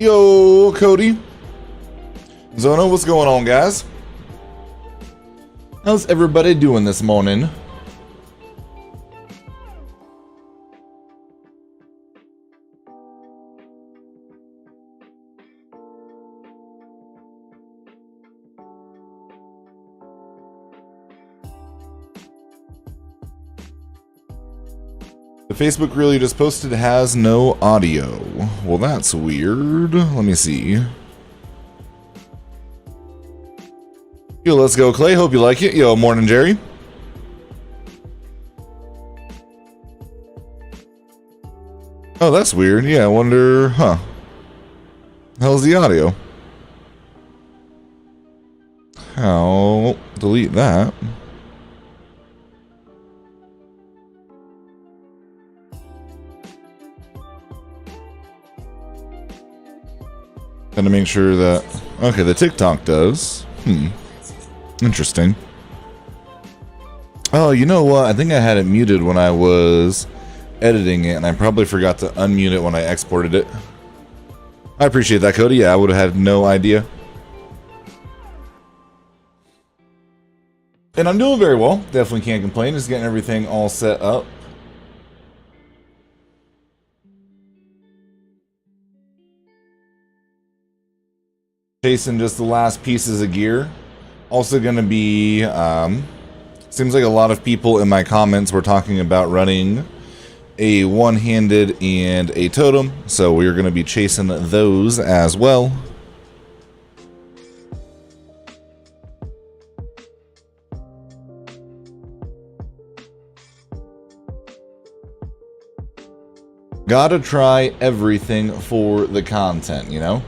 Yo, Cody. Zona, what's going on, guys? How's everybody doing this morning? The Facebook reel you just posted has no audio. Well, that's weird. Let me see. Yo, let's go, Clay. Hope you like it. Yo, morning, Jerry. Oh, that's weird. Yeah, I wonder, how's the audio? How? Delete that. Gotta make sure that... Okay, the TikTok does. Interesting. Oh, you know what? I think I had it muted when I was editing it, and I probably forgot to unmute it when I exported it. I appreciate that, Cody. Yeah, I would have had no idea. And I'm doing very well. Definitely can't complain. Just getting everything all set up. Chasing just the last pieces of gear. Also going to be, seems like a lot of people in my comments were talking about running a one-handed and a totem, so we're going to be chasing those as well. Gotta try everything for the content, you know?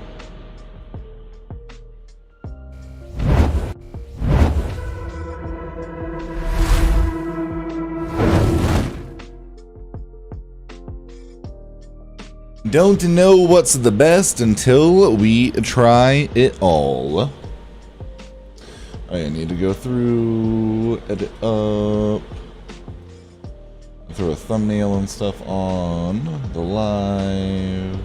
Don't know what's the best until we try it all. I need to go through, edit up, throw a thumbnail and stuff on the live.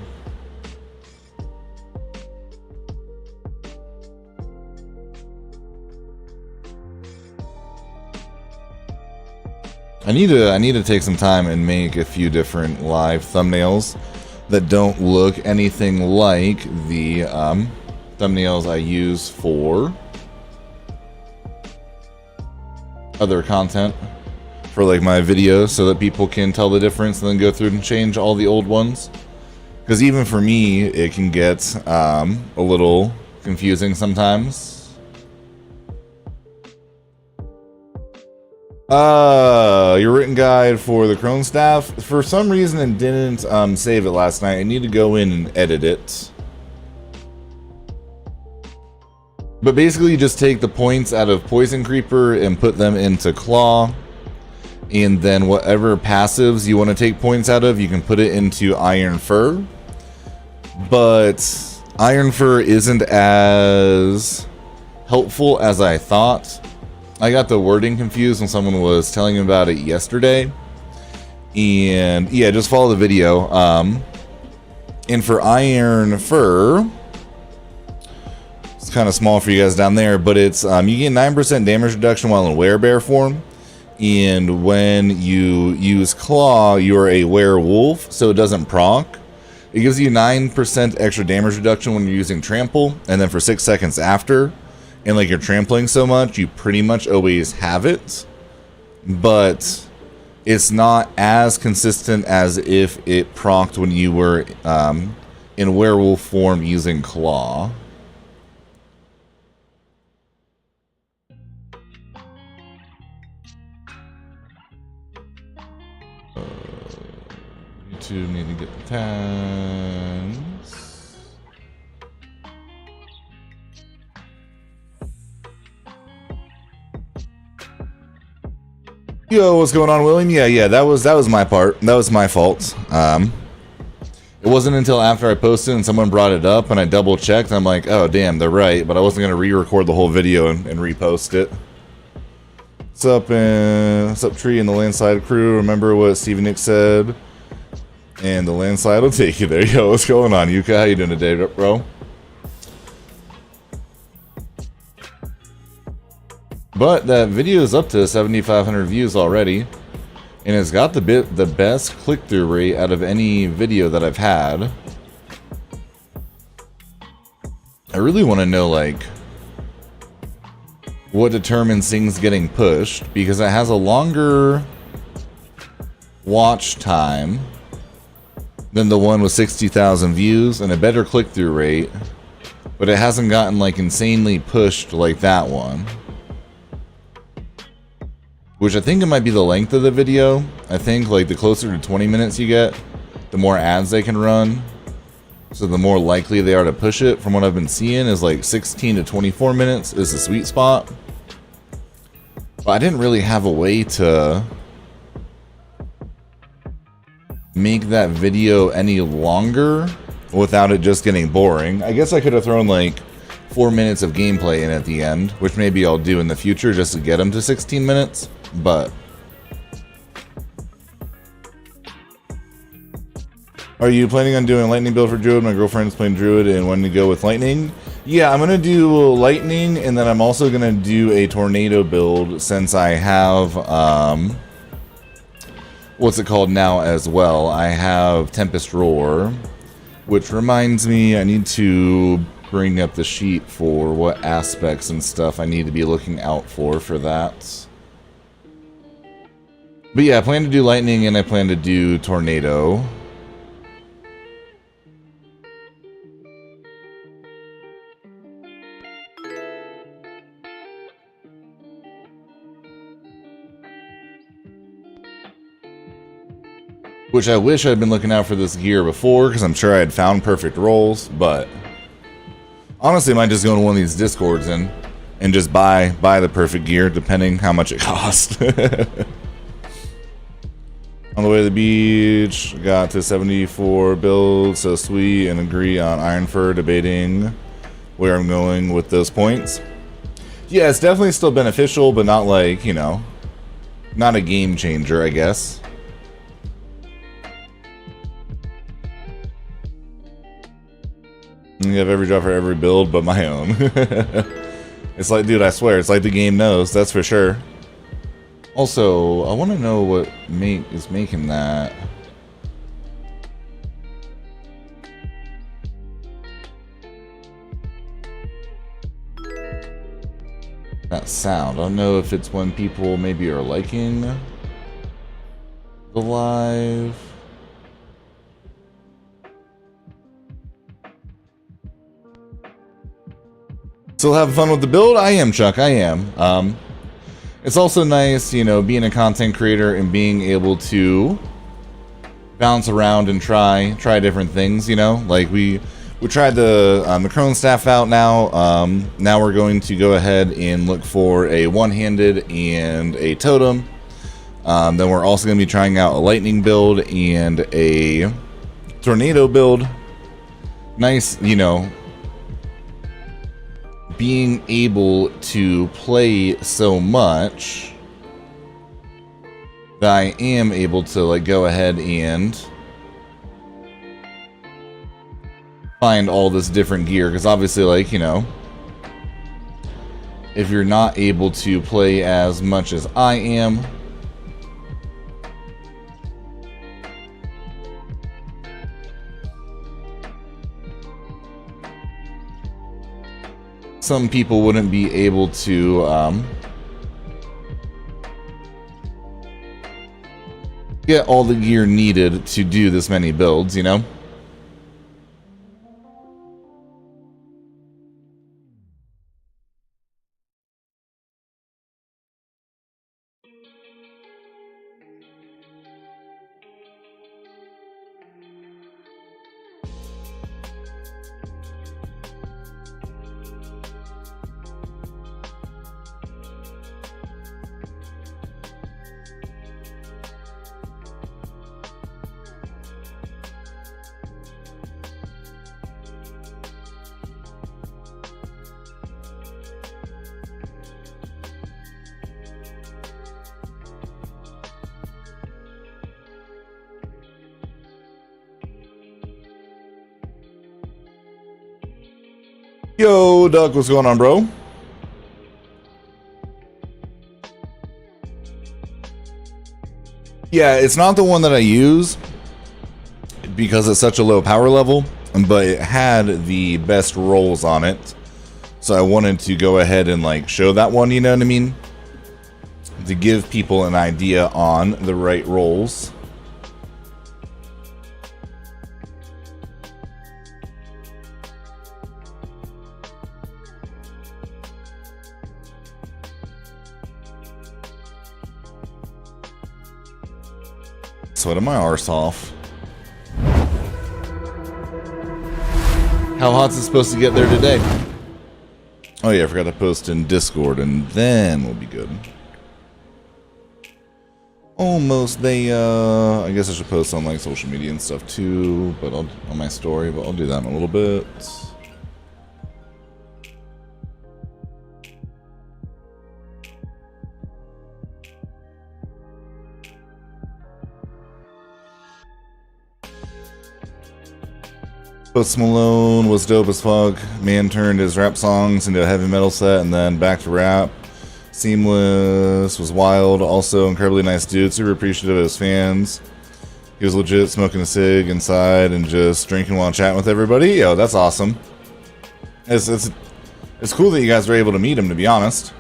I need to take some time and make a few different live thumbnails that don't look anything like the thumbnails I use for other content for like my videos, so that people can tell the difference and then go through and change all the old ones. Because even for me, it can get a little confusing sometimes. Your written guide for the Chrome staff. For some reason it didn't save it last night. I need to go in and edit it. But basically you just take the points out of Poison Creeper and put them into Claw. And then whatever passives you want to take points out of, you can put it into Iron Fur. But Iron Fur isn't as helpful as I thought. I got the wording confused when someone was telling me about it yesterday. And yeah, just follow the video. And for Iron Fur, it's kind of small for you guys down there, but it's you get 9% damage reduction while in werebear form. And when you use Claw, you're a werewolf, so it doesn't proc. It gives you 9% extra damage reduction when you're using Trample, and then for 6 seconds after. And like you're trampling so much, you pretty much always have it, but it's not as consistent as if it procced when you were in werewolf form using Claw. YouTube need to get the tags. Yo, what's going on, William? Yeah, that was my part. That was my fault. It wasn't until after I posted and someone brought it up and I double checked. I'm like, oh damn, they're right. But I wasn't gonna re-record the whole video and repost it. What's up, Tree and the Landslide crew? Remember what Stevie Nick said? And the landslide will take you there. Yo, what's going on, Yuka? How you doing today, bro? But that video is up to 7,500 views already, and it's got the best click-through rate out of any video that I've had. I really want to know, like, what determines things getting pushed, because it has a longer watch time than the one with 60,000 views and a better click-through rate, but it hasn't gotten, like, insanely pushed like that one. Which I think it might be the length of the video. I think, like, the closer to 20 minutes you get, the more ads they can run. So the more likely they are to push it. From what I've been seeing is like 16 to 24 minutes is the sweet spot. But I didn't really have a way to make that video any longer without it just getting boring. I guess I could have thrown like 4 minutes of gameplay in at the end, which maybe I'll do in the future just to get them to 16 minutes. But are you planning on doing lightning build for Druid? My girlfriend's playing Druid and wanting to go with lightning. Yeah, I'm gonna do lightning, and then I'm also gonna do a tornado build since I have what's it called now as well. I have Tempest Roar, which reminds me I need to bring up the sheet for what aspects and stuff I need to be looking out for that. But yeah, I plan to do lightning and I plan to do tornado. Which I wish I'd been looking out for this gear before, because I'm sure I had found perfect rolls, but honestly I might just go into one of these discords and just buy the perfect gear, depending how much it costs. On the way to the beach, got to 74 builds, so sweet, and agree on Iron Fur, debating where I'm going with those points. Yeah, it's definitely still beneficial, but not like, you know, not a game changer, I guess. You have every drop for every build but my own. It's like, dude, I swear, it's like the game knows, that's for sure. Also, I want to know what is making that. That sound. I don't know if it's when people maybe are liking the live. Still having fun with the build? I am, Chuck, I am. It's also nice, you know, being a content creator and being able to bounce around and try different things, you know? Like, we tried the Crone staff out now. Now we're going to go ahead and look for a one-handed and a totem. Then we're also going to be trying out a lightning build and a tornado build. Nice, you know, being able to play so much that I am able to, like, go ahead and find all this different gear, because obviously, like, you know, if you're not able to play as much as I am, some people wouldn't be able to get all the gear needed to do this many builds, you know? Yo, Duck, what's going on, bro? Yeah, it's not the one that I use because it's such a low power level, but it had the best rolls on it. So I wanted to go ahead and like show that one, you know what I mean? To give people an idea on the right rolls. Sweating my arse off. How hot's it supposed to get there today? Oh yeah, I forgot to post in Discord, and then we'll be good. Almost there. I guess I should post on like social media and stuff too, but on my story, but I'll do that in a little bit. Post Malone was dope as fuck. Man turned his rap songs into a heavy metal set and then back to rap. Seamless was wild. Also incredibly nice dude. Super appreciative of his fans. He was legit smoking a cig inside and just drinking while chatting with everybody. Yo, that's awesome. It's cool that you guys were able to meet him, to be honest.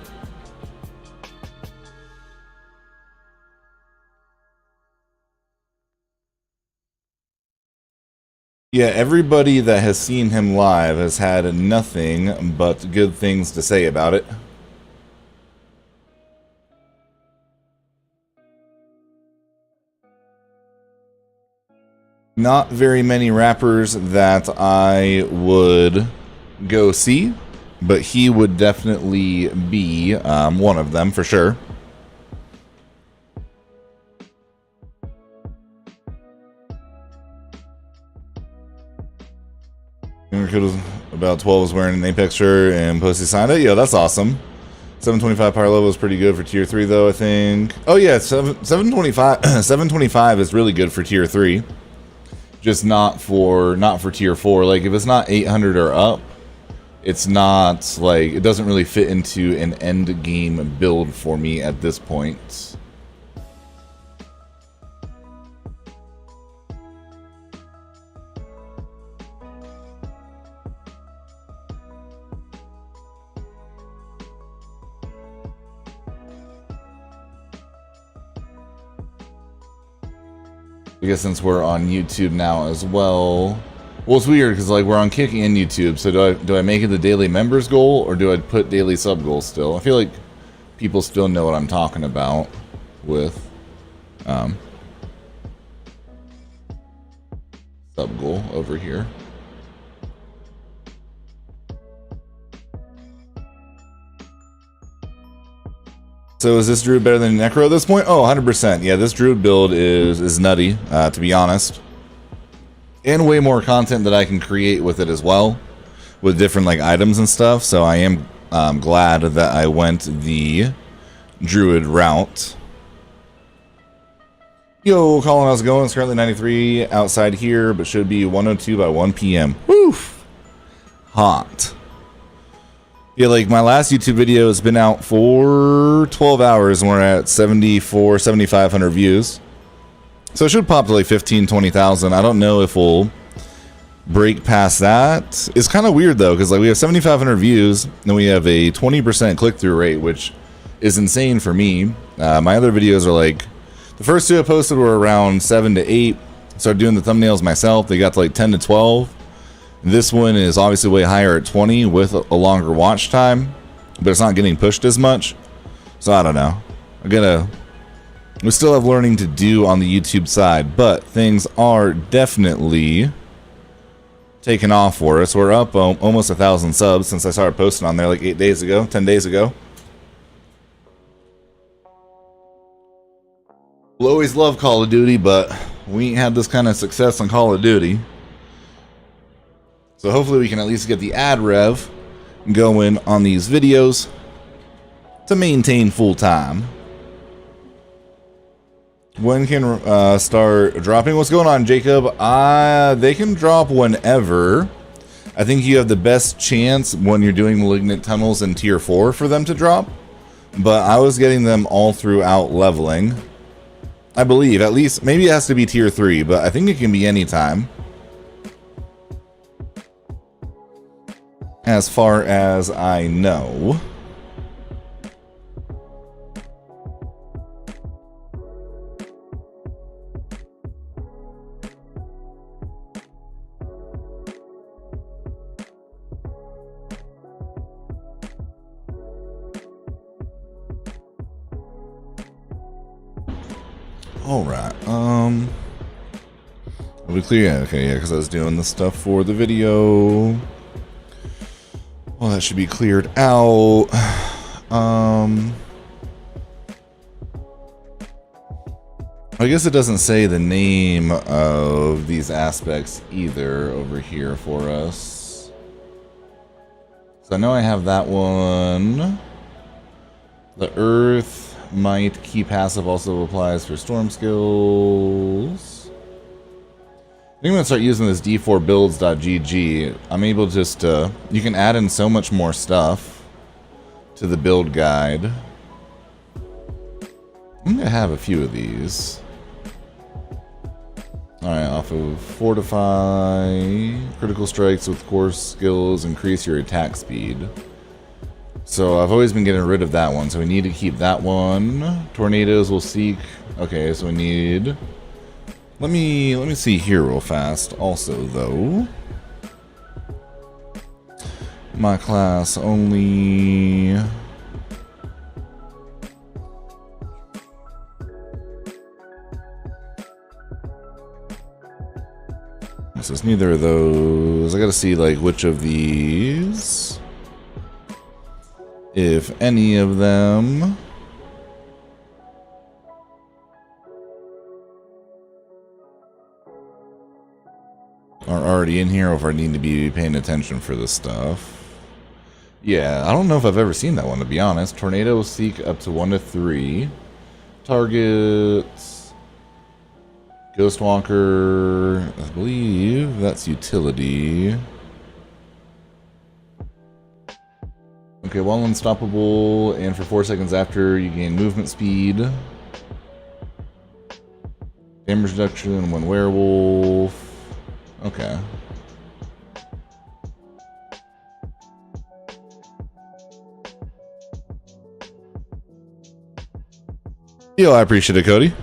Yeah, everybody that has seen him live has had nothing but good things to say about it. Not very many rappers that I would go see, but he would definitely be one of them for sure. About 12 was wearing an Apex shirt and Pussy signed it. Yo, that's awesome. 725 power level is pretty good for tier 3 though, I think. Oh yeah, 725 is really good for tier 3. Just not for tier 4. Like if it's not 800 or up, it's not like, it doesn't really fit into an end game build for me at this point. I guess since we're on YouTube now as well. Well, it's weird because like we're on Kick and YouTube. So do I make it the daily members goal or do I put daily sub goal still? I feel like people still know what I'm talking about with sub goal over here. So is this druid better than Necro at this point? Oh, 100%. Yeah, this druid build is nutty, to be honest. And way more content that I can create with it as well, with different like items and stuff. So I am glad that I went the druid route. Yo, Colin, how's it going? It's currently 93 outside here, but should be 102 by 1 p.m. Woof! Hot. Yeah, like my last YouTube video has been out for 12 hours and we're at 7,500 views. So it should pop to like 15, 20,000. I don't know if we'll break past that. It's kind of weird though, because like we have 7,500 views and we have a 20% click-through rate, which is insane for me. My other videos are like, the first two I posted were around 7 to 8. Started doing the thumbnails myself. They got to like 10 to 12. This one is obviously way higher at 20 with a longer watch time, but it's not getting pushed as much. So I don't know. We still have learning to do on the YouTube side, but things are definitely taking off for us. We're up almost 1,000 subs since I started posting on there like 10 days ago. We'll always love Call of Duty, but we ain't had this kind of success on Call of Duty. So hopefully we can at least get the ad rev going on these videos to maintain full time. When can start dropping? What's going on, Jacob? They can drop whenever. I think you have the best chance when you're doing Malignant Tunnels in tier 4 for them to drop. But I was getting them all throughout leveling. I believe, at least, maybe it has to be tier 3, but I think it can be any time. As far as I know. Alright, are we clear? Okay, yeah, because I was doing this stuff for the video. Well, that should be cleared out. I guess it doesn't say the name of these aspects either over here for us. So I know I have that one. The Earth Might key passive also applies for storm skills. I think I'm gonna start using this d4builds.gg. I'm able just to, you can add in so much more stuff to the build guide. I'm gonna have a few of these. Alright, off of Fortify, critical strikes with core skills increase your attack speed. So I've always been getting rid of that one, so we need to keep that one. Tornadoes will seek. Okay, so we need. Let me see here real fast. Also, though, my class only. This is neither of those. I gotta see like which of these. If any of them are already in here, or if I need to be paying attention for this stuff. Yeah, I don't know if I've ever seen that one, to be honest. Tornado seek up to 1 to 3 targets. Ghostwalker, I believe that's utility. Okay, while unstoppable, and for 4 seconds after, you gain movement speed. Damage reduction when werewolf. Okay. Yo, I appreciate it, Cody.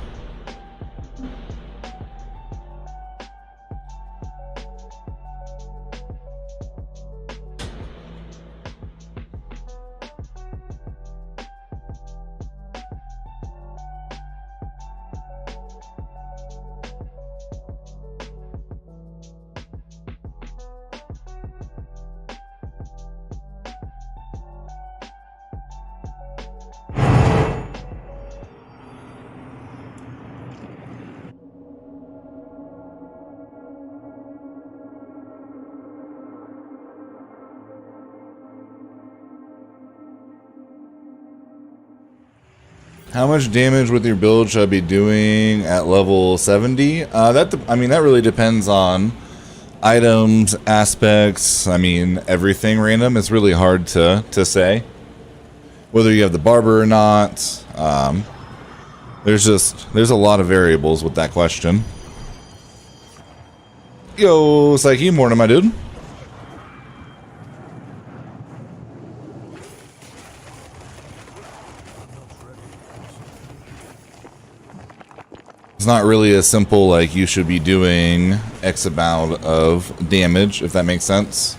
How much damage with your build should I be doing at level 70? I mean, that really depends on items, aspects, I mean, everything random. It's really hard to say. Whether you have the barber or not. There's a lot of variables with that question. Yo, Psyche, morning, my dude. It's not really as simple like you should be doing X amount of damage, if that makes sense.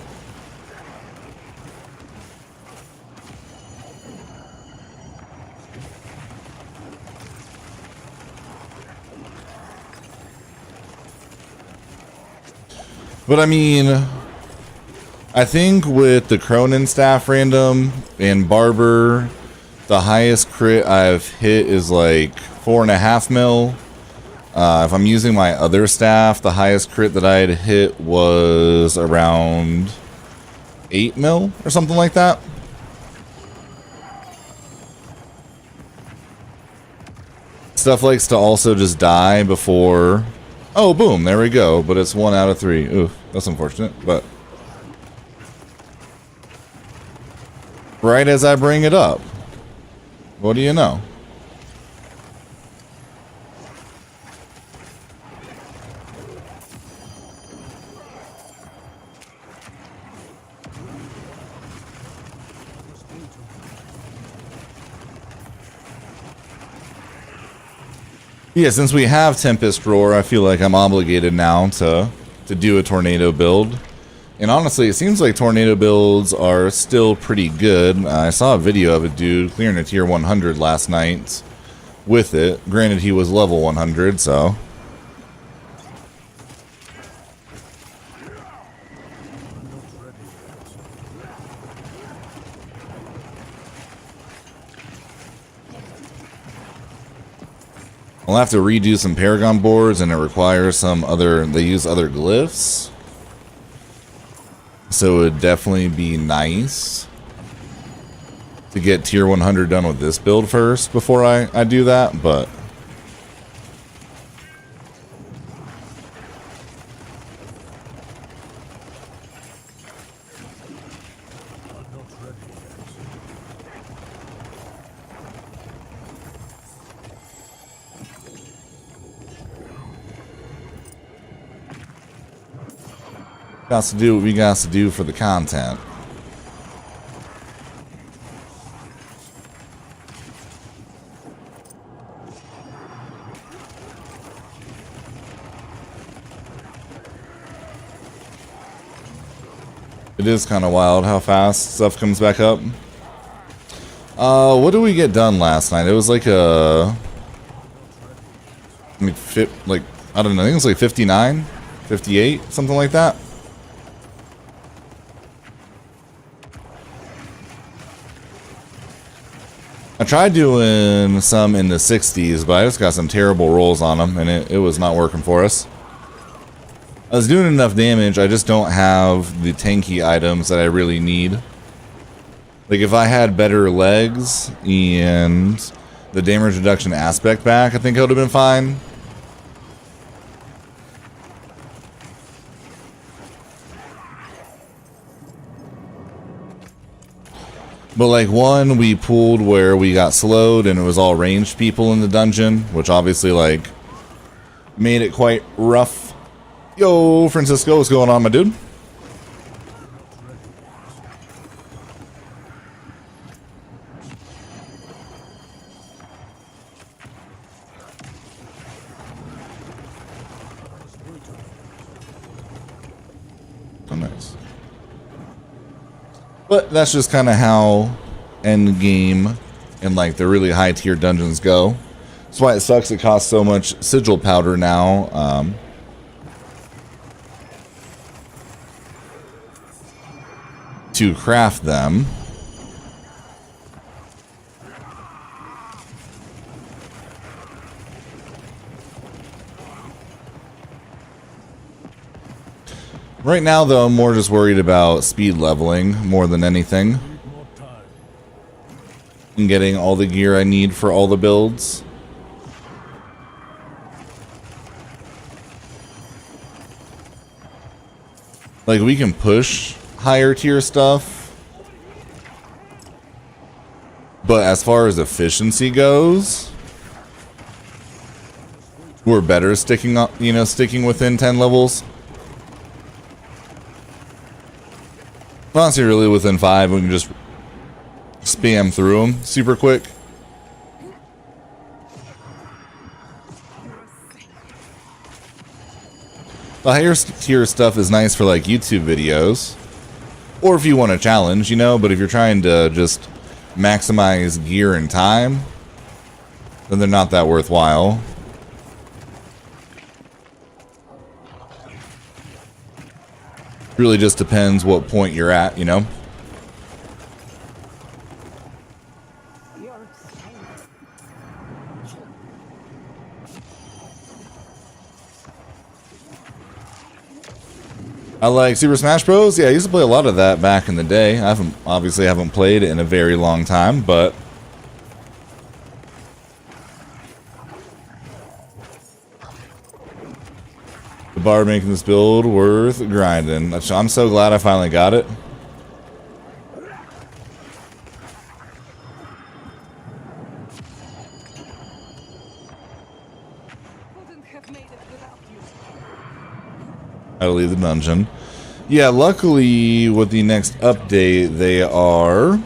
But I mean, I think with the Cronin staff random and Barber, the highest crit I've hit is like 4.5 mil. If I'm using my other staff, the highest crit that I had hit was around 8 mil or something like that. Stuff likes to also just die before. Oh, boom, there we go. But it's 1 out of 3. Oof, that's unfortunate, but right as I bring it up. What do you know? Yeah, since we have Tempest Roar, I feel like I'm obligated now to do a tornado build. And honestly, it seems like tornado builds are still pretty good. I saw a video of a dude clearing a tier 100 last night with it. Granted, he was level 100, so... I'll have to redo some Paragon boards, and it requires some other... They use other glyphs. So it would definitely be nice to get tier 100 done with this build first before I do that, but... Got to do what we got to do for the content. It is kind of wild how fast stuff comes back up. What did we get done last night? It was like a... I mean, I don't know, I think it was like 59? 58? Something like that? I tried doing some in the 60s, but I just got some terrible rolls on them, and it was not working for us. I was doing enough damage, I just don't have the tanky items that I really need. Like, if I had better legs and the damage reduction aspect back, I think it would have been fine. But like one we pulled where we got slowed and it was all ranged people in the dungeon, which obviously like made it quite rough. Yo, Francisco, what's going on, my dude? Oh, nice. But that's just kind of how end game and like the really high tier dungeons go. That's why it sucks it costs so much sigil powder now. To craft them. Right now, though, I'm more just worried about speed leveling more than anything. And getting all the gear I need for all the builds. Like, we can push higher tier stuff. But as far as efficiency goes, we're better sticking up, sticking within 10 levels. Honestly, really within 5, we can just spam through them super quick. The higher tier stuff is nice for like YouTube videos, or if you want a challenge, but if you're trying to just maximize gear and time, then they're not that worthwhile. Really just depends what point you're at, I like Super Smash Bros. Yeah, I used to play a lot of that back in the day. I obviously haven't played it in a very long time, but the bar making this build worth grinding. I'm so glad I finally got it. how to leave the dungeon. Yeah, luckily with the next update, they are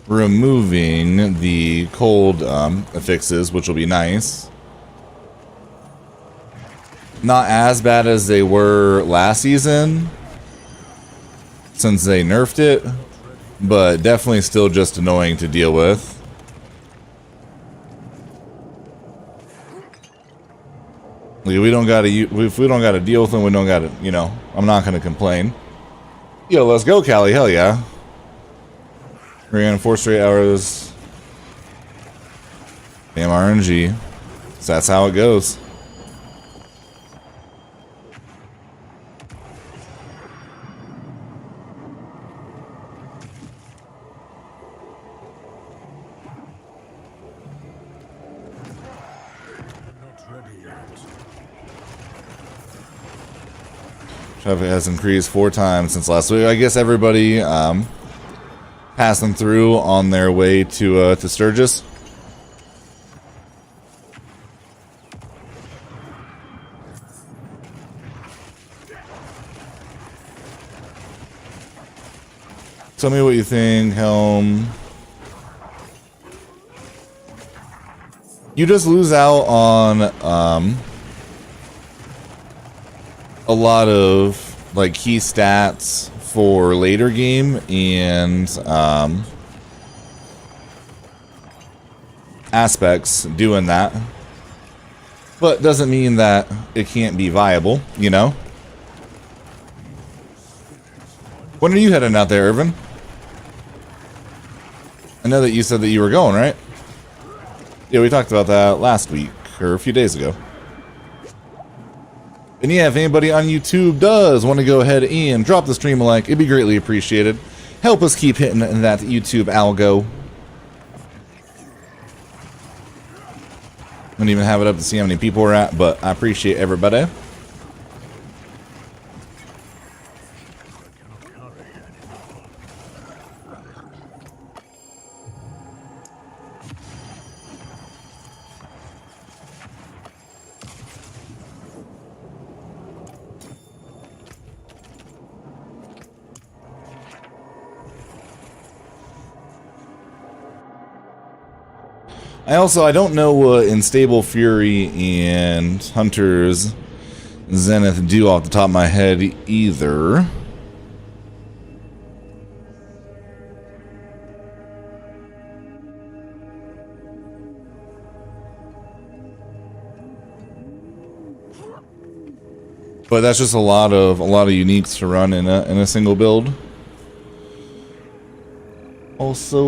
removing the cold affixes, which will be nice. Not as bad as they were last season, since they nerfed it, but definitely still just annoying to deal with. Like, if we don't gotta deal with them, we don't gotta, you know, I'm not gonna complain. Yo, let's go, Callie, hell yeah. We're gonna 4 straight hours. Damn RNG. So that's how it goes. Traffic has increased 4 times since last week. I guess everybody passing through on their way to Sturgis. Tell me what you think, Helm. You just lose out on a lot of like key stats for later game and aspects doing that, but doesn't mean that it can't be viable, you know. When are you heading out there, Irvin? I know that you said that you were going, right? Yeah, we talked about that last week or a few days ago. And yeah, if anybody on YouTube does want to go ahead and drop the stream a like, it'd be greatly appreciated. Help us keep hitting that YouTube algo. I don't even have it up to see how many people we're at, but I appreciate everybody. I don't know what Unstable Fury and Hunter's Zenith do off the top of my head either. But that's just a lot of uniques to run in a single build. Also,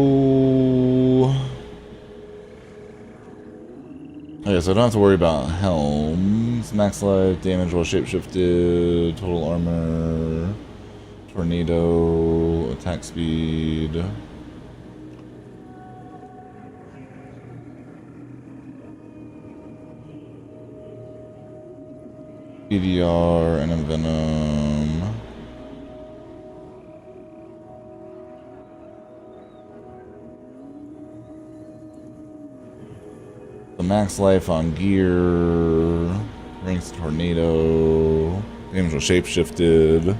okay, so I don't have to worry about helms. Max life, damage while shapeshifted, total armor, tornado, attack speed. PDR and Envenom. The max life on gear, ranks tornado, damage was shapeshifted.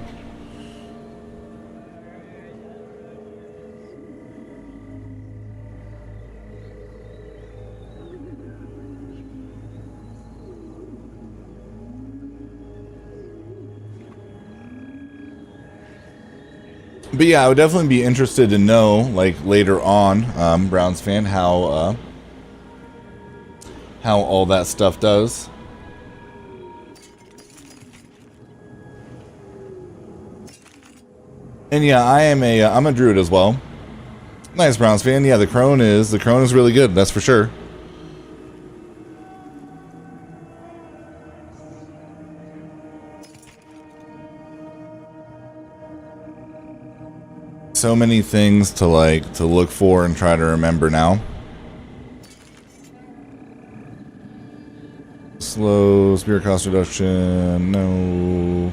But yeah, I would definitely be interested to know, like later on, Browns fan, how all that stuff does. And yeah, I'm a druid as well. Nice, Browns fan. Yeah, the crone is really good. That's for sure. So many things to look for and try to remember now. Slow, spirit cost reduction, no.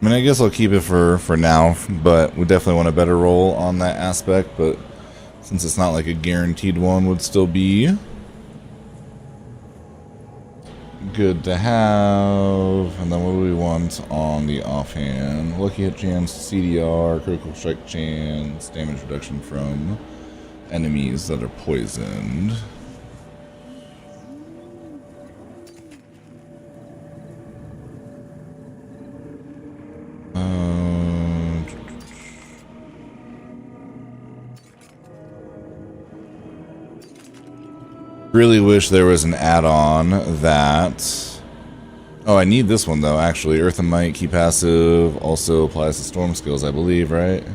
I mean, I guess I'll keep it for now, but we definitely want a better roll on that aspect, but since it's not like a guaranteed one, would still be good to have. And then what do we want on the offhand? Lucky hit chance, CDR, critical strike chance, damage reduction from enemies that are poisoned. Really wish there was an add-on that... Oh, I need this one though, actually. Earth and Might, key passive, also applies to storm skills, I believe, right?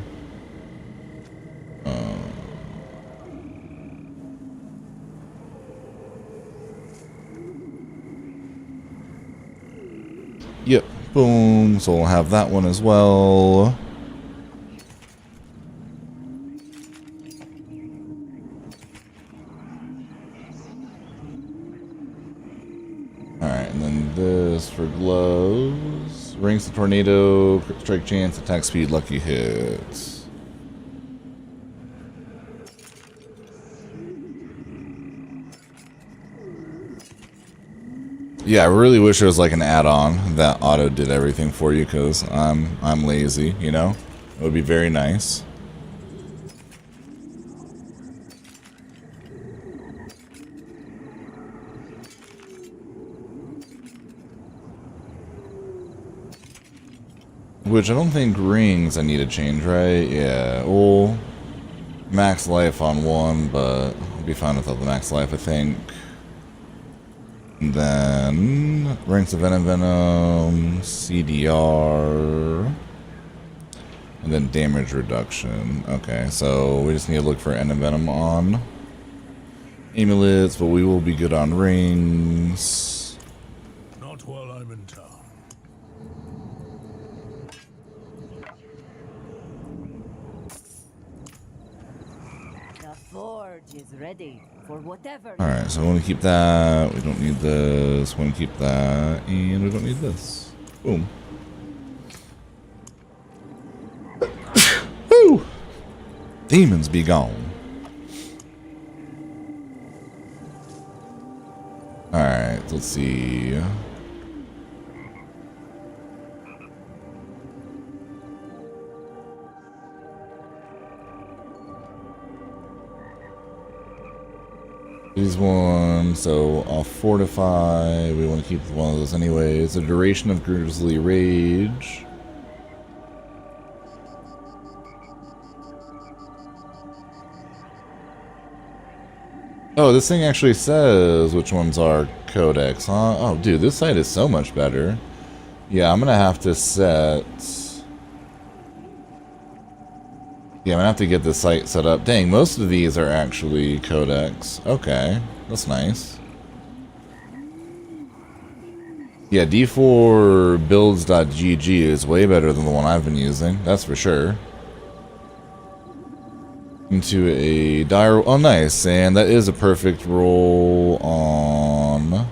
Yep, boom. So we'll have that one as well. For gloves, rings to tornado, strike chance, attack speed, lucky hits. Yeah, I really wish there was like an add-on that auto did everything for you, because I'm lazy, you know? It would be very nice. Which I don't think rings I need to change, right? Yeah, well, max life on one, but I'll be fine without the max life, I think. And then rings of Venom, CDR, and then damage reduction. Okay, so we just need to look for Venom on amulets, but we will be good on rings. Not while I'm in town. Is ready for whatever. Alright, so I want to keep that. We don't need this. We want to keep that. And we don't need this. Boom. Woo! Demons be gone. Alright, let's see. These ones, so I'll fortify. We want to keep one of those anyways. The duration of Grizzly Rage. Oh, this thing actually says which ones are Codex, huh? Oh, dude, this site is so much better. Yeah, I'm gonna have to set... Yeah, I'm gonna have to get the site set up. Dang, most of these are actually Codex. Okay, that's nice. Yeah, D4 builds.gg is way better than the one I've been using, that's for sure. Into a dire... Oh, nice, and that is a perfect roll on...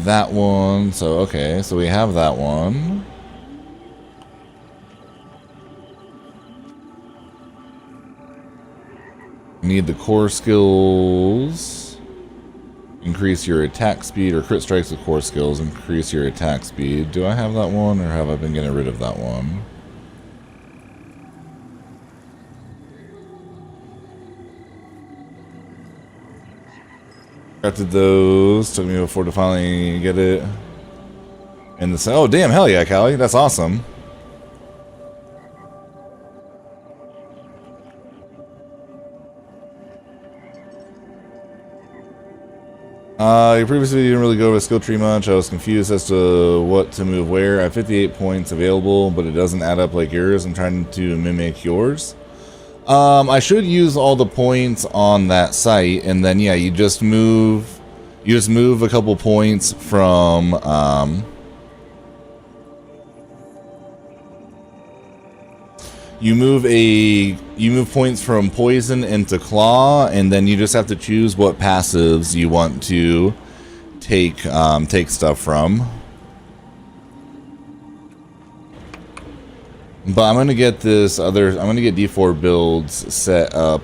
that one. So, okay, so we have that one. Need the core skills. Increase your attack speed, or crit strikes with core skills. Increase your attack speed. Do I have that one, or have I been getting rid of that one? Crafted those. Took me before to finally get it. And the oh damn, hell yeah, Callie, that's awesome. You previously didn't really go over the skill tree much. I was confused as to what to move where. I have 58 points available, but it doesn't add up like yours. I'm trying to mimic yours. I should use all the points on that site, and then yeah, you just move a couple points from you move points from poison into claw, and then you just have to choose what passives you want to take take stuff from. But I'm gonna get I'm gonna get D4 builds set up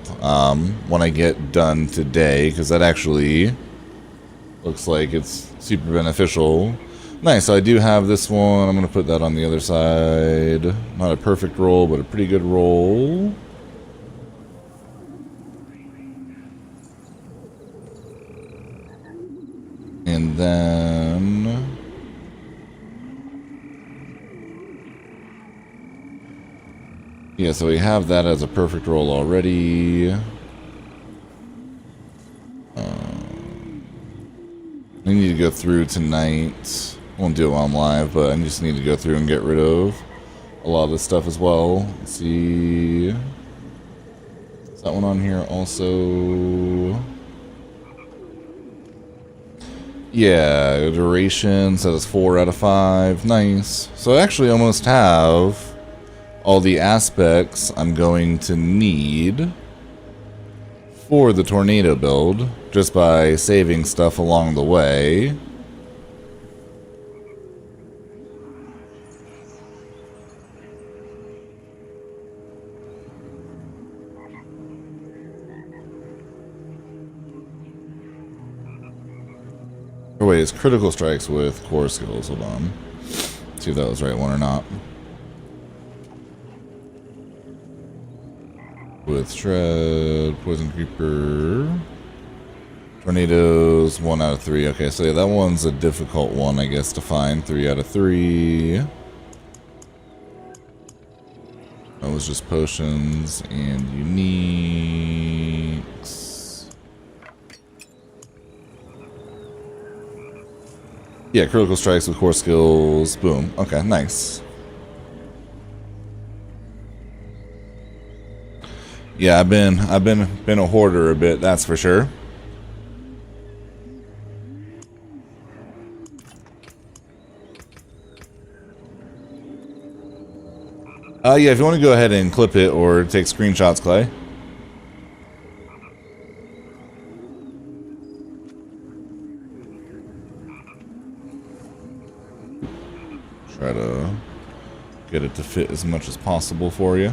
when I get done today, because that actually looks like it's super beneficial. Nice, so I do have this one. I'm gonna put that on the other side. Not a perfect roll, but a pretty good roll. And then yeah, so we have that as a perfect roll already. I need to go through tonight. Won't do it while I'm live, but I just need to go through and get rid of a lot of this stuff as well. Let's see. Is that one on here also? Yeah, duration says 4 out of 5. Nice. So I actually almost have all the aspects I'm going to need for the tornado build, just by saving stuff along the way. Oh wait, it's critical strikes with core skills. Hold on. See if that was the right one or not. With Shred, Poison Creeper, Tornadoes, 1 out of 3. Okay, so yeah, that one's a difficult one, I guess, to find. 3 out of 3. That was just potions and uniques. Yeah, critical strikes with core skills. Boom. Okay, nice. Yeah, I've been a hoarder a bit, that's for sure. Yeah, if you want to go ahead and clip it or take screenshots, Clay. Try to get it to fit as much as possible for you.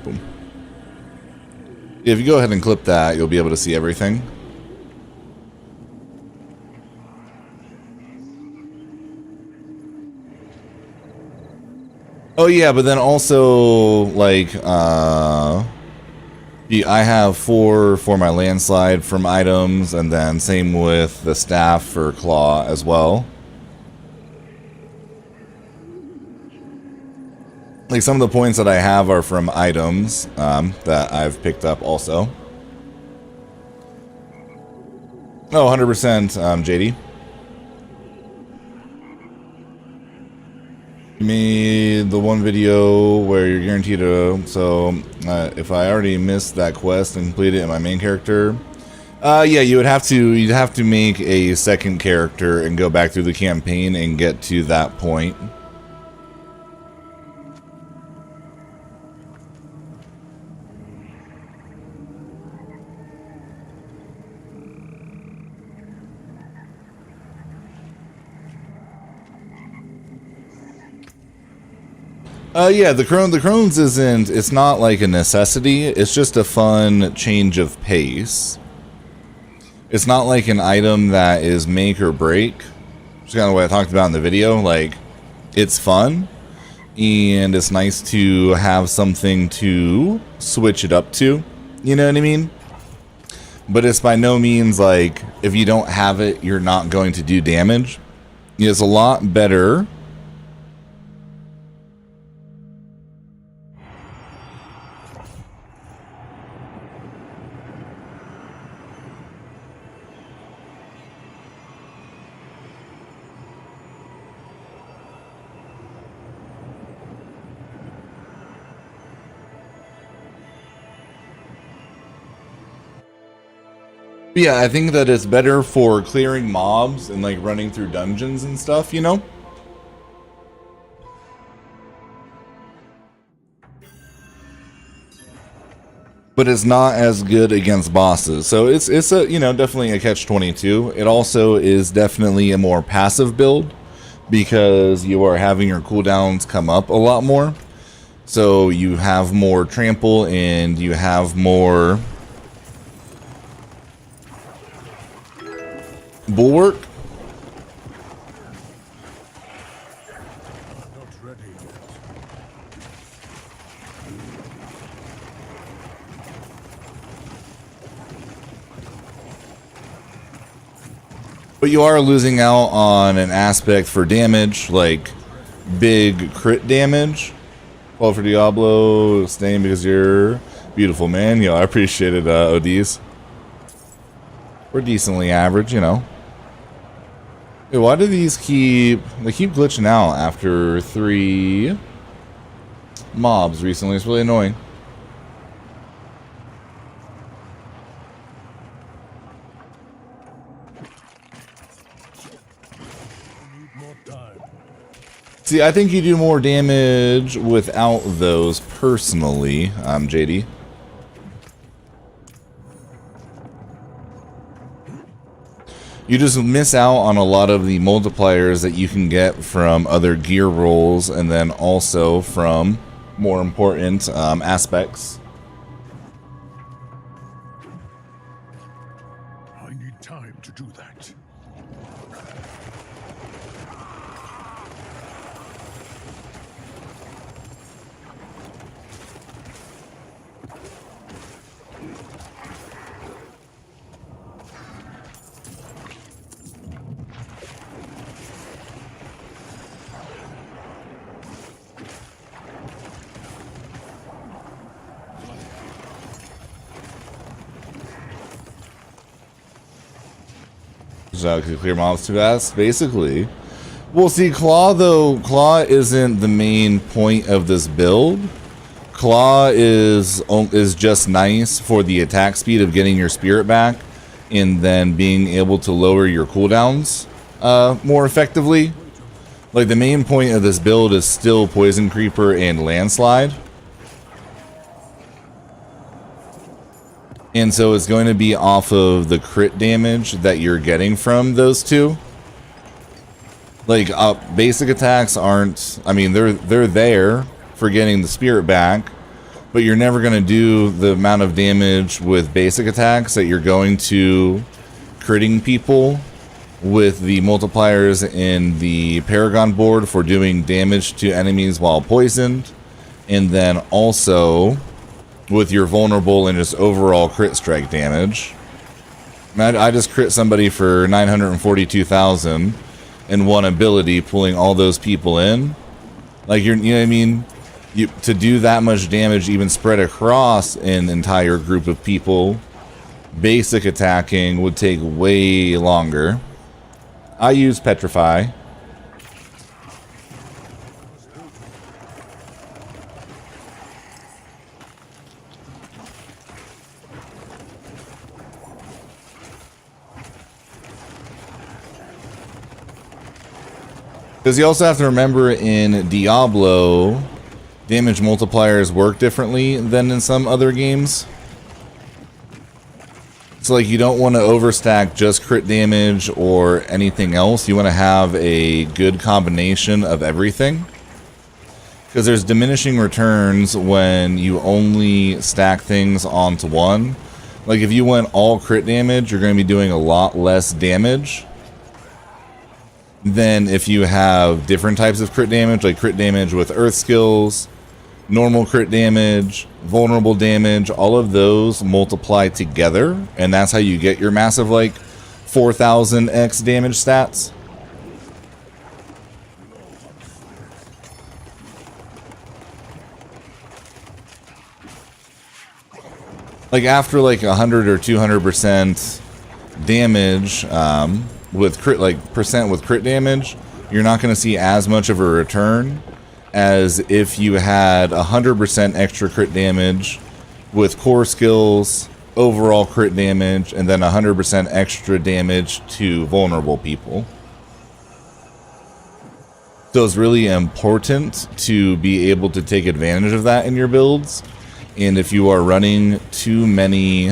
Boom. If you go ahead and clip that, you'll be able to see everything. Oh yeah, but then also, like, I have 4 for my landslide from items, and then same with the staff for claw as well. Like, some of the points that I have are from items that I've picked up also. Oh, 100%, JD. You made the one video where you're guaranteed to... So, if I already missed that quest and completed it in my main character... yeah, you'd have to make a second character and go back through the campaign and get to that point. Yeah, the Crohn's isn't... It's not like a necessity. It's just a fun change of pace. It's not like an item that is make or break. Which is kind of what I talked about in the video. Like, it's fun. And it's nice to have something to switch it up to. You know what I mean? But it's by no means like, if you don't have it, you're not going to do damage. It's a lot better... Yeah, I think that it's better for clearing mobs and like running through dungeons and stuff, you know? but it's not as good against bosses. So it's a, you know, definitely a catch-22. It also is definitely a more passive build because you are having your cooldowns come up a lot more. So you have more trample and you have more bulwark. Not ready yet. But you are losing out on an aspect for damage, like big crit damage. Call for Diablo, staying because you're beautiful, man. Yo, I appreciate it, ODs. We're decently average, you know. Hey, why do these keep glitching out after 3 mobs recently? It's really annoying. I need more time. See, I think you do more damage without those personally, JD. You just miss out on a lot of the multipliers that you can get from other gear rolls and then also from more important aspects. I need time to do that. So clear mobs too fast, basically. Well, see, Claw though, Claw isn't the main point of this build. Claw is just nice for the attack speed of getting your spirit back, and then being able to lower your cooldowns more effectively. Like the main point of this build is still Poison Creeper and Landslide. And so it's going to be off of the crit damage that you're getting from those two. Like basic attacks aren't, I mean, they're there for getting the spirit back, but you're never going to do the amount of damage with basic attacks that you're going to critting people with the multipliers in the Paragon board for doing damage to enemies while poisoned, and then also with your vulnerable and just overall crit strike damage. I just crit somebody for 942,000 in one ability, pulling all those people in. Like, you know what I mean? To do that much damage, even spread across an entire group of people, basic attacking would take way longer. I use Petrify. Because you also have to remember in Diablo, damage multipliers work differently than in some other games. So like you don't want to overstack just crit damage or anything else. You want to have a good combination of everything. Because there's diminishing returns when you only stack things onto one. Like if you went all crit damage, you're going to be doing a lot less damage than if you have different types of crit damage, like crit damage with earth skills, normal crit damage, vulnerable damage. All of those multiply together, and that's how you get your massive like 4,000x damage stats. Like after like 100 or 200% damage with crit, like percent with crit damage, you're not going to see as much of a return as if you had 100% extra crit damage with core skills, overall crit damage, and then 100% extra damage to vulnerable people. So it's really important to be able to take advantage of that in your builds. And if you are running too many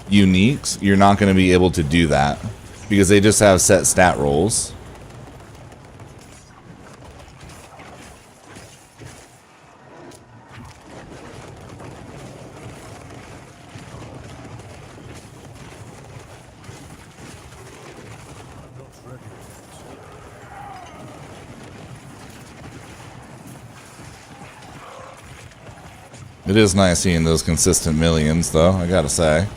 uniques, you're not going to be able to do that because they just have set stat rolls. It is nice seeing those consistent millions, though, I gotta say.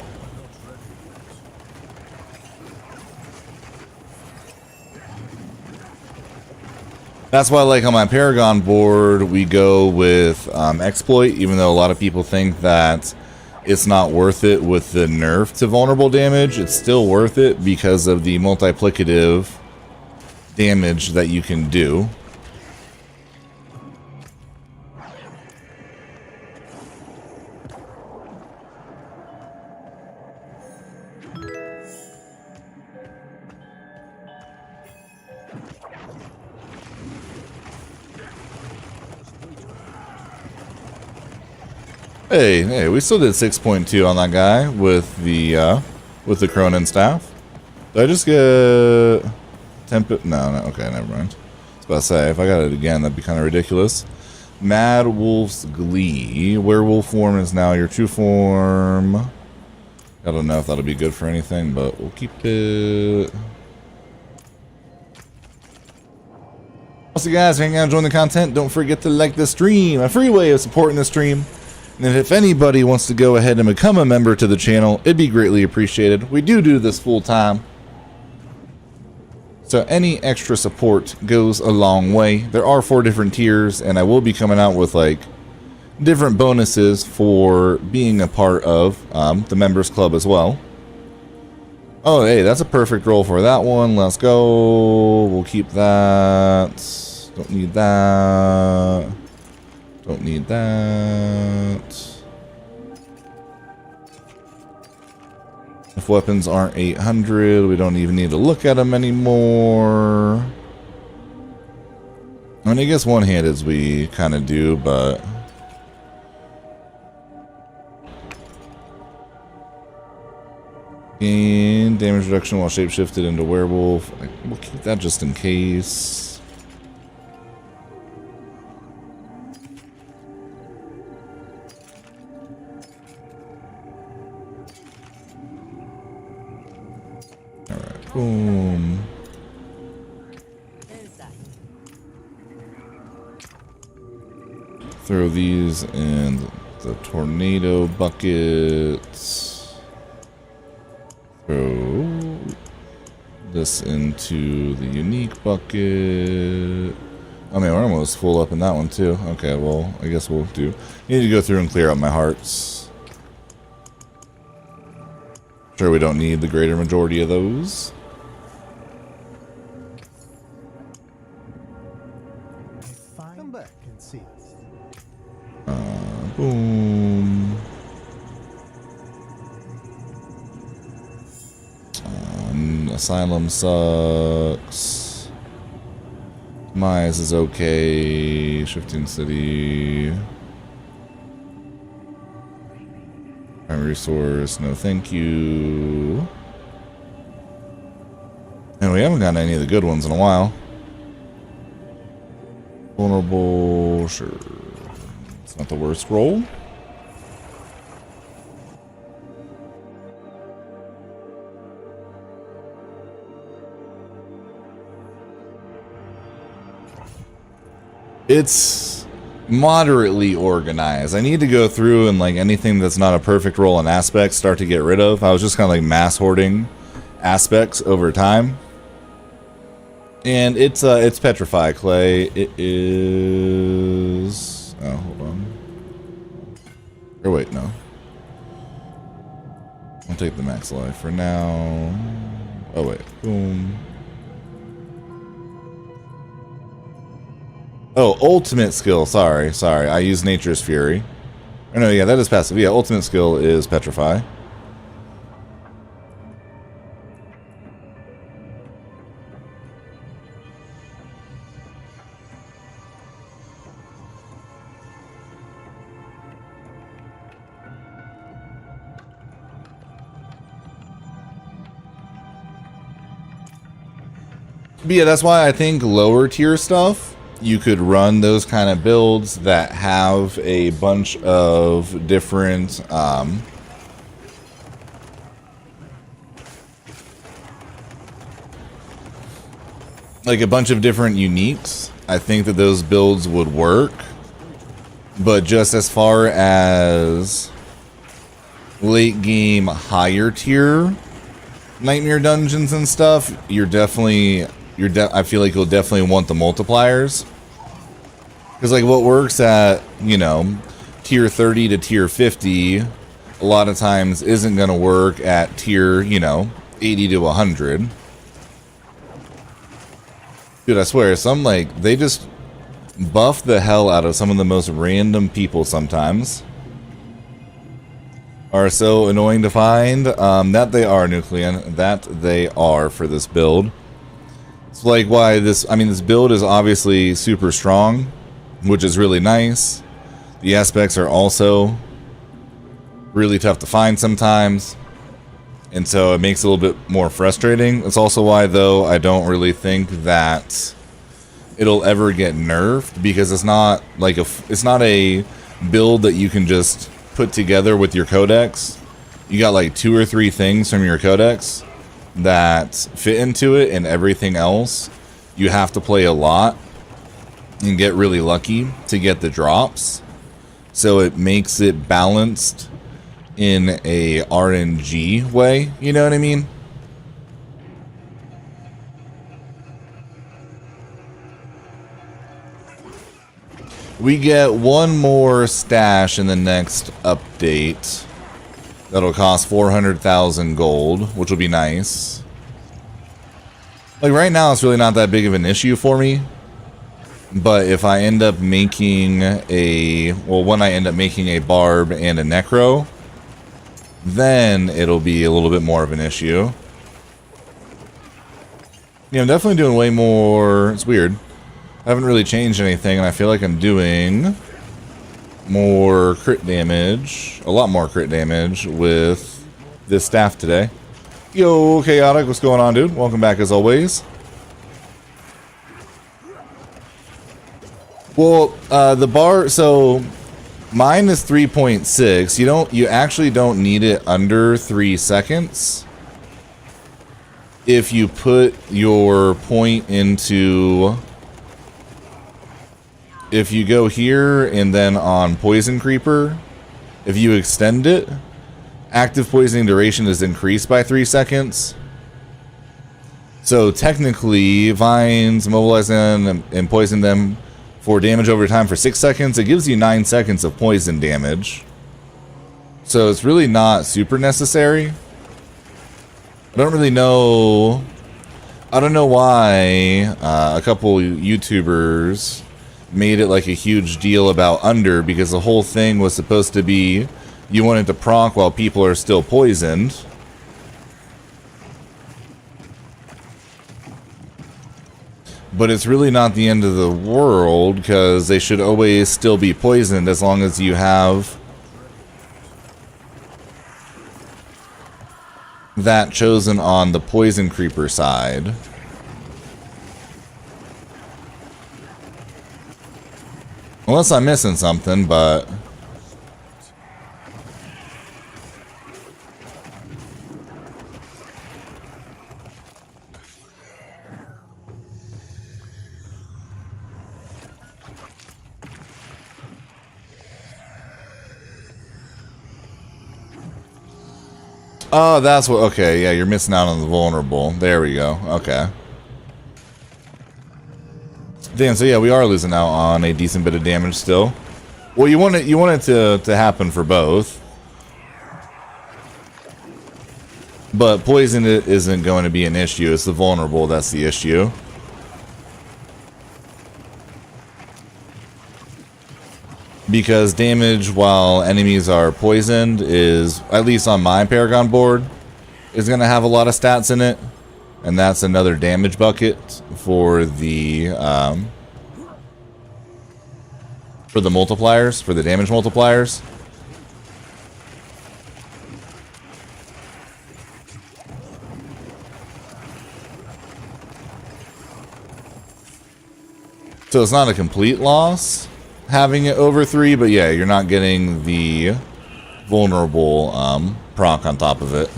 That's why, like, on my Paragon board, we go with Exploit, even though a lot of people think that it's not worth it with the nerf to vulnerable damage. It's still worth it because of the multiplicative damage that you can do. Hey, we still did 6.2 on that guy with the Cronin staff. Did I just get temp? No, okay, never mind. I was about to say, if I got it again, that'd be kind of ridiculous. Mad Wolf's Glee. Werewolf form is now your true form. I don't know if that'll be good for anything, but we'll keep it. Also, guys, hang out, enjoying the content. Don't forget to like the stream. A free way of supporting the stream. And if anybody wants to go ahead and become a member to the channel, it'd be greatly appreciated. We do this full time. So any extra support goes a long way. There are 4 different tiers, and I will be coming out with like different bonuses for being a part of the members club as well. Oh, hey, that's a perfect roll for that one. Let's go. We'll keep that. Don't need that. Don't need that. If weapons aren't 800, we don't even need to look at them anymore. I mean, I guess one-handeds we kind of do, but... Gain damage reduction while shapeshifted into werewolf. We'll keep that just in case. Alright, boom. Throw these in the tornado buckets. Throw this into the unique bucket. I mean, we're almost full up in that one too. Okay, well, I guess we'll do. Need to go through and clear out my hearts. Sure, we don't need the greater majority of those. Come back and see us. Boom. Asylum sucks. Demise is okay. Shifting City. Prime resource, no thank you. And we haven't gotten any of the good ones in a while. Vulnerable, sure. It's not the worst roll. It's moderately organized. I need to go through and like anything that's not a perfect roll in aspects start to get rid of. I was just kind of like mass hoarding aspects over time. And it's Petrify Clay. It is... Oh, hold on. Or wait, no. I'll take the max life for now. Oh wait, boom. Oh, ultimate skill. Sorry. I use Nature's Fury. Oh, no, yeah, that is passive. Yeah, ultimate skill is Petrify. But yeah, that's why I think lower tier stuff, you could run those kind of builds that have a bunch of different like a bunch of different uniques. I think that those builds would work. But just as far as late game higher tier nightmare dungeons and stuff, I feel like you'll definitely want the multipliers. Because like what works at, you know, tier 30 to tier 50 a lot of times isn't going to work at tier, you know, 80 to 100. Dude, I swear, some like they just buff the hell out of some of the most random people sometimes. Are so annoying to find. That they are, Nuclean. That they are for this build. It's like why this, I mean, this build is obviously super strong, which is really nice. The aspects are also really tough to find sometimes. And so it makes it a little bit more frustrating. It's also why, though, I don't really think that it'll ever get nerfed, because it's not like it's not a build that you can just put together with your codex. You got like 2 or 3 things from your codex that fit into it, and everything else you have to play a lot and get really lucky to get the drops. So it makes it balanced in a RNG way, you know what I mean? We get one more stash in the next update that'll cost 400,000 gold, which will be nice. Like right now it's really not that big of an issue for me, but if I end up making when I end up making a barb and a necro, then it'll be a little bit more of an issue. Yeah, I'm definitely doing way more. It's weird. I haven't really changed anything, and I feel like I'm doing more crit damage, a lot more crit damage with this staff today. Yo, Chaotic, what's going on, dude? Welcome back as always. Well, the bar, so mine is 3.6. You actually don't need it under 3 seconds. If you put your point into, if you go here and then on Poison Creeper, if you extend it, active poisoning duration is increased by 3 seconds. So technically, vines, mobilize them and poison them for damage over time for 6 seconds. It gives you 9 seconds of poison damage. So it's really not super necessary. I don't really know. I don't know why a couple YouTubers made it like a huge deal about under, because the whole thing was supposed to be you want it to proc while people are still poisoned. But it's really not the end of the world, because they should always still be poisoned as long as you have that chosen on the Poison Creeper side. Unless I'm missing something, but oh, that's what, okay, yeah, you're missing out on the vulnerable. There we go, okay. Damn, so yeah, we are losing out on a decent bit of damage still. Well, you want it to happen for both. But poison isn't going to be an issue, it's the vulnerable that's the issue. Because damage while enemies are poisoned is, at least on my Paragon board, is going to have a lot of stats in it. And that's another damage bucket for the multipliers, for the damage multipliers. So it's not a complete loss having it over 3, but yeah, you're not getting the vulnerable proc on top of it.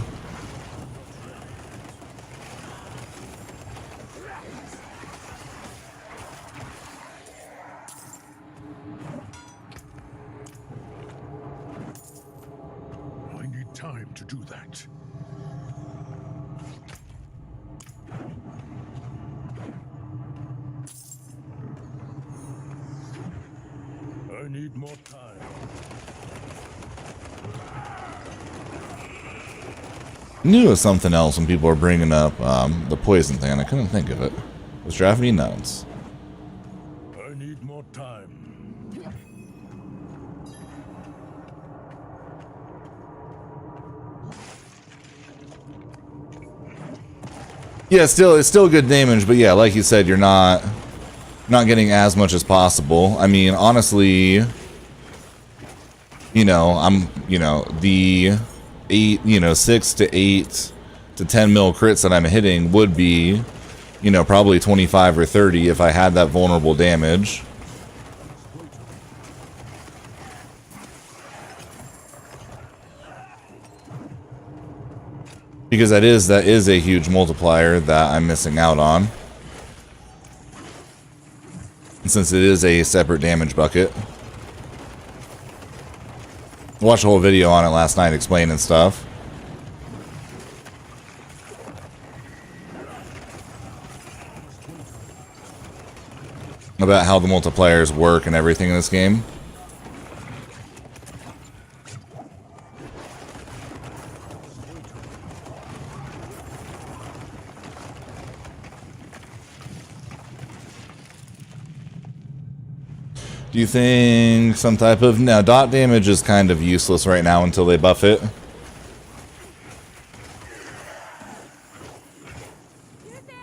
I need time to do that. I need more time. Knew it was something else when people were bringing up the poison thing, and I couldn't think of it. It was driving me nuts. I need more time. Yeah, it's still good damage, but yeah, like you said, you're not getting as much as possible. I mean, honestly, you know, the 6 to 8 to 10 mil crits that I'm hitting would be, probably 25 or 30 if I had that vulnerable damage. Because that is a huge multiplier that I'm missing out on. And since it is a separate damage bucket. I watched a whole video on it last night explaining stuff. About how the multipliers work and everything in this game. Do you think some type of... No, dot damage is kind of useless right now until they buff it.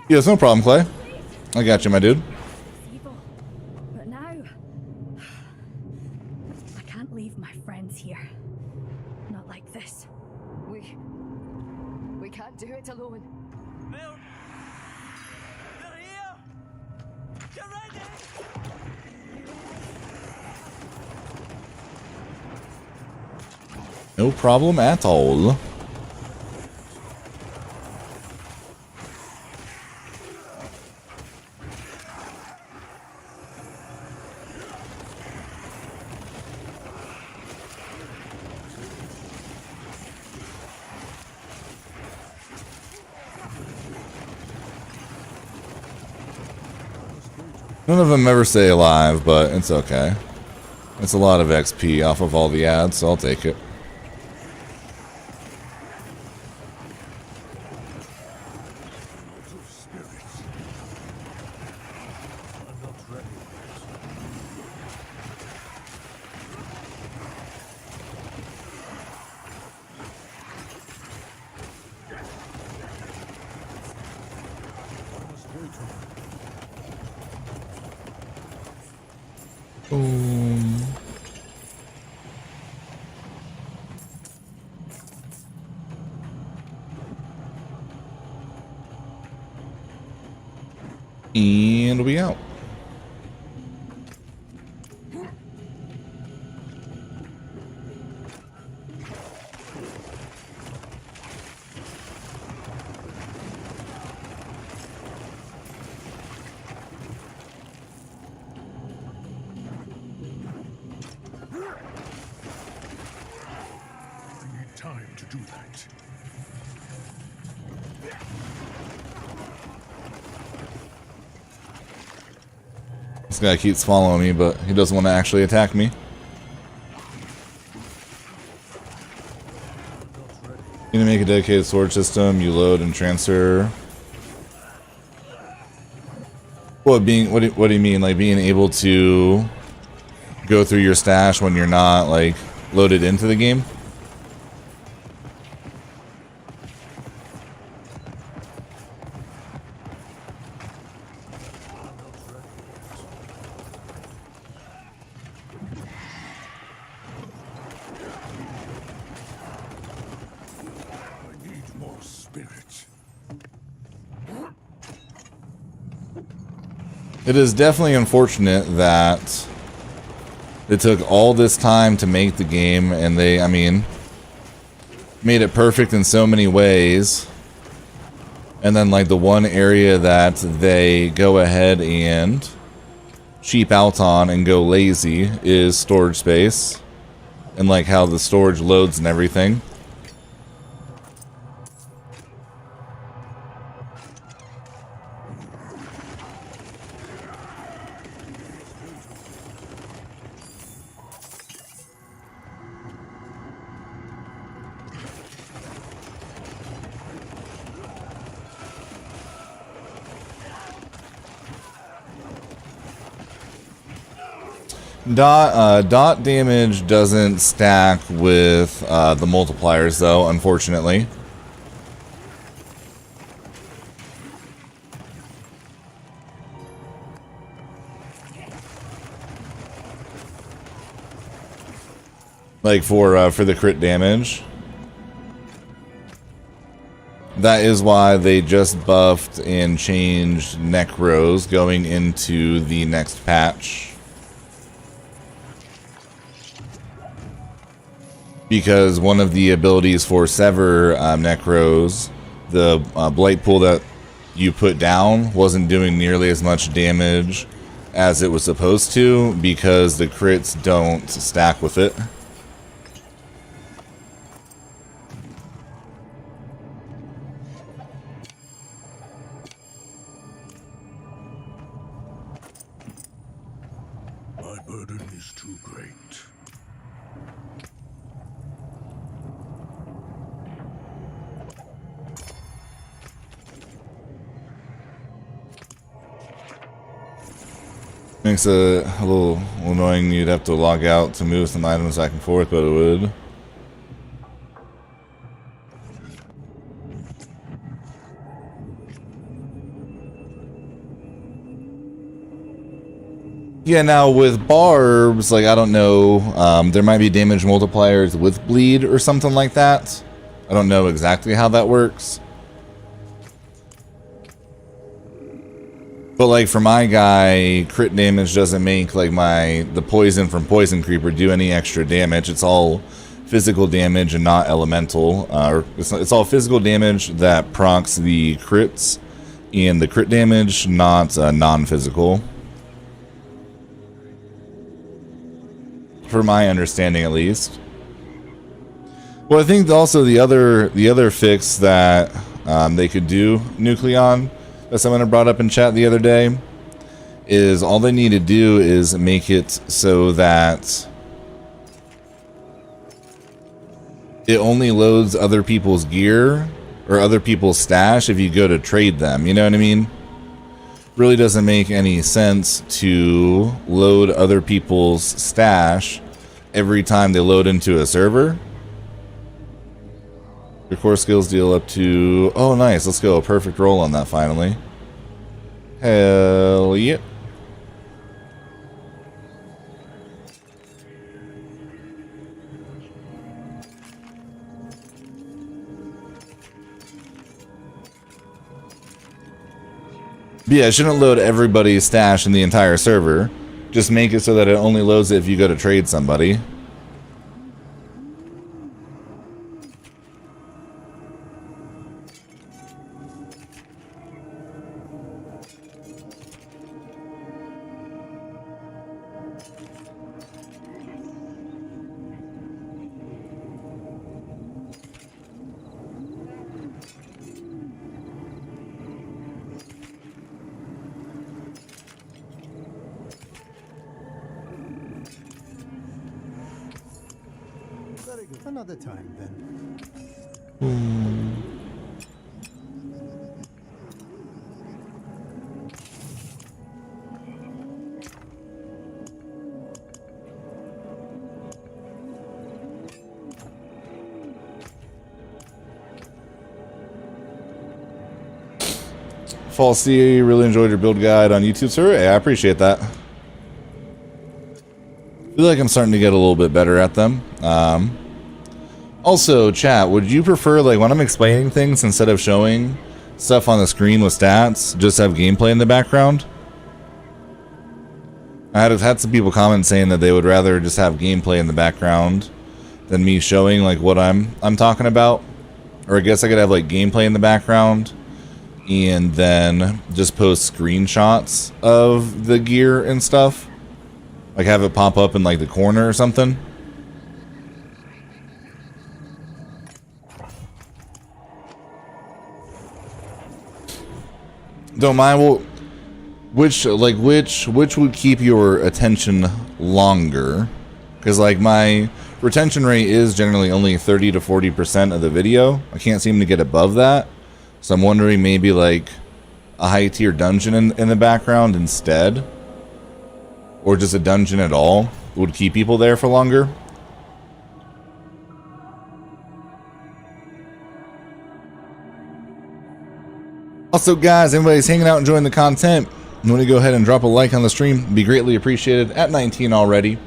Yeah, it's no problem, Clay. I got you, my dude. Evil. But now, I can't leave my friends here. Not like this. We can't do it alone. They're here! Get ready! No problem at all. None of them ever stay alive, but it's okay. It's a lot of XP off of all the ads, so I'll take it. Boom. And we out. I need time to do that. This guy keeps following me, but he doesn't want to actually attack me. You need to make a dedicated sword system. You load and transfer. What do you mean? Like being able to go through your stash when you're not like loaded into the game? I need more spirit. It is definitely unfortunate that it took all this time to make the game, and they, I mean, made it perfect in so many ways. And then, like, the one area that they go ahead and cheap out on and go lazy is storage space. And, like, how the storage loads and everything. Dot damage doesn't stack with the multipliers, though, unfortunately. Like for the crit damage. That is why they just buffed and changed Necros going into the next patch. Because one of the abilities for Sever Necros, the Blight Pool that you put down, wasn't doing nearly as much damage as it was supposed to, because the crits don't stack with it. My burden is too great. Makes it a little annoying. You'd have to log out to move some items back and forth, but it would. Yeah, now with barbs, like, I don't know, there might be damage multipliers with bleed or something like that. I don't know exactly how that works. But like for my guy, crit damage doesn't make like the poison from Poison Creeper do any extra damage. It's all physical damage and not elemental. It's all physical damage that procs the crits, and the crit damage not non-physical. For my understanding, at least. Well, I think also the other fix that they could do, Nucleon, that someone had brought up in chat the other day, is all they need to do is make it so that it only loads other people's gear or other people's stash if you go to trade them. You know what I mean? Really doesn't make any sense to load other people's stash every time they load into a server. Your core skills deal up to... Oh, nice. Let's go. A perfect roll on that, finally. Hell yeah. But yeah, it shouldn't load everybody's stash in the entire server. Just make it so that it only loads it if you go to trade somebody. Another time, then. Falsey, really enjoyed your build guide on YouTube, sir. Hey, I appreciate that. I feel like I'm starting to get a little bit better at them. Also, chat, would you prefer, like, when I'm explaining things, instead of showing stuff on the screen with stats, just have gameplay in the background? I had some people comment saying that they would rather just have gameplay in the background than me showing like what I'm talking about. Or I guess I could have like gameplay in the background and then just post screenshots of the gear and stuff. Like have it pop up in like the corner or something. Don't mind. Well, which would keep your attention longer? Because like my retention rate is generally only 30 to 40% of the video. I can't seem to get above that. So I'm wondering maybe like a high tier dungeon in the background instead. Or just a dungeon at all would keep people there for longer. Also, guys, anybody's hanging out enjoying the content, you want to go ahead and drop a like on the stream, it'd be greatly appreciated. At 19 already,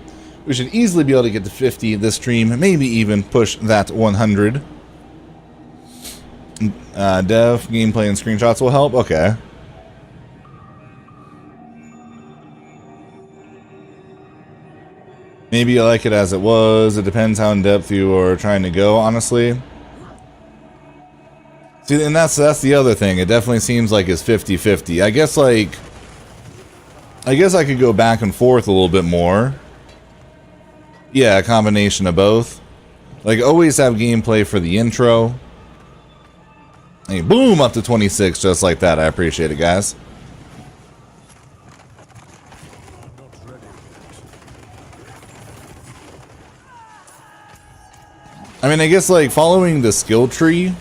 we should easily be able to get to 50 this stream, maybe even push that 100. Dev, gameplay, and screenshots will help. Okay. Maybe you like it as it was. It depends how in depth you are trying to go, honestly. See, and that's the other thing. It definitely seems like it's 50-50. I guess I could go back and forth a little bit more. Yeah, a combination of both. Like, always have gameplay for the intro. Hey, boom, up to 26 just like that. I appreciate it, guys. I mean, I guess, like, following the skill tree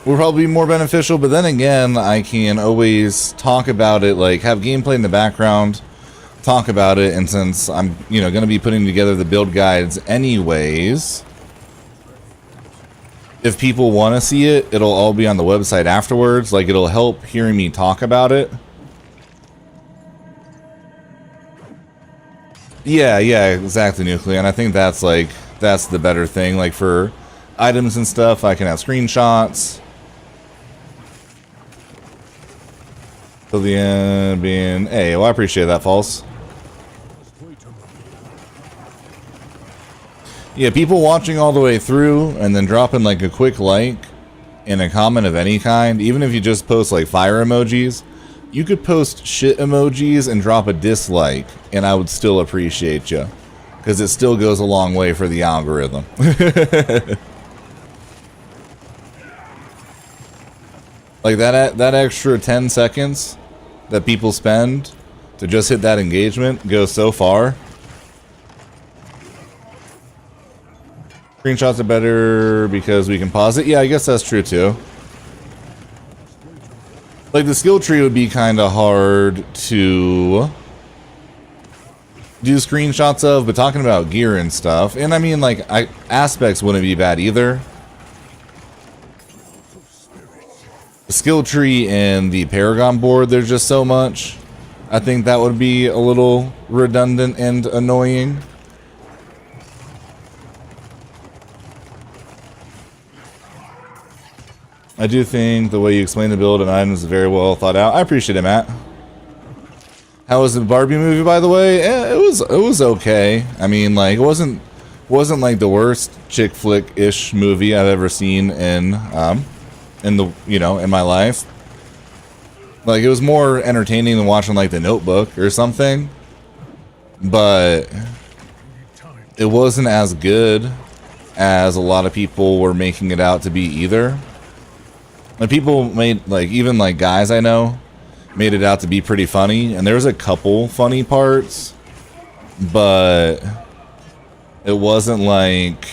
would probably be more beneficial, but then again, I can always talk about it, like, have gameplay in the background, talk about it, and since I'm, you know, going to be putting together the build guides anyways, if people want to see it, it'll all be on the website afterwards. Like, it'll help hearing me talk about it. Yeah, exactly, Nuclear. And I think that's the better thing. Like for items and stuff, I can have screenshots. Till the end being, hey, well, I appreciate that, False. Yeah, people watching all the way through and then dropping like a quick like and a comment of any kind, even if you just post like fire emojis, you could post shit emojis and drop a dislike, and I would still appreciate you. Because it still goes a long way for the algorithm. Like that extra 10 seconds that people spend to just hit that engagement goes so far. Screenshots are better because we can pause it. Yeah, I guess that's true too. Like, the skill tree would be kind of hard to do screenshots of, but talking about gear and stuff, and I mean, like, aspects wouldn't be bad either. The skill tree and the Paragon board, there's just so much. I think that would be a little redundant and annoying. I do think the way you explain the build and items is very well thought out. I appreciate it, Matt. How was the Barbie movie, by the way? It was okay. I mean, like, it wasn't like the worst chick flick-ish movie I've ever seen in the, you know, in my life. Like, it was more entertaining than watching like The Notebook or something. But it wasn't as good as a lot of people were making it out to be either. Like, people made, like, even like guys I know made it out to be pretty funny, and there was a couple funny parts, but it wasn't like,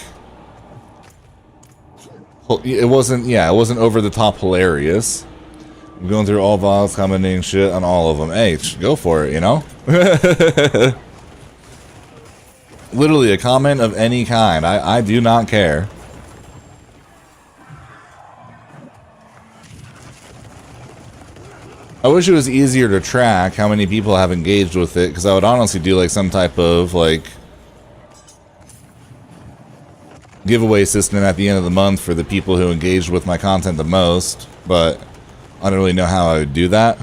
it wasn't over the top hilarious. I'm going through all VODs, commenting shit on all of them. Hey, go for it, you know? Literally a comment of any kind. I do not care. I wish it was easier to track how many people have engaged with it, because I would honestly do like some type of like giveaway system at the end of the month for the people who engaged with my content the most, but I don't really know how I would do that.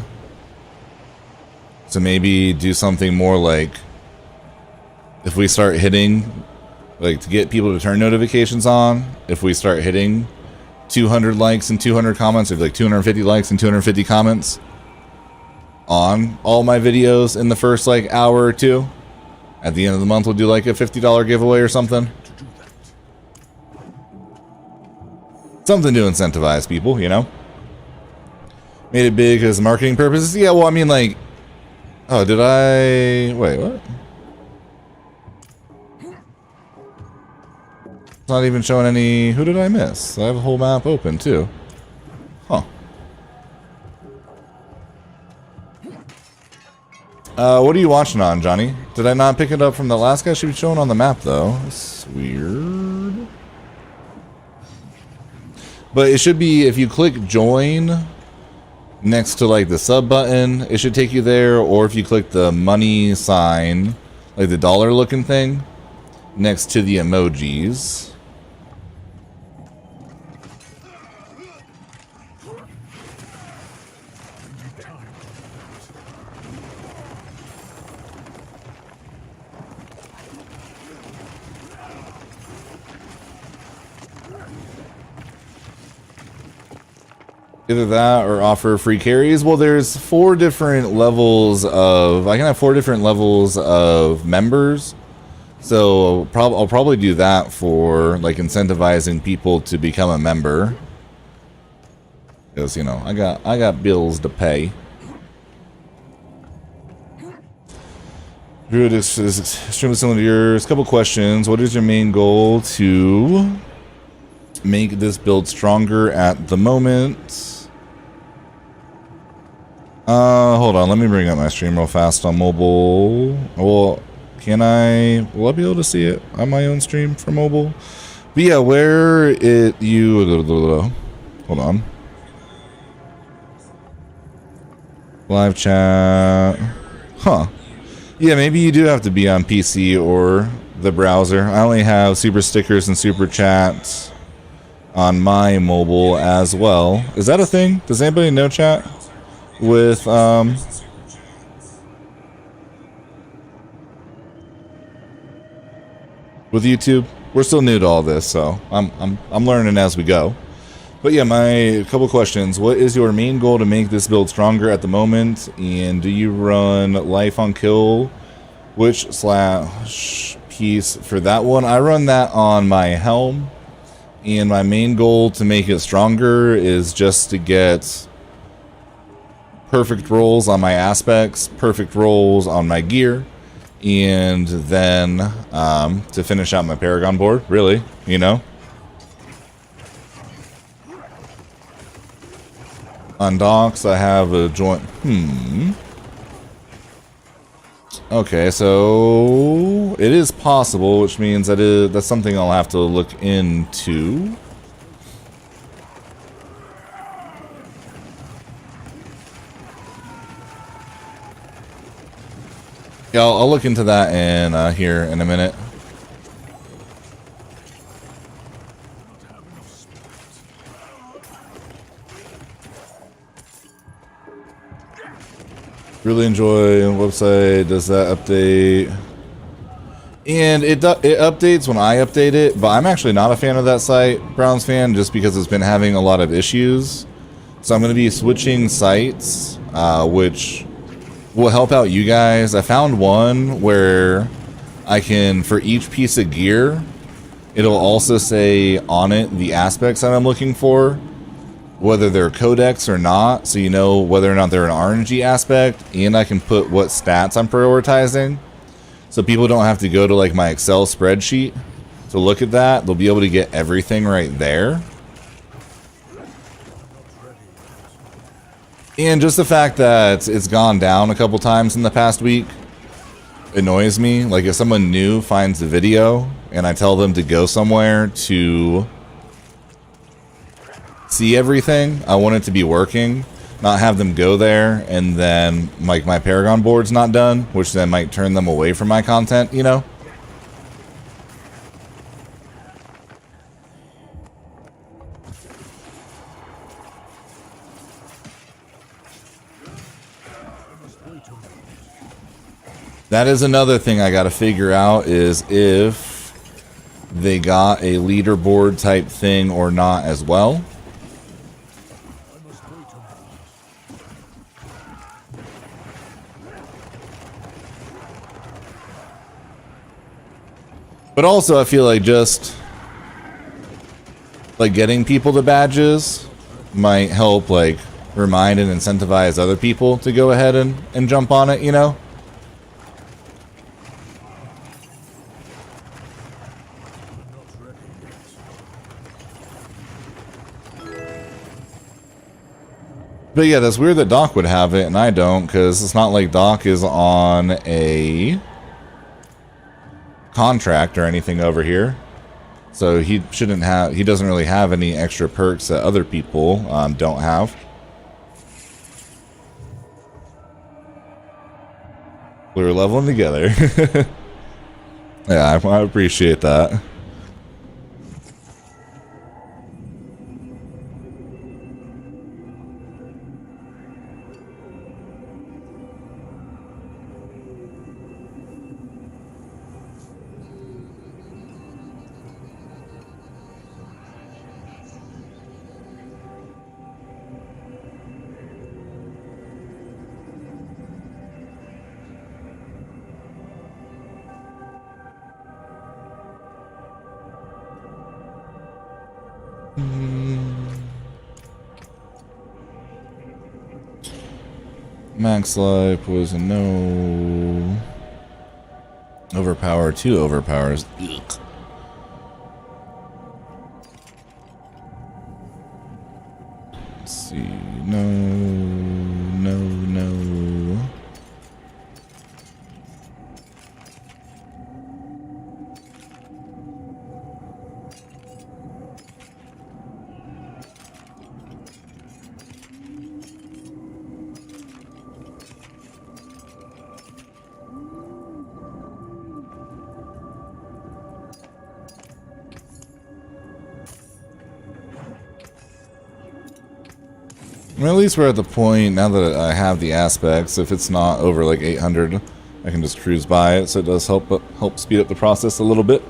to maybe do something more like, if we start hitting, like to get people to turn notifications on, if we start hitting 200 likes and 200 comments, or like 250 likes and 250 comments on all my videos in the first like hour or two, at the end of the month we'll do like a $50 giveaway or something. Something to incentivize people, you know? Made it big because marketing purposes? Yeah, well, I mean, like... Oh, did I... Wait, what? It's not even showing any... Who did I miss? I have a whole map open, too. Huh. What are you watching on, Johnny? Did I not pick it up from the last guy? Should be showing on the map, though. That's weird. But it should be, if you click join next to like the sub button, it should take you there. Or if you click the money sign, like the dollar looking thing, next to the emojis. Either that or offer free carries. Well, there's 4 different levels of... I can have 4 different levels of members. So I'll probably do that for like incentivizing people to become a member. Because, you know, I got bills to pay. Druid is extremely similar to yours. Couple questions. What is your main goal to make this build stronger at the moment? Hold on, let me bring up my stream real fast on mobile. Well, will I be able to see it on my own stream for mobile? But yeah, hold on. Live chat. Huh. Yeah, maybe you do have to be on PC or the browser. I only have super stickers and super chats on my mobile as well. Is that a thing? Does anybody know, chat? With YouTube, we're still new to all this, so I'm learning as we go. But yeah, my couple questions. What is your main goal to make this build stronger at the moment? And do you run life on kill? Which / piece for that one? I run that on my helm. And my main goal to make it stronger is just to get perfect rolls on my aspects, perfect rolls on my gear, and then to finish out my Paragon board, really, you know? On docks, I have a joint... Okay, so it is possible, which means that's something I'll have to look into. Yeah, I'll look into that in here in a minute. Really enjoy the website. Does that update? And it updates when I update it, but I'm actually not a fan of that site, Browns fan, just because it's been having a lot of issues. So I'm going to be switching sites, which will help out you guys. I found one where I can, for each piece of gear, it'll also say on it the aspects that I'm looking for, whether they're codex or not, so you know whether or not they're an RNG aspect, and I can put what stats I'm prioritizing, so people don't have to go to like my Excel spreadsheet to look at that. They'll be able to get everything right there. And just the fact that it's gone down a couple times in the past week annoys me. Like if someone new finds the video and I tell them to go somewhere to see everything, I want it to be working, not have them go there and then like my Paragon board's not done, which then might turn them away from my content, you know? That is another thing I got to figure out, is if they got a leaderboard type thing or not as well. But also, I feel like just like getting people the badges might help, like, remind and incentivize other people to go ahead and jump on it, you know? But yeah, that's weird that Doc would have it and I don't, because it's not like Doc is on a contract or anything over here. So he doesn't really have any extra perks that other people don't have. We were leveling together. Yeah, I appreciate that. Max life was a no. Overpower, 2 overpowers. Ugh. Let's see. No, no, no. Well, at least we're at the point, now that I have the aspects, if it's not over like 800, I can just cruise by it, so it does help speed up the process a little bit.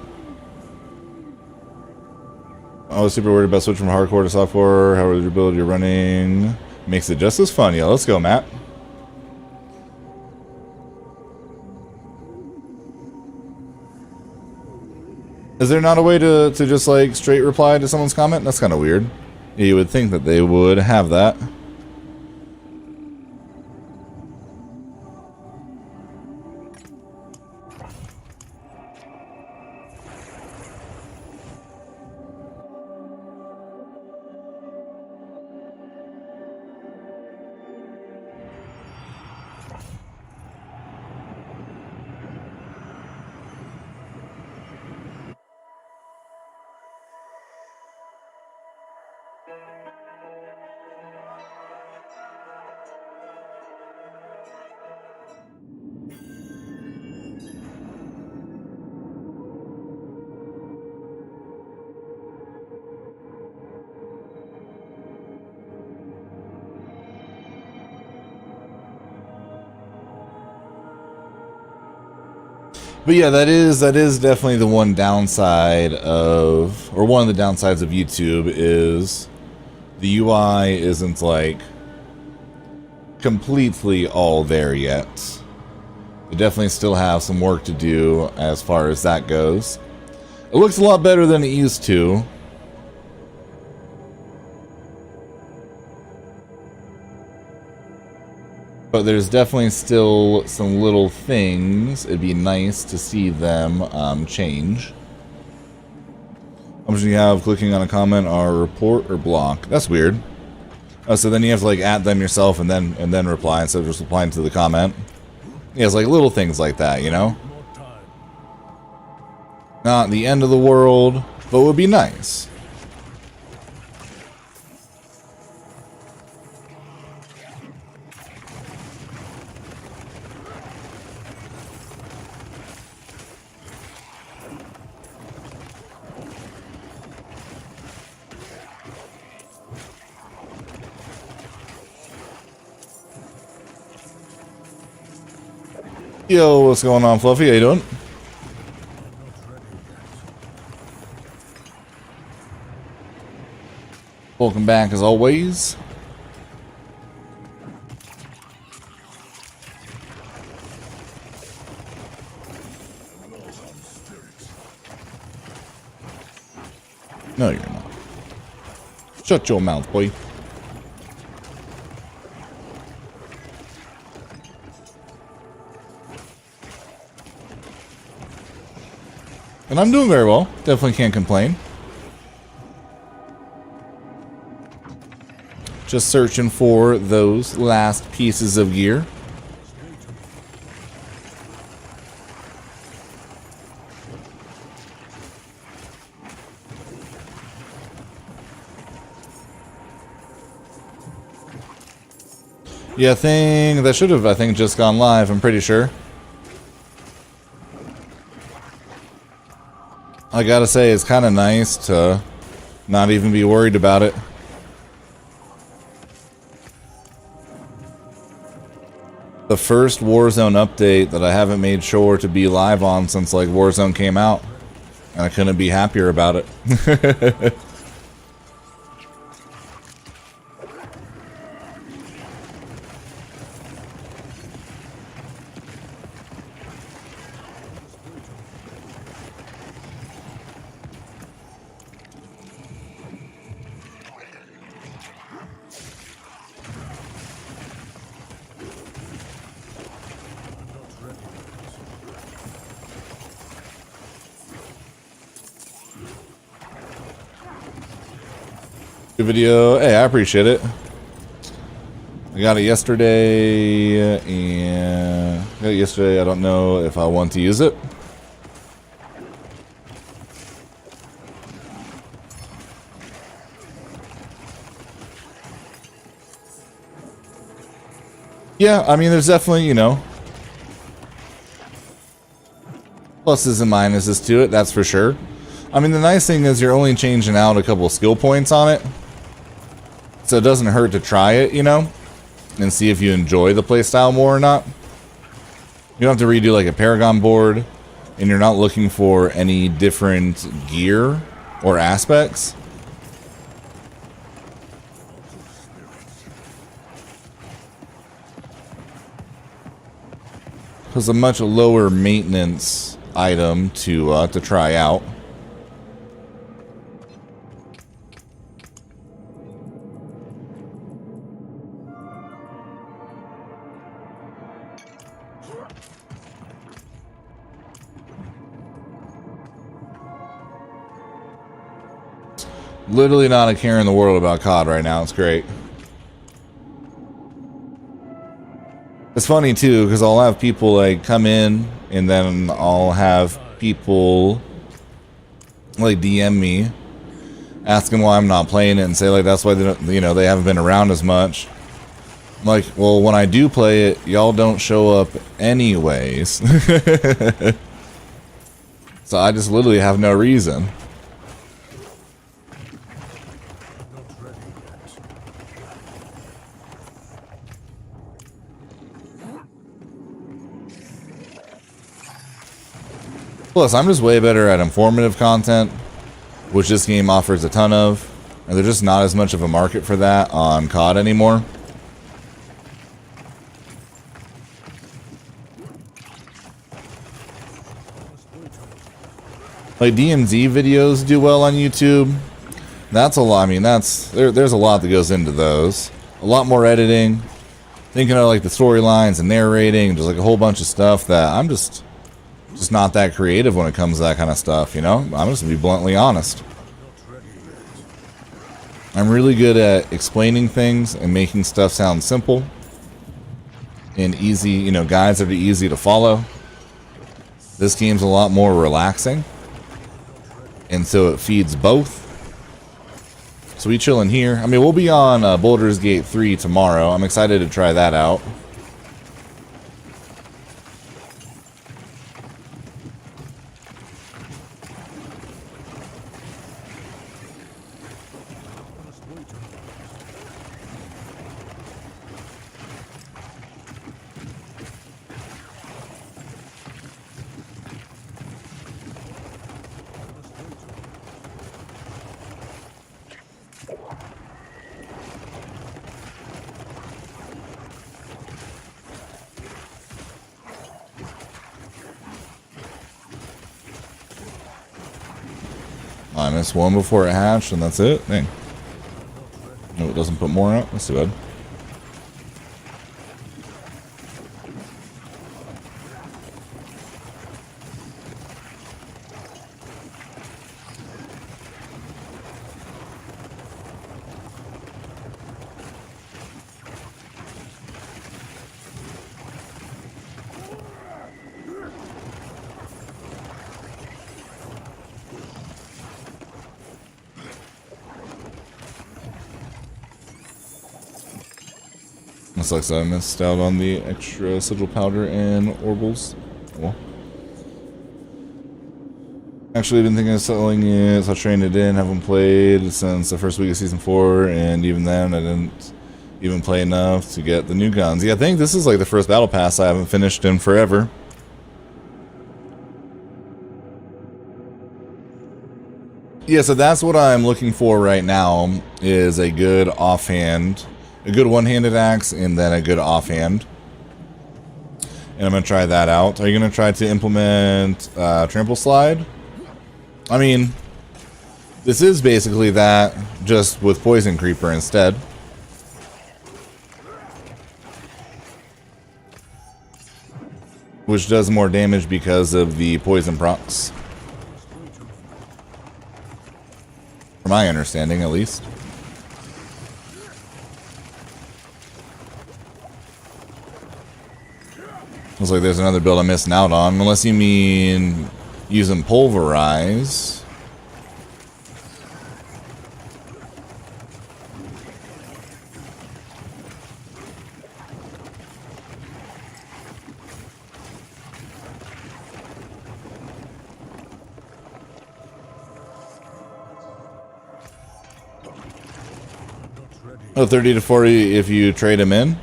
I was super worried about switching from hardcore to softcore. How would your build you're running? Makes it just as fun. Yeah, let's go, Matt. Is there not a way to just like straight reply to someone's comment? That's kind of weird. You would think that they would have that. But yeah, that is definitely the one downside of, or one of the downsides of YouTube, is the UI isn't like completely all there yet. They definitely still have some work to do as far as that goes. It looks a lot better than it used to. But there's definitely still some little things. It'd be nice to see them change. Options you have clicking on a comment are report or block. That's weird. Oh, so then you have to like add them yourself and then reply instead of just replying to the comment. Yeah, it's like little things like that, you know? Not the end of the world, but would be nice. Yo, what's going on, Fluffy? How you doing? Welcome back as always. No, you're not. Shut your mouth, boy. And I'm doing very well. Definitely can't complain. Just searching for those last pieces of gear. Yeah, that should have, I think, just gone live, I'm pretty sure. I gotta say, it's kind of nice to not even be worried about it. The first Warzone update that I haven't made sure to be live on since, like, Warzone came out. And I couldn't be happier about it. Good video. Hey, I appreciate it. I got it yesterday, and I don't know if I want to use it. Yeah, I mean, there's definitely, you know, pluses and minuses to it, that's for sure. I mean, the nice thing is you're only changing out a couple skill points on it. So it doesn't hurt to try it, you know, and see if you enjoy the playstyle more or not. You don't have to redo like a Paragon board, and you're not looking for any different gear or aspects. It's a much lower maintenance item to try out. Literally not a care in the world about COD right now. It's great. It's funny too, because I'll have people like come in, and then I'll have people like DM me asking why I'm not playing it, and say like that's why they don't, you know, they haven't been around as much. I'm like, well, when I do play it, y'all don't show up anyways. So I just literally have no reason. Plus, I'm just way better at informative content, which this game offers a ton of, and there's just not as much of a market for that on COD anymore. Like DMZ videos do well on YouTube. That's a lot. I mean, there's a lot that goes into those. A lot more editing, thinking of like the storylines and narrating, just like a whole bunch of stuff that I'm just not that creative when it comes to that kind of stuff, you know? I'm just gonna be bluntly honest. I'm really good at explaining things and making stuff sound simple and easy, you know, guides that are easy to follow. This game's a lot more relaxing, and so it feeds both. So we chilling here. I mean, we'll be on Baldur's Gate 3 tomorrow. I'm excited to try that out. I missed one before it hatched, and that's it. Dang. No, it doesn't put more out. That's too bad. That sucks that I missed out on the extra sigil powder and orbals. Well, actually, I've been thinking of selling it, so I trained it in. Haven't played since the first week of season 4, and even then, I didn't even play enough to get the new guns. Yeah, I think this is like the first battle pass I haven't finished in forever. Yeah, so that's what I'm looking for right now, is a good offhand, a good one-handed axe, and then a good offhand. And I'm going to try that out. Are you going to try to implement Trample Slide? I mean, this is basically that, just with Poison Creeper instead. Which does more damage because of the poison procs. From my understanding, at least. Looks like there's another build I'm missing out on. Unless you mean using Pulverize. Oh, 30 to 40 if you trade him in?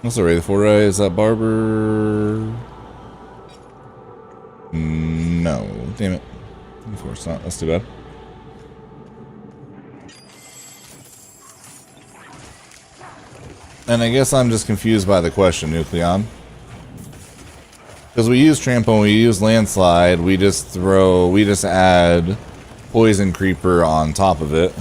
What's the rate for? Is that Barber? No. Damn it. Of course not. That's too bad. And I guess I'm just confused by the question, Nucleon. Because we use Trample, we use Landslide, we just add Poison Creeper on top of it.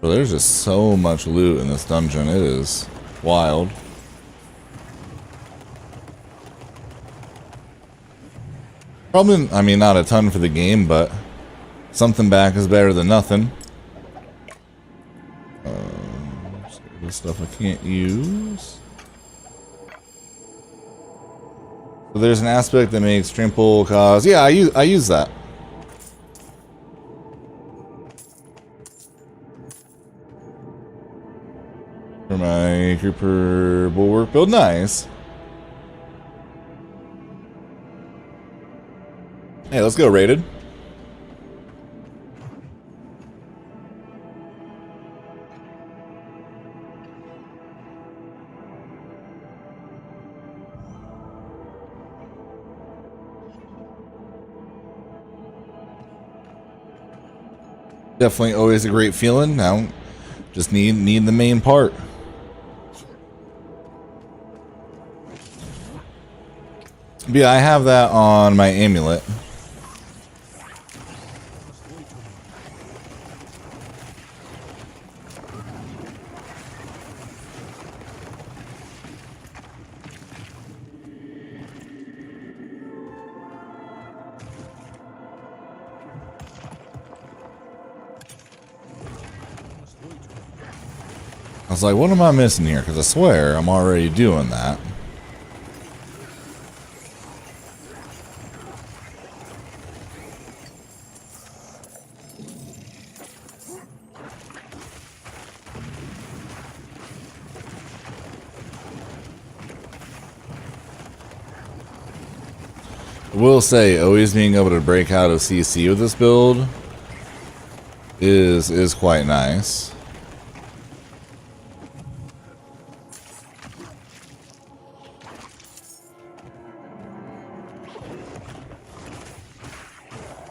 Well, there's just so much loot in this dungeon. It is wild. Probably, I mean, not a ton for the game, but something back is better than nothing. This stuff I can't use. So there's an aspect that makes Trample cause. Yeah, I use that. For my Creeper Bulwark build. Nice. Hey, let's go rated. Definitely always a great feeling. Now, just need the main part. But yeah, I have that on my amulet. I was like, what am I missing here? Because I swear I'm already doing that. will say, always being able to break out of CC with this build is quite nice.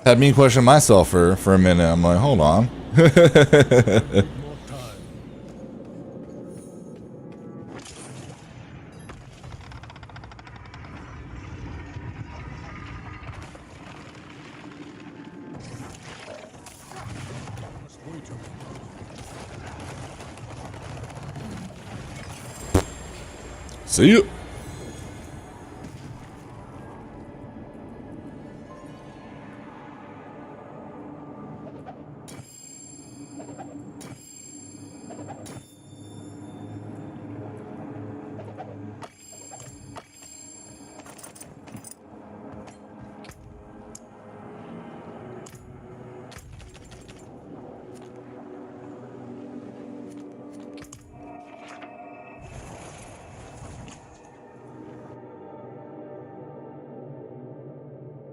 Had me question myself for a minute. I'm like, hold on. See you.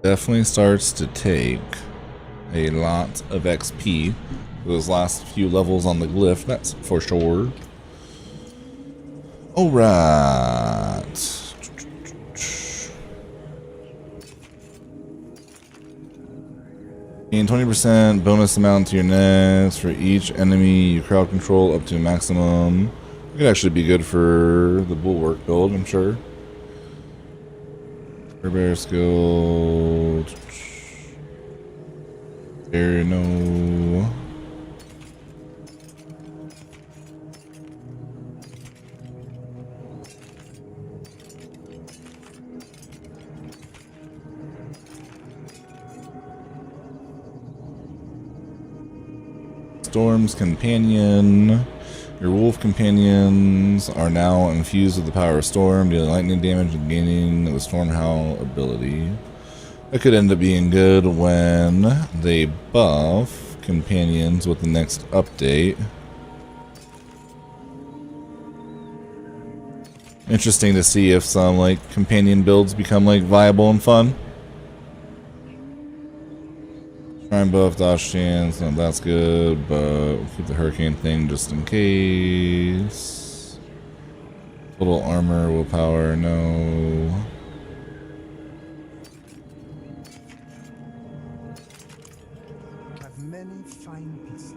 Definitely starts to take a lot of XP for those last few levels on the glyph, that's for sure. Alright. Gain 20% bonus amount to your next for each enemy you crowd control up to a maximum. It could actually be good for the bulwark build, I'm sure. Bear skill. There, no. Storm's companion. Your wolf companions are now infused with the power of storm, dealing lightning damage and gaining the storm howl ability. That could end up being good when they buff companions with the next update. Interesting to see if some like companion builds become like viable and fun. Shrine buff, dodge chance, no, that's good, but we'll keep the hurricane thing just in case. Total armor, willpower, no. Have many fine pieces,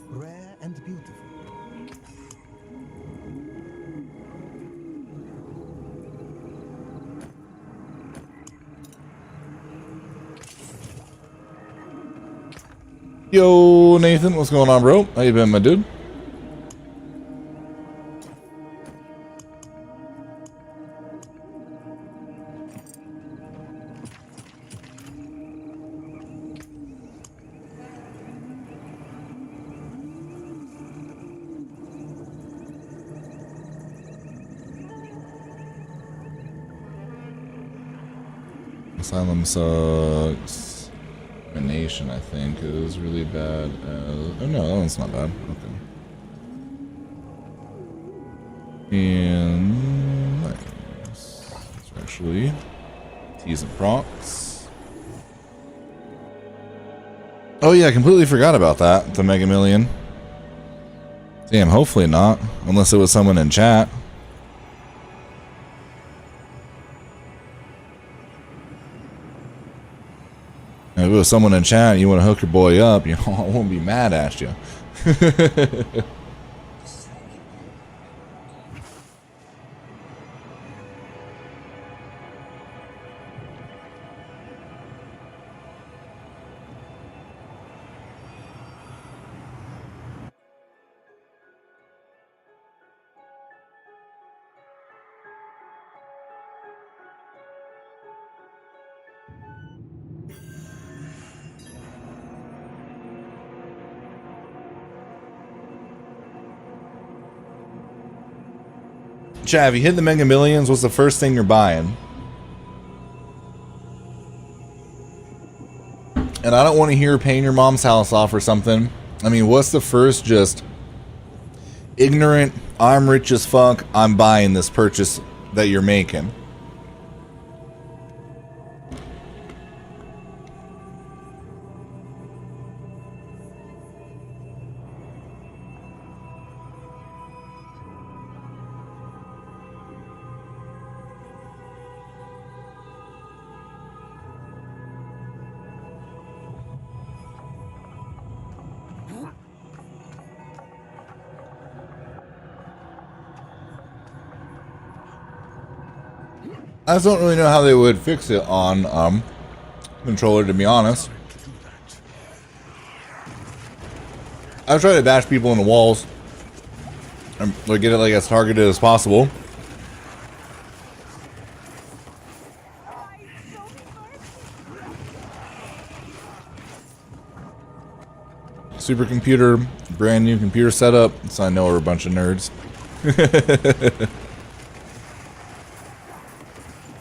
rare and beautiful. Yo, Nathan, what's going on, bro? How you been, my dude? Asylum sucks. Nation, I think, is really bad. Oh no, that one's not bad. Okay. And nice. It's actually T's and procs. Oh yeah, I completely forgot about that. The Mega Million. Damn, hopefully not, unless it was someone in chat. If it was someone in chat and you want to hook your boy up, you know, I won't be mad at you. Chav, you hit the Mega Millions, what's the first thing you're buying? And I don't want to hear paying your mom's house off or something. I mean, what's the first just ignorant, I'm rich as fuck, I'm buying this purchase that you're making? I just don't really know how they would fix it on controller, to be honest. I try to bash people in the walls or get it like as targeted as possible. Supercomputer, brand new computer setup, so I know we're a bunch of nerds.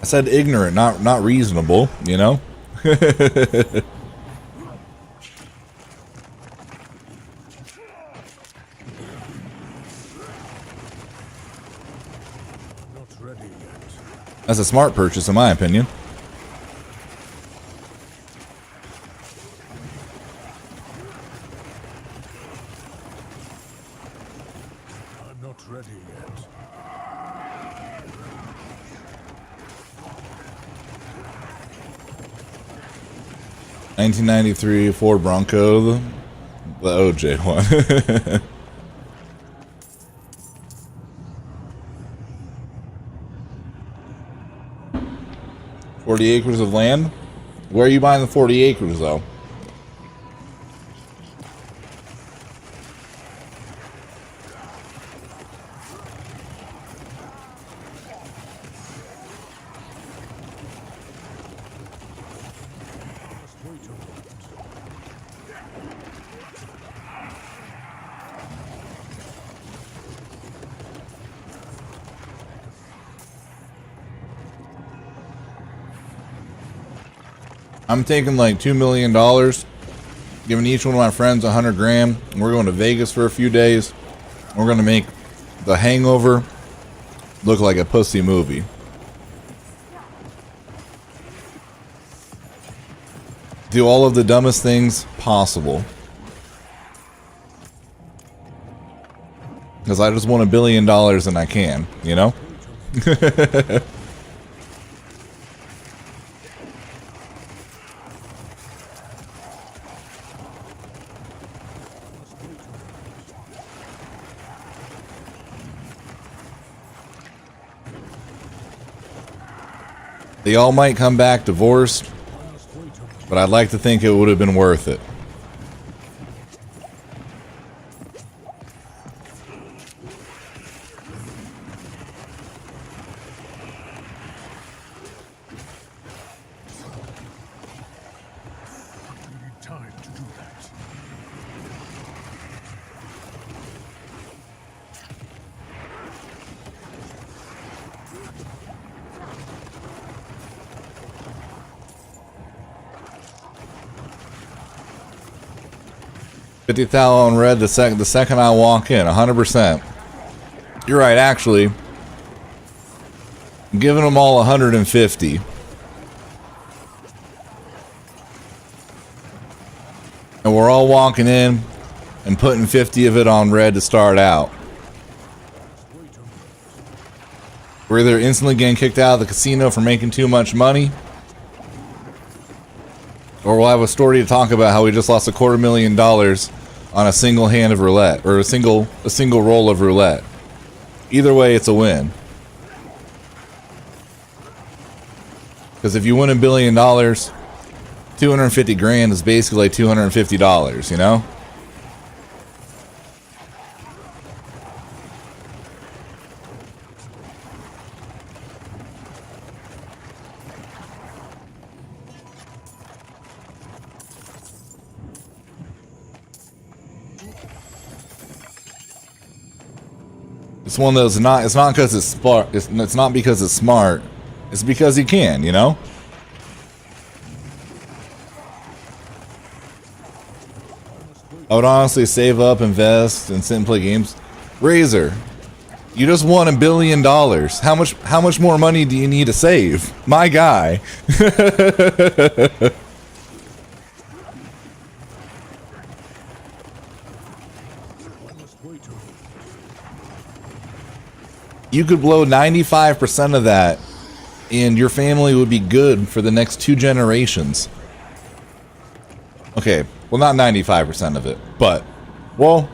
I said ignorant, not reasonable, you know? Not ready yet. That's a smart purchase, in my opinion. I'm not ready yet. 1993 Ford Bronco, the OJ one. 40 acres of land? Where are you buying the 40 acres, though? I'm taking like $2 million, giving each one of my friends 100 grand. And we're going to Vegas for a few days. We're going to make The Hangover look like a pussy movie. Do all of the dumbest things possible. Because I just want $1 billion and I can, you know? They all might come back divorced, but I'd like to think it would have been worth it. We need time to do that. $50,000 on red the second I walk in, 100%. You're right, actually. I'm giving them all 150. And we're all walking in and putting 50 of it on red to start out. We're either instantly getting kicked out of the casino for making too much money, or we'll have a story to talk about how we just lost $250,000 on a single hand of roulette, or a single roll of roulette. Either way, it's a win. Because if you win $1 billion, 250 grand is basically like $250, you know? It's one of those. It's not because it's smart. It's not because it's smart. It's because he can, you know. I would honestly save up, invest, and sit and play games. Razor, you just won $1 billion. How much more money do you need to save, my guy? You could blow 95% of that, and your family would be good for the next 2 generations. Okay, well, not 95% of it, but, well,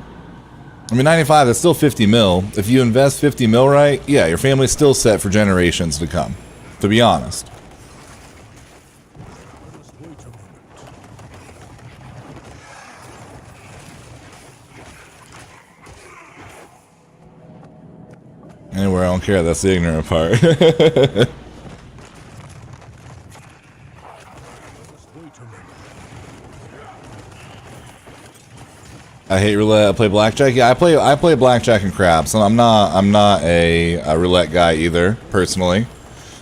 I mean, 95, that's still 50 mil. If you invest 50 mil right, yeah, your family's still set for generations to come. to be honest. Just wait a moment. Anywhere, I don't care. That's the ignorant part. Just wait a minute. I hate roulette. I play blackjack. Yeah, I play blackjack and craps. And I'm not a roulette guy either, personally.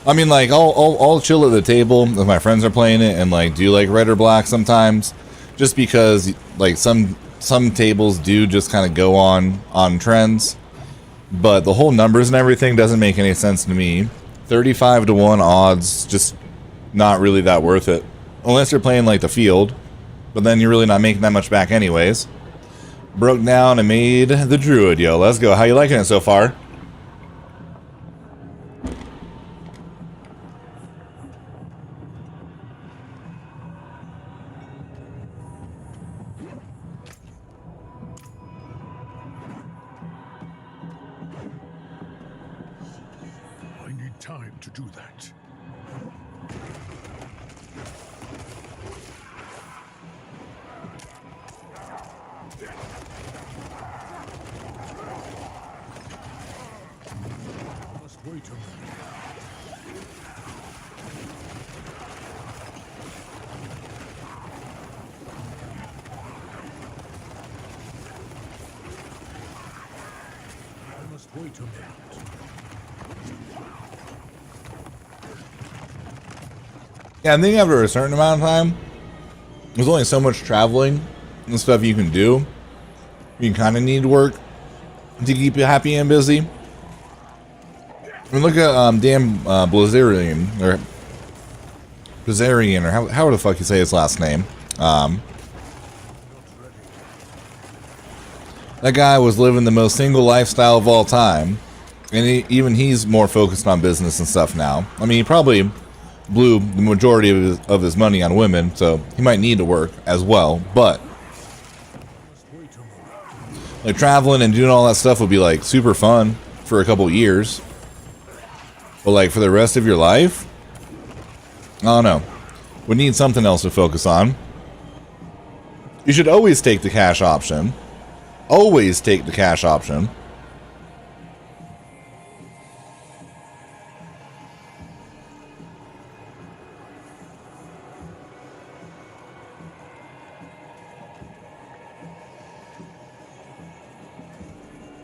I mean, like, I'll chill at the table if my friends are playing it and like do like red or black sometimes, just because like some tables do just kind of go on trends. But the whole numbers and everything doesn't make any sense to me. 35 to 1 odds, just not really that worth it. Unless you're playing like the field, but then you're really not making that much back anyways. Broke down and made the Druid, yo. Let's go. How you liking it so far? I need time to do that. Just wait a minute. I must wait a minute. Yeah, I think after a certain amount of time, there's only so much traveling and stuff you can do. You kind of need work to keep you happy and busy. I mean, look at damn Blizzarian, or how the fuck you say his last name. That guy was living the most single lifestyle of all time, and even he's more focused on business and stuff now. I mean, he probably blew the majority of his money on women, so he might need to work as well. But like traveling and doing all that stuff would be like super fun for a couple years, but like for the rest of your life, I don't know. We need something else to focus on. You should always take the cash option. Always take the cash option.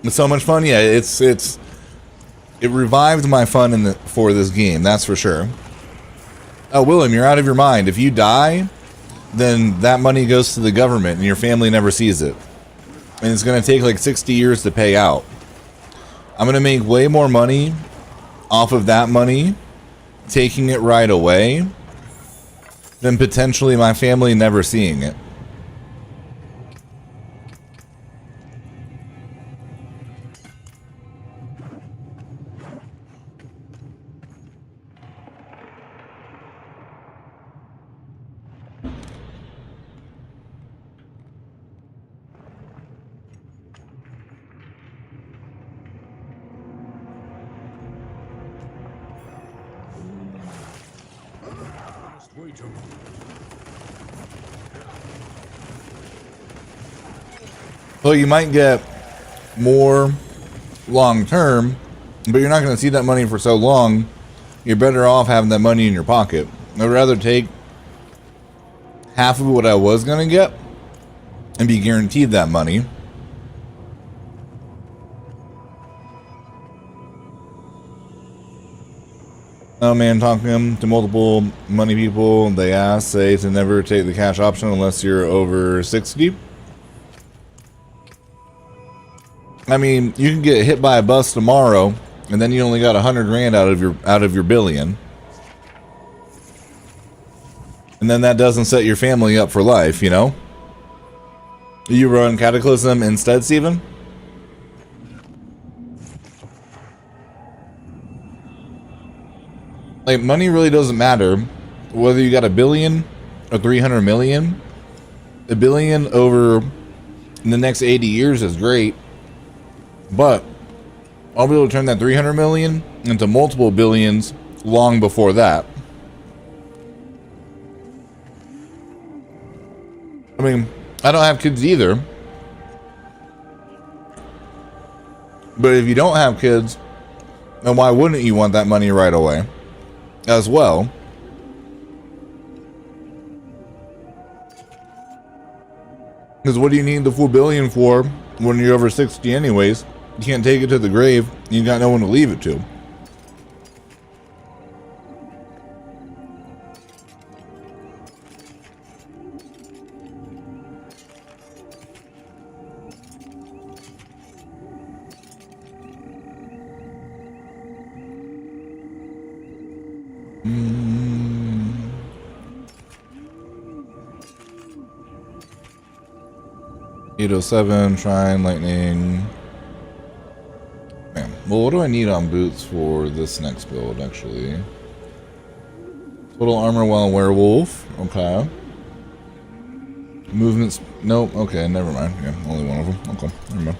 It's so much fun. Yeah, it revived my fun for this game, that's for sure. Oh, William, you're out of your mind. If you die, then that money goes to the government and your family never sees it. And it's going to take like 60 years to pay out. I'm going to make way more money off of that money, taking it right away, than potentially my family never seeing it. Just wait a moment. Well, you might get more long term, but you're not going to see that money for so long. You're better off having that money in your pocket. I'd rather take half of what I was going to get and be guaranteed that money. Oh man, talking to multiple money people, they say to never take the cash option unless you're over 60. I mean, you can get hit by a bus tomorrow, and then you only got 100 grand out of your billion, and then that doesn't set your family up for life, you know. You run Cataclysm instead, Steven? Like, money really doesn't matter whether you got $1 billion or 300 million. $1 billion over the next 80 years is great, but I'll be able to turn that 300 million into multiple billions long before that. I mean, I don't have kids either. But if you don't have kids, then why wouldn't you want that money right away as well? Because what do you need the full billion for when you're over 60 anyways? You can't take it to the grave. You got no one to leave it to. Mm. 807, Shrine, Lightning. Man. Well, what do I need on boots for this next build, actually? Total armor while werewolf. Okay. Movements. Nope. Okay, never mind. Yeah, only one of them. Okay, never mind.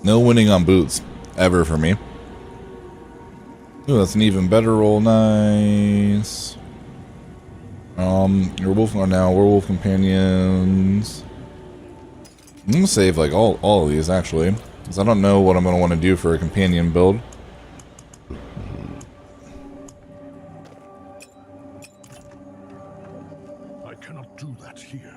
No winning on boots ever for me. Ooh, that's an even better roll. Nice. Your wolf are now werewolf companions. I'm gonna save like all of these actually, because I don't know what I'm gonna want to do for a companion build. I cannot do that here.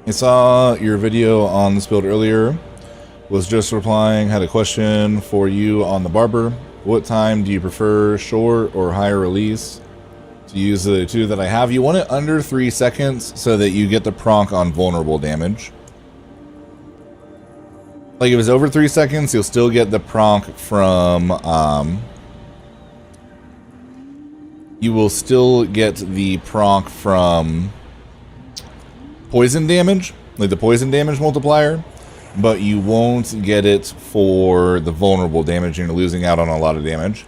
I saw your video on this build earlier. Was just replying, had a question for you on the barber. What time do you prefer, short or higher release? To use the two that I have, you want it under 3 seconds so that you get the proc on vulnerable damage. Like if it's over 3 seconds, you'll still get the proc from, you will still get the proc from poison damage, like the poison damage multiplier, but you won't get it for the vulnerable damage, and you're losing out on a lot of damage.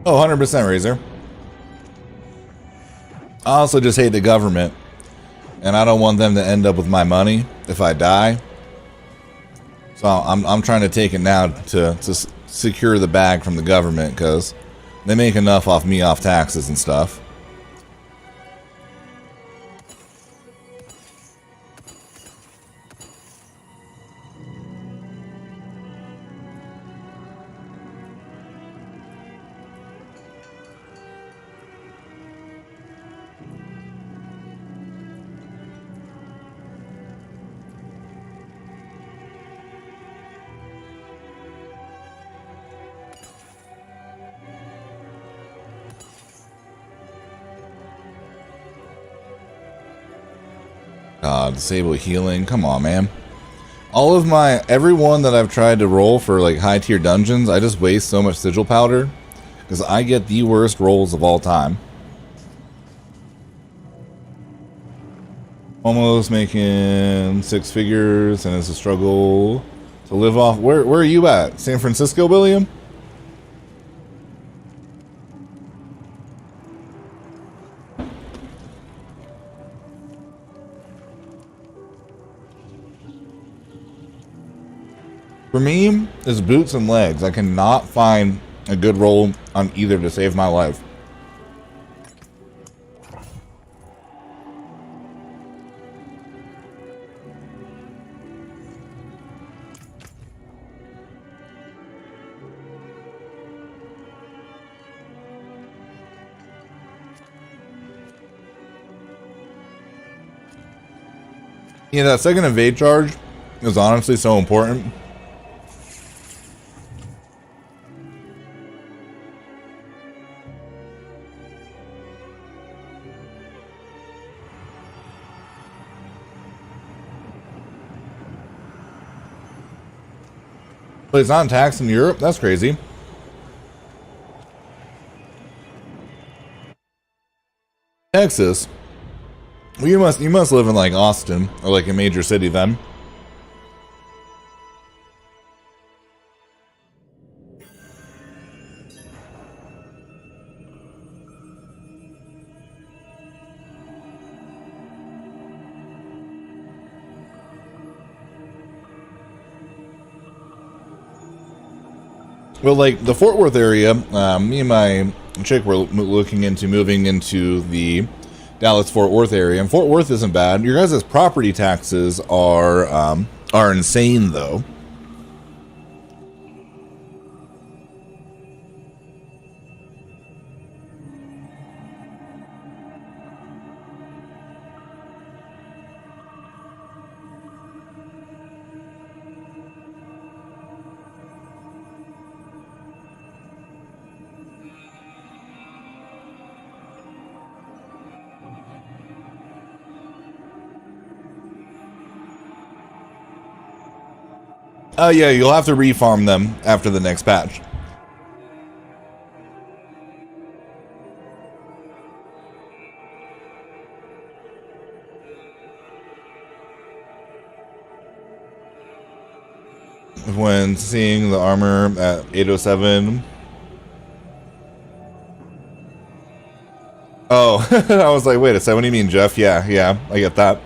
Oh, 100% Razor. I also just hate the government, and I don't want them to end up with my money if I die. So I'm trying to take it now to secure the bag from the government, because they make enough off me off taxes and stuff. Disable healing. Come on, man. Everyone that I've tried to roll for like high tier dungeons, I just waste so much sigil powder because I get the worst rolls of all time. Almost making 6 figures, and it's a struggle to live off. Where are you at? San Francisco, William? For me, it's boots and legs. I cannot find a good roll on either to save my life. Yeah, that second evade charge is honestly so important. But it's not taxed in Europe? That's crazy. Texas. Well, you must live in like Austin or like a major city then. Well, like the Fort Worth area, me and my chick were looking into moving into the Dallas-Fort Worth area, and Fort Worth isn't bad. Your guys' property taxes are insane, though. Oh yeah, you'll have to refarm them after the next patch. When seeing the armor at 807. Oh, I was like, wait a second, what do you mean, Jeff? Yeah, I get that.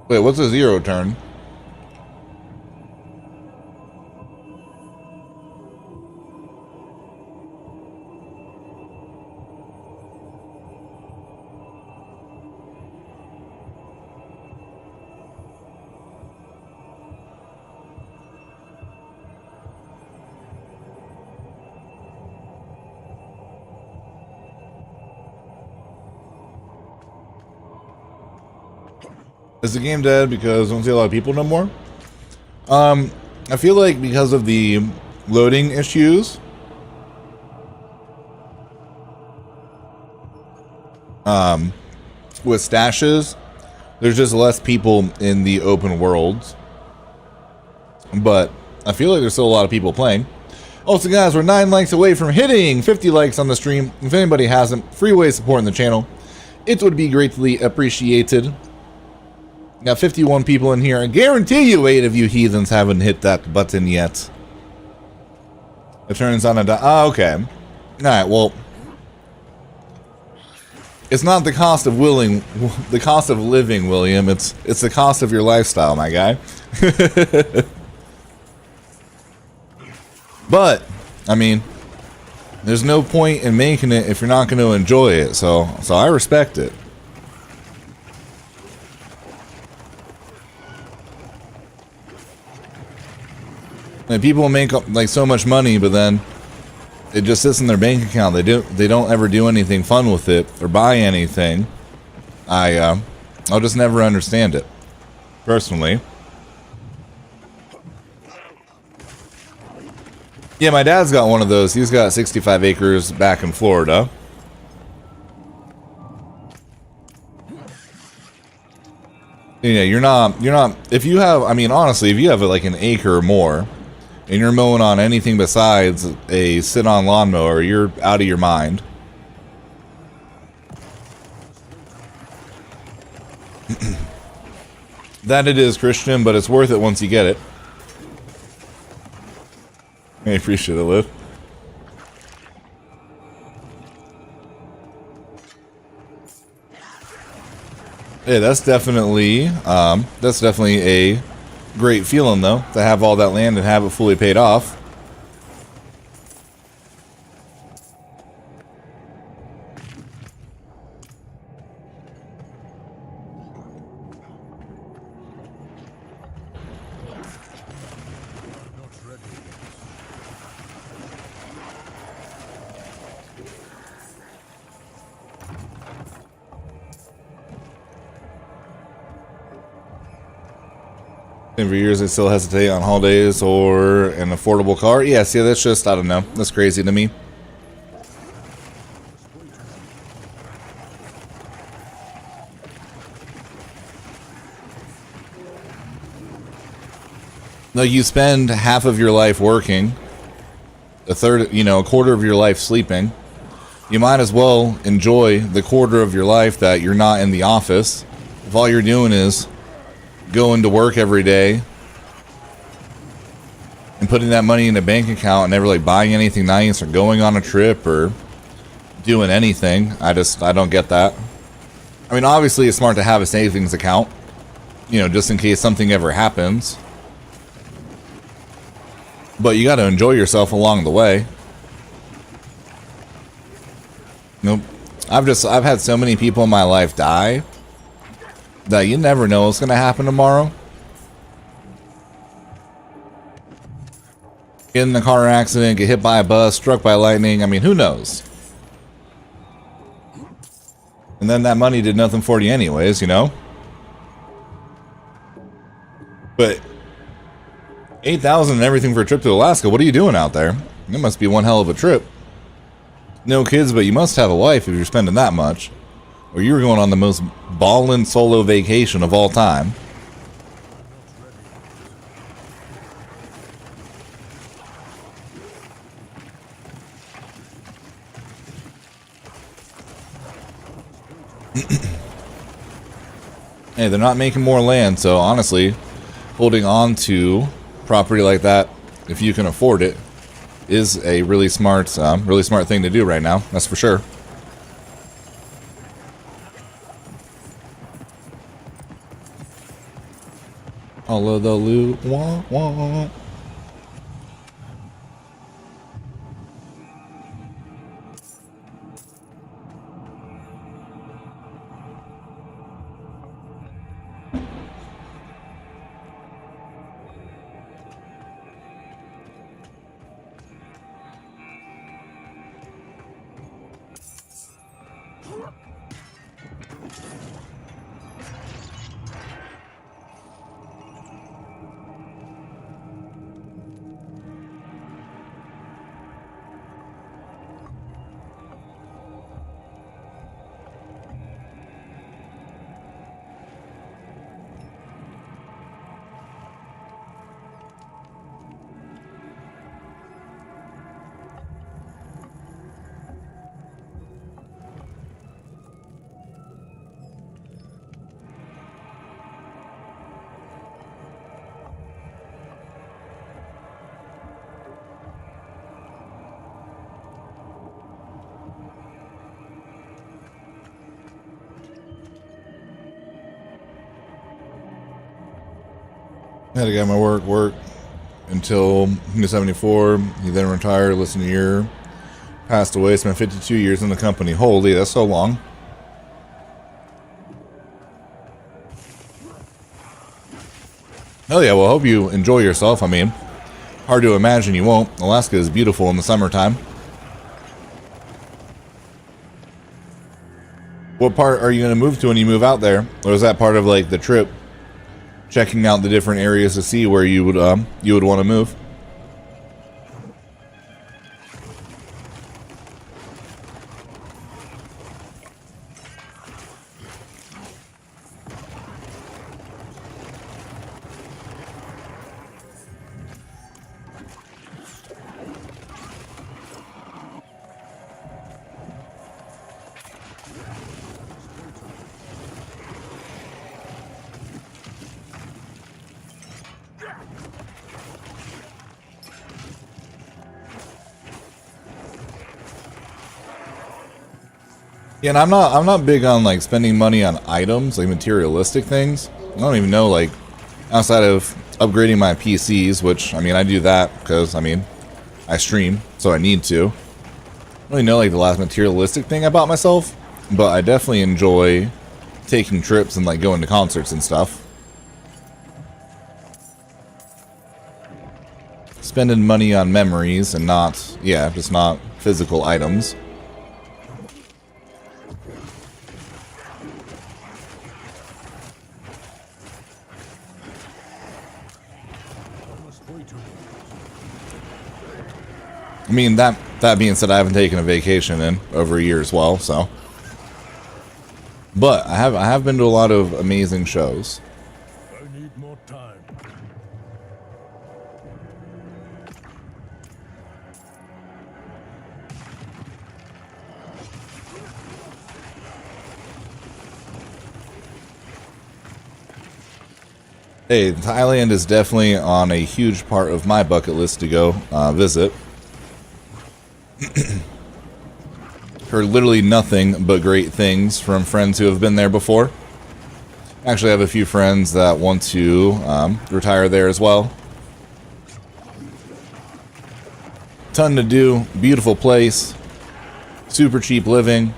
Wait, what's a zero turn? Is the game dead because I don't see a lot of people no more? I feel like because of the loading issues, with stashes, there's just less people in the open worlds. But I feel like there's still a lot of people playing. Also, guys, we're 9 likes away from hitting 50 likes on the stream. If anybody hasn't, free way of supporting the channel, it would be greatly appreciated. Got 51 people in here. I guarantee you 8 of you heathens haven't hit that button yet. It turns on a oh, okay. Alright, well, it's not the cost of living, William. It's the cost of your lifestyle, my guy. But, I mean, there's no point in making it if you're not going to enjoy it. So I respect it. And people make like so much money, but then it just sits in their bank account. They don't ever do anything fun with it or buy anything. I'll just never understand it, personally. Yeah, my dad's got one of those. He's got 65 acres back in Florida. Yeah, you're not, if you have, I mean, honestly, if you have like an acre or more, and you're mowing on anything besides a sit-on lawnmower, you're out of your mind. That it is, Christian, but it's worth it once you get it. I appreciate it, Liv. Yeah, that's definitely a great feeling, though, to have all that land and have it fully paid off. And for years, they still hesitate on holidays or an affordable car. Yeah, see, that's just, I don't know. That's crazy to me. Like, you spend half of your life working, a third, you know, a quarter of your life sleeping. You might as well enjoy the quarter of your life that you're not in the office. If all you're doing is going to work every day and putting that money in a bank account and never like buying anything nice or going on a trip or doing anything, I don't get that. I mean, obviously it's smart to have a savings account, you know, just in case something ever happens. But you got to enjoy yourself along the way. Nope. I've had so many people in my life die that you never know what's going to happen tomorrow. Get in a car accident, get hit by a bus, struck by lightning. I mean, who knows? And then that money did nothing for you anyways, you know? But $8,000 and everything for a trip to Alaska. What are you doing out there? It must be one hell of a trip. No kids, but you must have a wife if you're spending that much. Or you're going on the most ballin' solo vacation of all time. Hey, they're not making more land, so honestly, holding on to property like that, if you can afford it, is a really smart thing to do right now. That's for sure. All of the loot, wah, wah. I had a guy at my work until he was 74. He then retired less than a year. Passed away, spent 52 years in the company. Holy, that's so long. Oh yeah, well, I hope you enjoy yourself. I mean, hard to imagine you won't. Alaska is beautiful in the summertime. What part are you going to move to when you move out there? Or is that part of like the trip? Checking out the different areas to see where you would want to move. Yeah, and I'm not big on like spending money on items, like materialistic things. I don't even know, like, outside of upgrading my PCs, which I mean I do that because I mean I stream, so I need to. I don't really know like the last materialistic thing I bought myself, but I definitely enjoy taking trips and like going to concerts and stuff. Spending money on memories and not, yeah, just not physical items. I mean, that being said, I haven't taken a vacation in over a year as well, so. But I have been to a lot of amazing shows. I need more time. Hey, Thailand is definitely on a huge part of my bucket list to go visit. Heard literally nothing but great things from friends who have been there before. Actually, I have a few friends that want to retire there as well. Ton to do, beautiful place, super cheap living.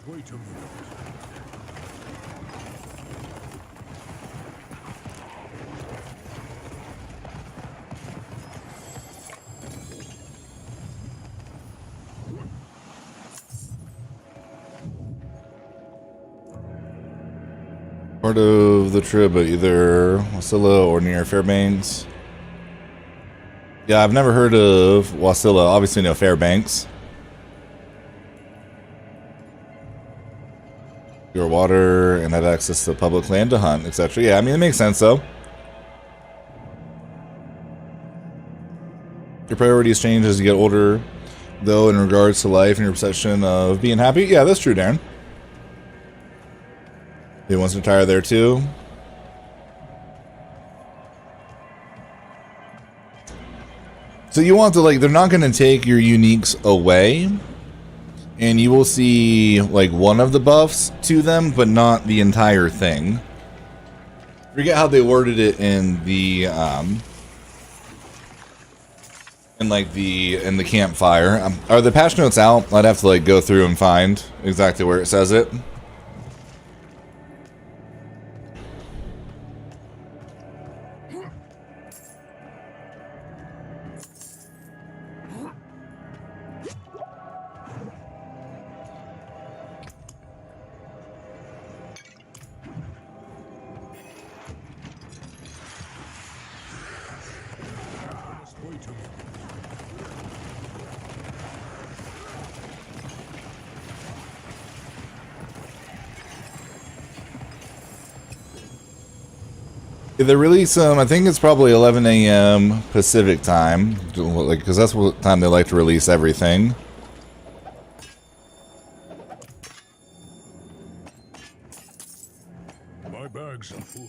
Wait a minute. Part of the trip, but either Wasilla or near Fairbanks. Yeah, I've never heard of Wasilla. Obviously, no Fairbanks. Your water and have access to public land to hunt, etc. Yeah, I mean, it makes sense, though. Your priorities change as you get older, though, in regards to life and your perception of being happy. Yeah, that's true, Darren. He wants to retire there, too. So you want to, like, they're not going to take your uniques away, and you will see, like, one of the buffs to them, but not the entire thing. Forget how they worded it in the, in the campfire. Are the patch notes out? I'd have to, like, go through and find exactly where it says it. Wait a minute. They release them, I think it's probably 11 a.m. Pacific time, like, because that's what time they like to release everything. My bags are full.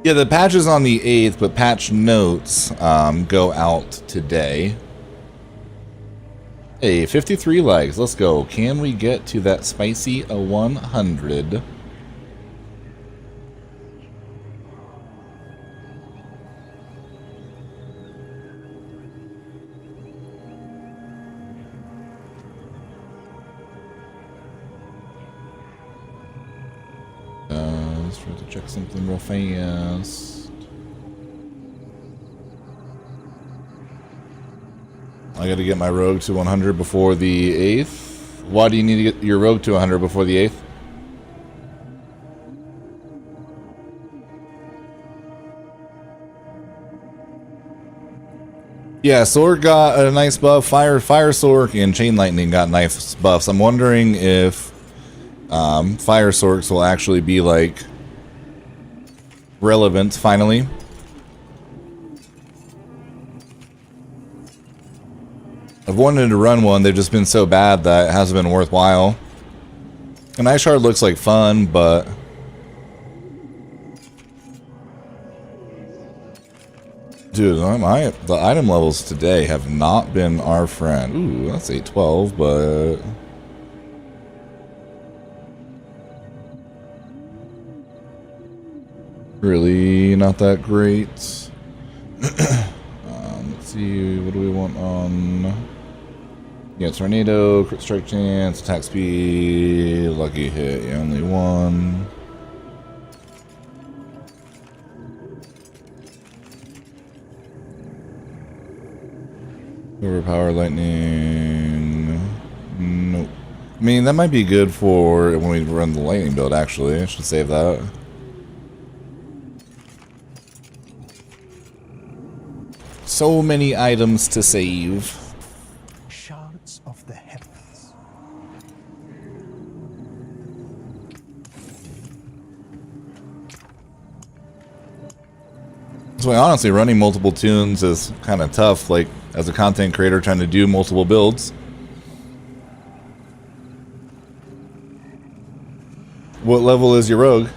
Yeah, the patch is on the 8th, but patch notes go out today. Hey, 53 likes. Let's go. Can we get to that spicy 100? Just try to check something real fast. I gotta get my rogue to 100 before the 8th. Why do you need to get your rogue to 100 before the 8th? Yeah, Sork got a nice buff. Fire Sork and Chain Lightning got nice buffs. I'm wondering if Fire Sorks will actually be like relevant finally. I've wanted to run one, they've just been so bad that it hasn't been worthwhile. An Ice Shard looks like fun, but dude, the item levels today have not been our friend. Ooh, that's 812, but really not that great. Let's see, what do we want on? Yeah, Tornado, crit strike chance, attack speed, lucky hit, yeah, only one. Overpower lightning. Nope. I mean, that might be good for when we run the lightning build, actually. I should save that. So many items to save. Shards of the heavens. So honestly, running multiple tunes is kind of tough, like, as a content creator trying to do multiple builds. What level is your rogue?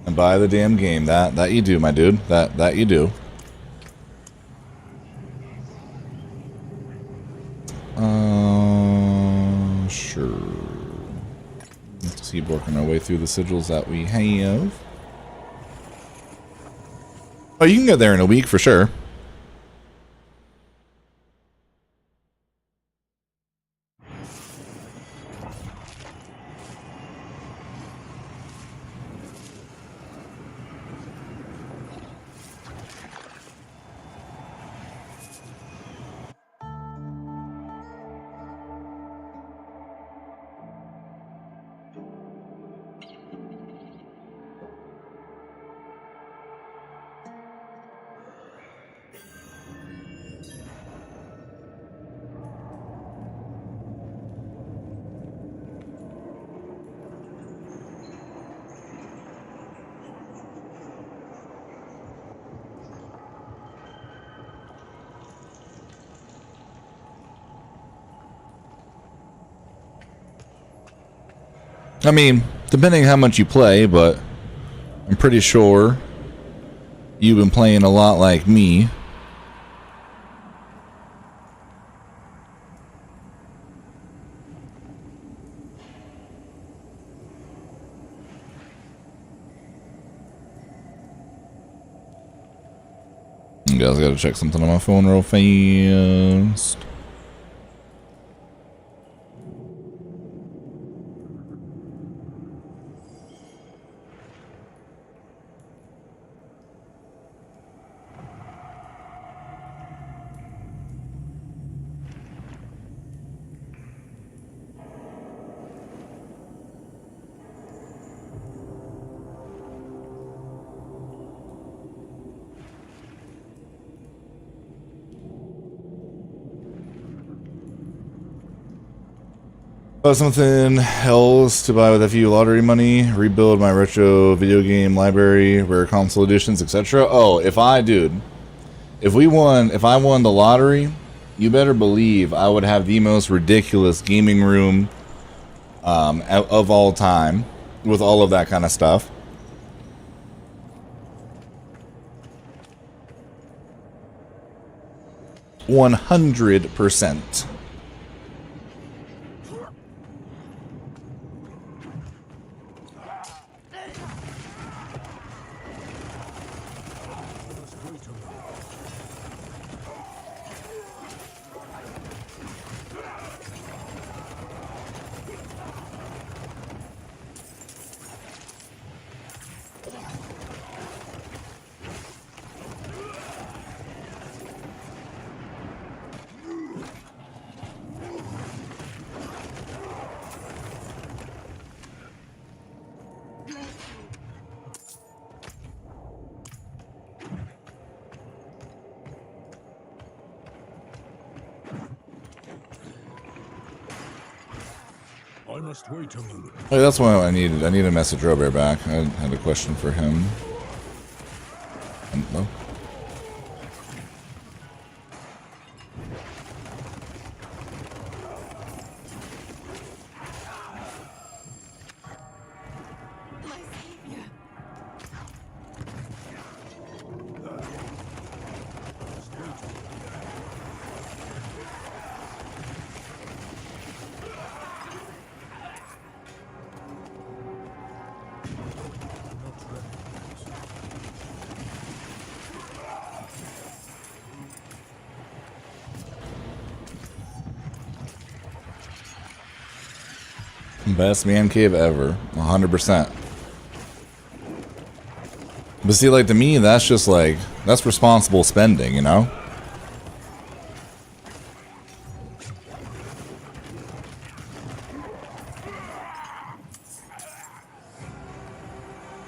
And buy the damn game. That you do, my dude. That you do. Sure. Let's keep working our way through the sigils that we have. Oh, you can get there in a week for sure. I mean, depending how much you play, but I'm pretty sure you've been playing a lot like me. You guys gotta check something on my phone real fast. Something else to buy with a few lottery money, rebuild my retro video game library, rare console editions, etc. Oh, if I won the lottery, you better believe I would have the most ridiculous gaming room of all time with all of that kind of stuff. %100%. I must wait a moment. Hey, that's what I needed. I need a message Robert back. I had a question for him. No. Best man cave ever. 100%. But see, like, to me, that's just like, that's responsible spending, you know?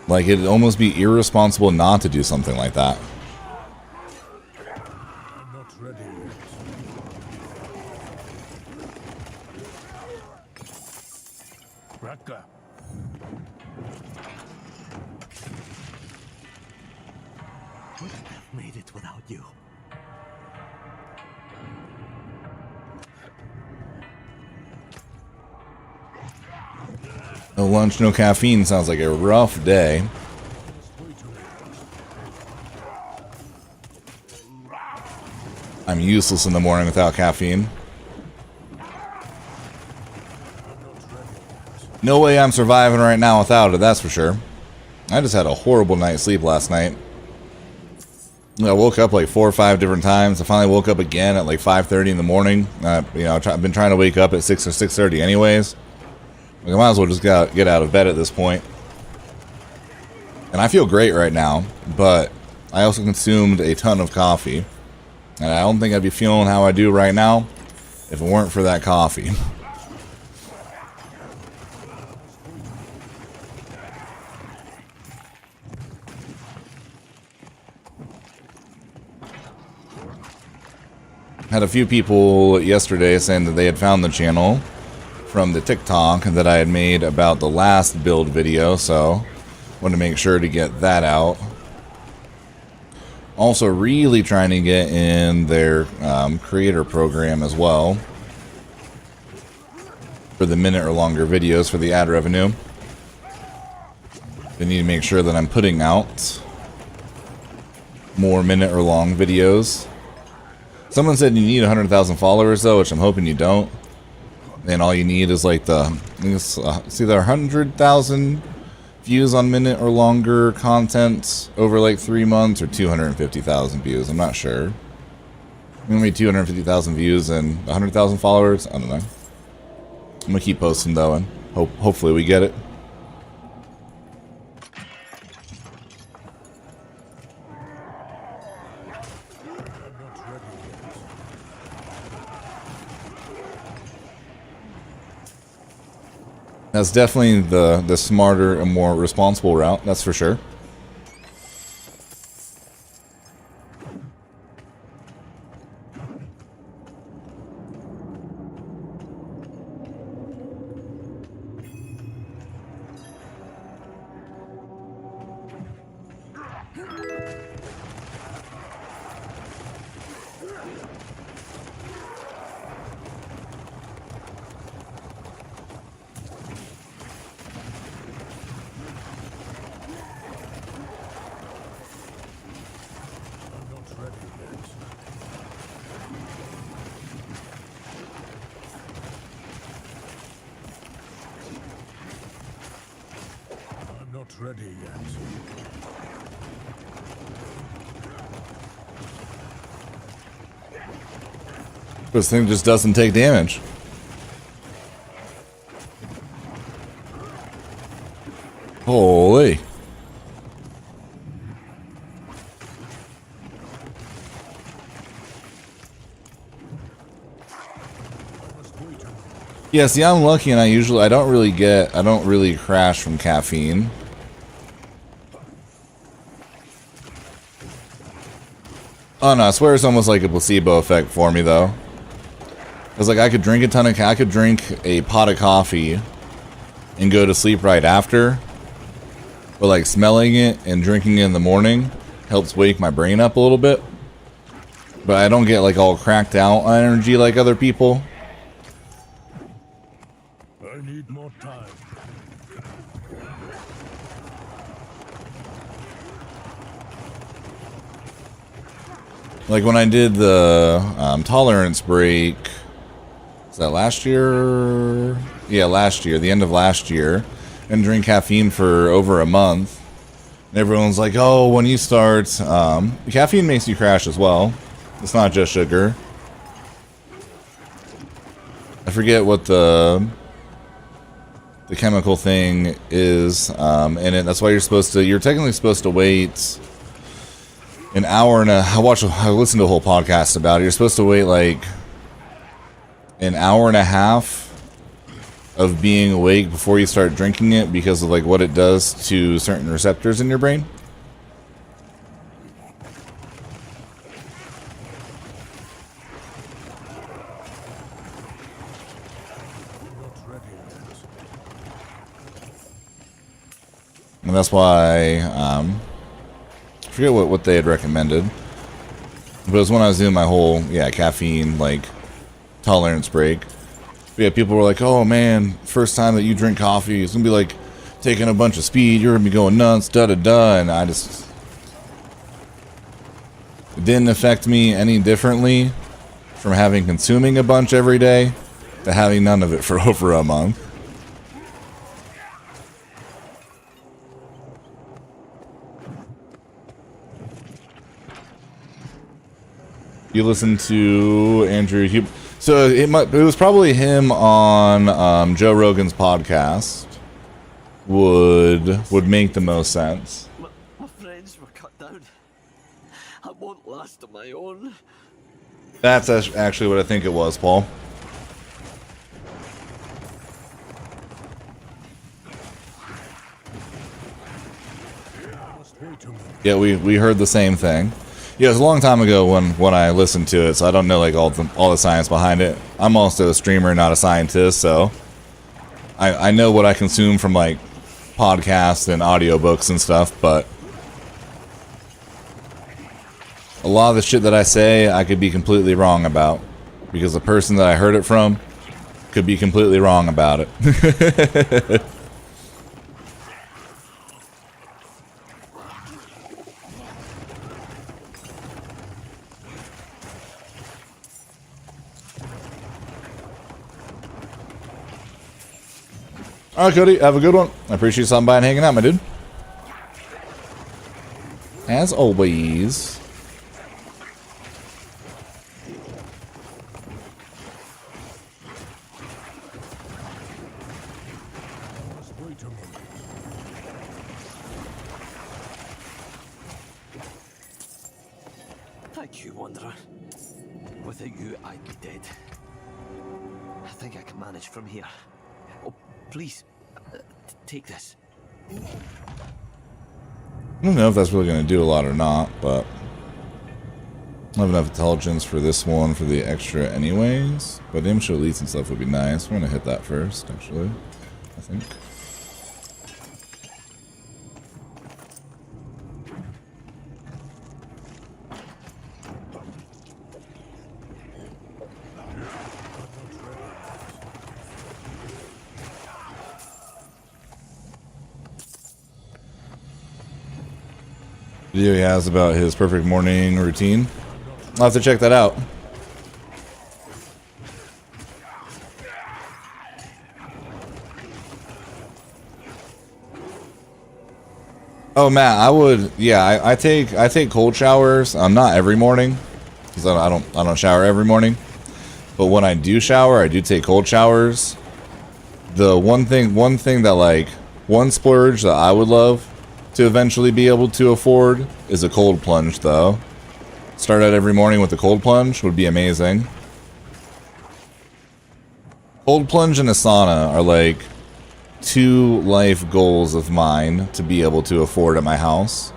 Like, it'd almost be irresponsible not to do something like that. I'm not ready yet. Raka. Wouldn't have made it without you. No lunch, no caffeine sounds like a rough day. I'm useless in the morning without caffeine. No way I'm surviving right now without it, that's for sure. I just had a horrible night's sleep last night. I woke up like 4 or 5 different times. I finally woke up again at like 5:30 in the morning. You know, I've been trying to wake up at 6 or 6:30 anyways. Like, I might as well just get out of bed at this point. And I feel great right now, but I also consumed a ton of coffee. And I don't think I'd be feeling how I do right now if it weren't for that coffee. Had a few people yesterday saying that they had found the channel from the TikTok that I had made about the last build video, so wanted to make sure to get that out. Also really trying to get in their creator program as well for the minute or longer videos for the ad revenue. They need to make sure that I'm putting out more minute or long videos. Someone said you need 100,000 followers though, which I'm hoping you don't. And all you need is like it's either 100,000 views on minute or longer content over like 3 months, or 250,000 views. I'm not sure. Maybe 250,000 views and 100,000 followers. I don't know. I'm gonna keep posting though, and hopefully we get it. That's definitely the smarter and more responsible route, that's for sure. Ready yet. This thing just doesn't take damage. Holy. Yeah, see, I'm lucky and I don't really crash from caffeine. Oh no, I swear it's almost like a placebo effect for me though. Cause like I could drink I could drink a pot of coffee and go to sleep right after. But like smelling it and drinking it in the morning helps wake my brain up a little bit. But I don't get like all cracked out on energy like other people. I need more time. Like when I did the tolerance break, was that last year? Yeah, last year, the end of last year, and drink caffeine for over a month. And everyone's like, oh, when you start, caffeine makes you crash as well. It's not just sugar. I forget what the chemical thing is, and that's why you're technically supposed to wait an hour and I listened to a whole podcast about it. You're supposed to wait like an hour and a half of being awake before you start drinking it because of like what it does to certain receptors in your brain. And that's why I forget what they had recommended, but it was when I was doing my whole caffeine like tolerance break. But yeah, people were like, oh man, first time that you drink coffee, it's gonna be like taking a bunch of speed, you're gonna be going nuts, da da da. And it didn't affect me any differently from consuming a bunch every day to having none of it for over a month. You listen to Andrew Hub. So it was probably him on Joe Rogan's podcast would make the most sense. My friends were cut down. I won't last on my own. That's actually what I think it was, Paul. Yeah, we heard the same thing. Yeah, it was a long time ago when I listened to it, so I don't know like all the science behind it. I'm also a streamer, not a scientist, so I know what I consume from like podcasts and audiobooks and stuff, but a lot of the shit that I say I could be completely wrong about because the person that I heard it from could be completely wrong about it. Alright, Cody, have a good one. I appreciate you stopping by and hanging out, my dude. As always. Thank you, Wanderer. Without you, I'd be dead. I think I can manage from here. Oh, please, take this. I don't know if that's really going to do a lot or not, but I have enough intelligence for this one for the extra anyways. But image elites and stuff would be nice. I'm going to hit that first, actually, I think. Video he has about his perfect morning routine. I'll have to check that out. Oh, Matt, I would. Yeah, I take cold showers. Not every morning because I don't shower every morning. But when I do shower, I do take cold showers. The one thing that like one splurge that I would love to eventually be able to afford is a cold plunge, though. Start out every morning with a cold plunge would be amazing. Cold plunge and a sauna are like two life goals of mine to be able to afford at my house.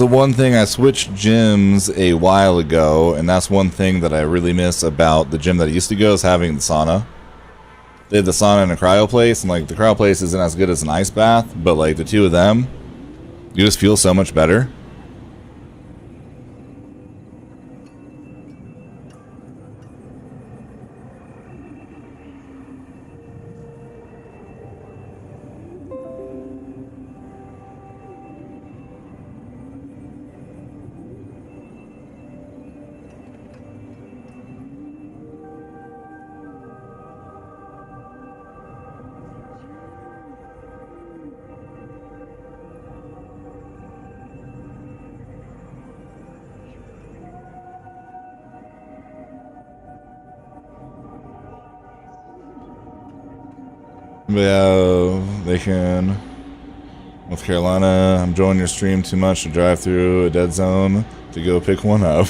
the one thing, I switched gyms a while ago, and that's one thing that I really miss about the gym that I used to go, is having the sauna. They have the sauna and a cryo place, and like the cryo place isn't as good as an ice bath, but like the two of them, you just feel so much better. Yeah, they can. North Carolina, I'm enjoying your stream too much to drive through a dead zone to go pick one up.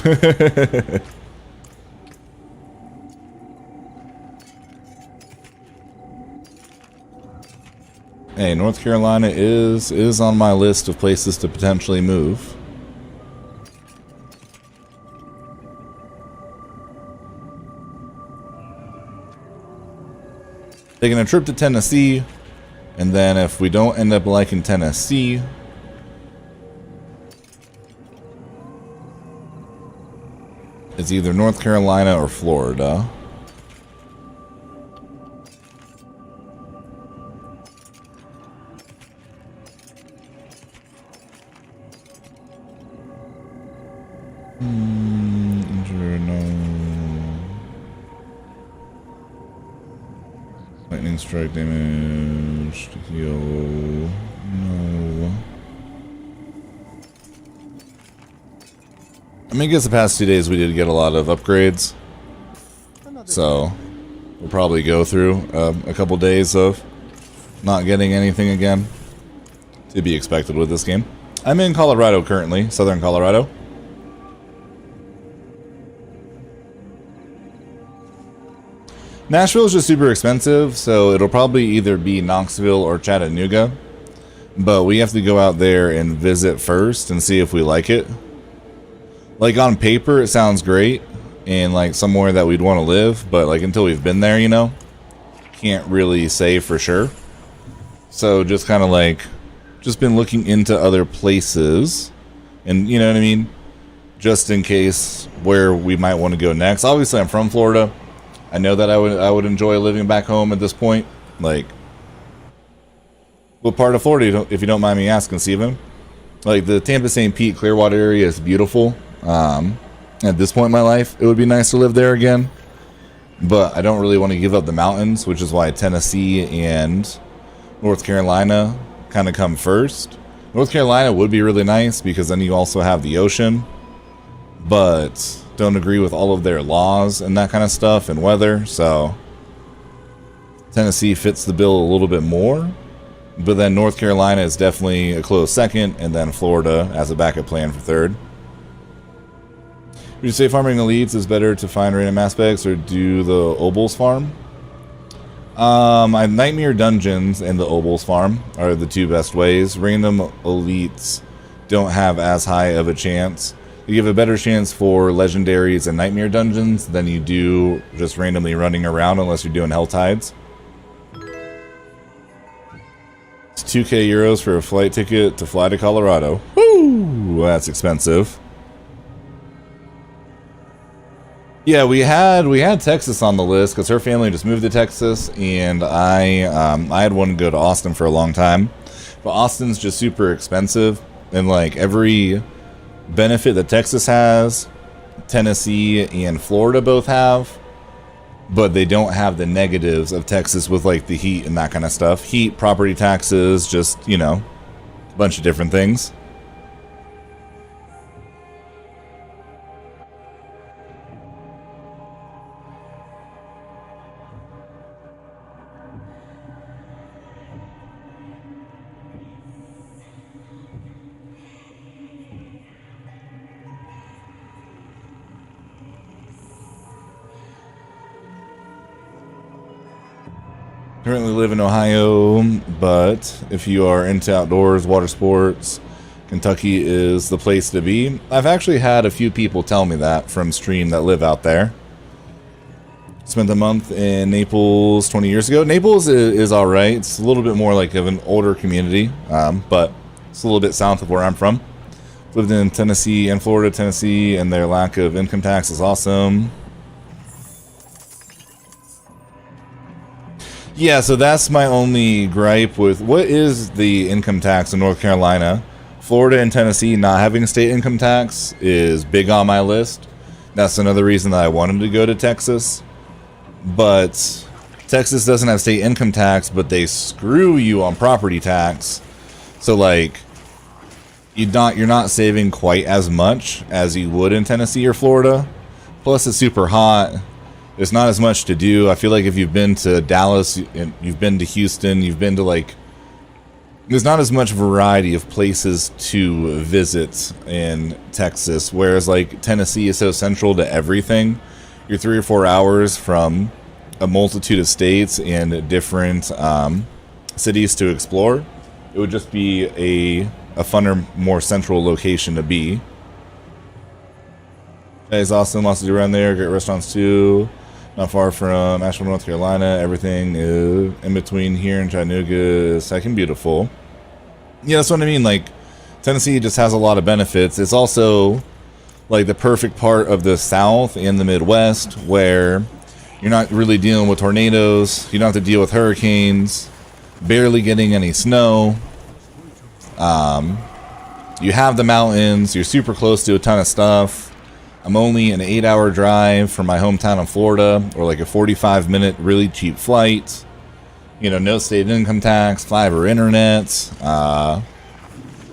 Hey, North Carolina is on my list of places to potentially move. Taking a trip to Tennessee, and then if we don't end up liking Tennessee, it's either North Carolina or Florida. Lightning strike damage. Heal. No. I mean, I guess the past 2 days we did get a lot of upgrades. So, we'll probably go through a couple days of not getting anything again. To be expected with this game. I'm in Colorado currently, southern Colorado. Nashville is just super expensive, so it'll probably either be Knoxville or Chattanooga. But we have to go out there and visit first and see if we like it. Like on paper, it sounds great and like somewhere that we'd want to live, but like until we've been there, you know, can't really say for sure. So just kind of like, just been looking into other places, and you know what I mean? Just in case where we might want to go next. Obviously, I'm from Florida. I know that I would enjoy living back home at this point. Like, what part of Florida, if you don't mind me asking, Steven? Like, the Tampa, St. Pete, Clearwater area is beautiful. At this point in my life, it would be nice to live there again. But I don't really want to give up the mountains, which is why Tennessee and North Carolina kind of come first. North Carolina would be really nice because then you also have the ocean. But don't agree with all of their laws and that kind of stuff and weather, so Tennessee fits the bill a little bit more, but then North Carolina is definitely a close second, and then Florida as a backup plan for third. Would you say farming elites is better to find random aspects or do the Obols farm? Nightmare Dungeons and the Obols farm are the two best ways. Random elites don't have as high of a chance. You have a better chance for legendaries and nightmare dungeons than you do just randomly running around unless you're doing hell tides. It's 2k euros for a flight ticket to fly to Colorado. Woo! That's expensive. Yeah, we had Texas on the list because her family just moved to Texas, and I had wanted to go to Austin for a long time, but Austin's just super expensive, and like every benefit that Texas has, Tennessee and Florida both have, but they don't have the negatives of Texas with like the heat and that kind of stuff. Heat, property taxes, just, you know, a bunch of different things. Currently live in Ohio, but if you are into outdoors, water sports, Kentucky is the place to be. I've actually had a few people tell me that from stream that live out there. Spent a month in Naples 20 years ago. Naples is alright. It's a little bit more like of an older community, but it's a little bit south of where I'm from. Lived in Tennessee and Florida, Tennessee, and their lack of income tax is awesome. Yeah, so that's my only gripe with what is the income tax in North Carolina. Florida and Tennessee not having state income tax is big on my list. That's another reason that I wanted to go to Texas. But Texas doesn't have state income tax, but they screw you on property tax. So like you're not saving quite as much as you would in Tennessee or Florida. Plus it's super hot. There's not as much to do. I feel like if you've been to Dallas, you've been to Houston, you've been to like... There's not as much variety of places to visit in Texas. Whereas like Tennessee is so central to everything. You're 3 or 4 hours from a multitude of states and different cities to explore. It would just be a funner, more central location to be. It's awesome. Lots to do around there. Great restaurants too. Not far from Asheville, North Carolina. Everything is in between here and Chattanooga is second beautiful. Yeah, that's what I mean. Like, Tennessee just has a lot of benefits. It's also like the perfect part of the South and the Midwest where you're not really dealing with tornadoes. You don't have to deal with hurricanes. Barely getting any snow. You have the mountains. You're super close to a ton of stuff. I'm only an 8-hour drive from my hometown in Florida, or like a 45-minute really cheap flight. You know, no state income tax, fiber internet. Yeah,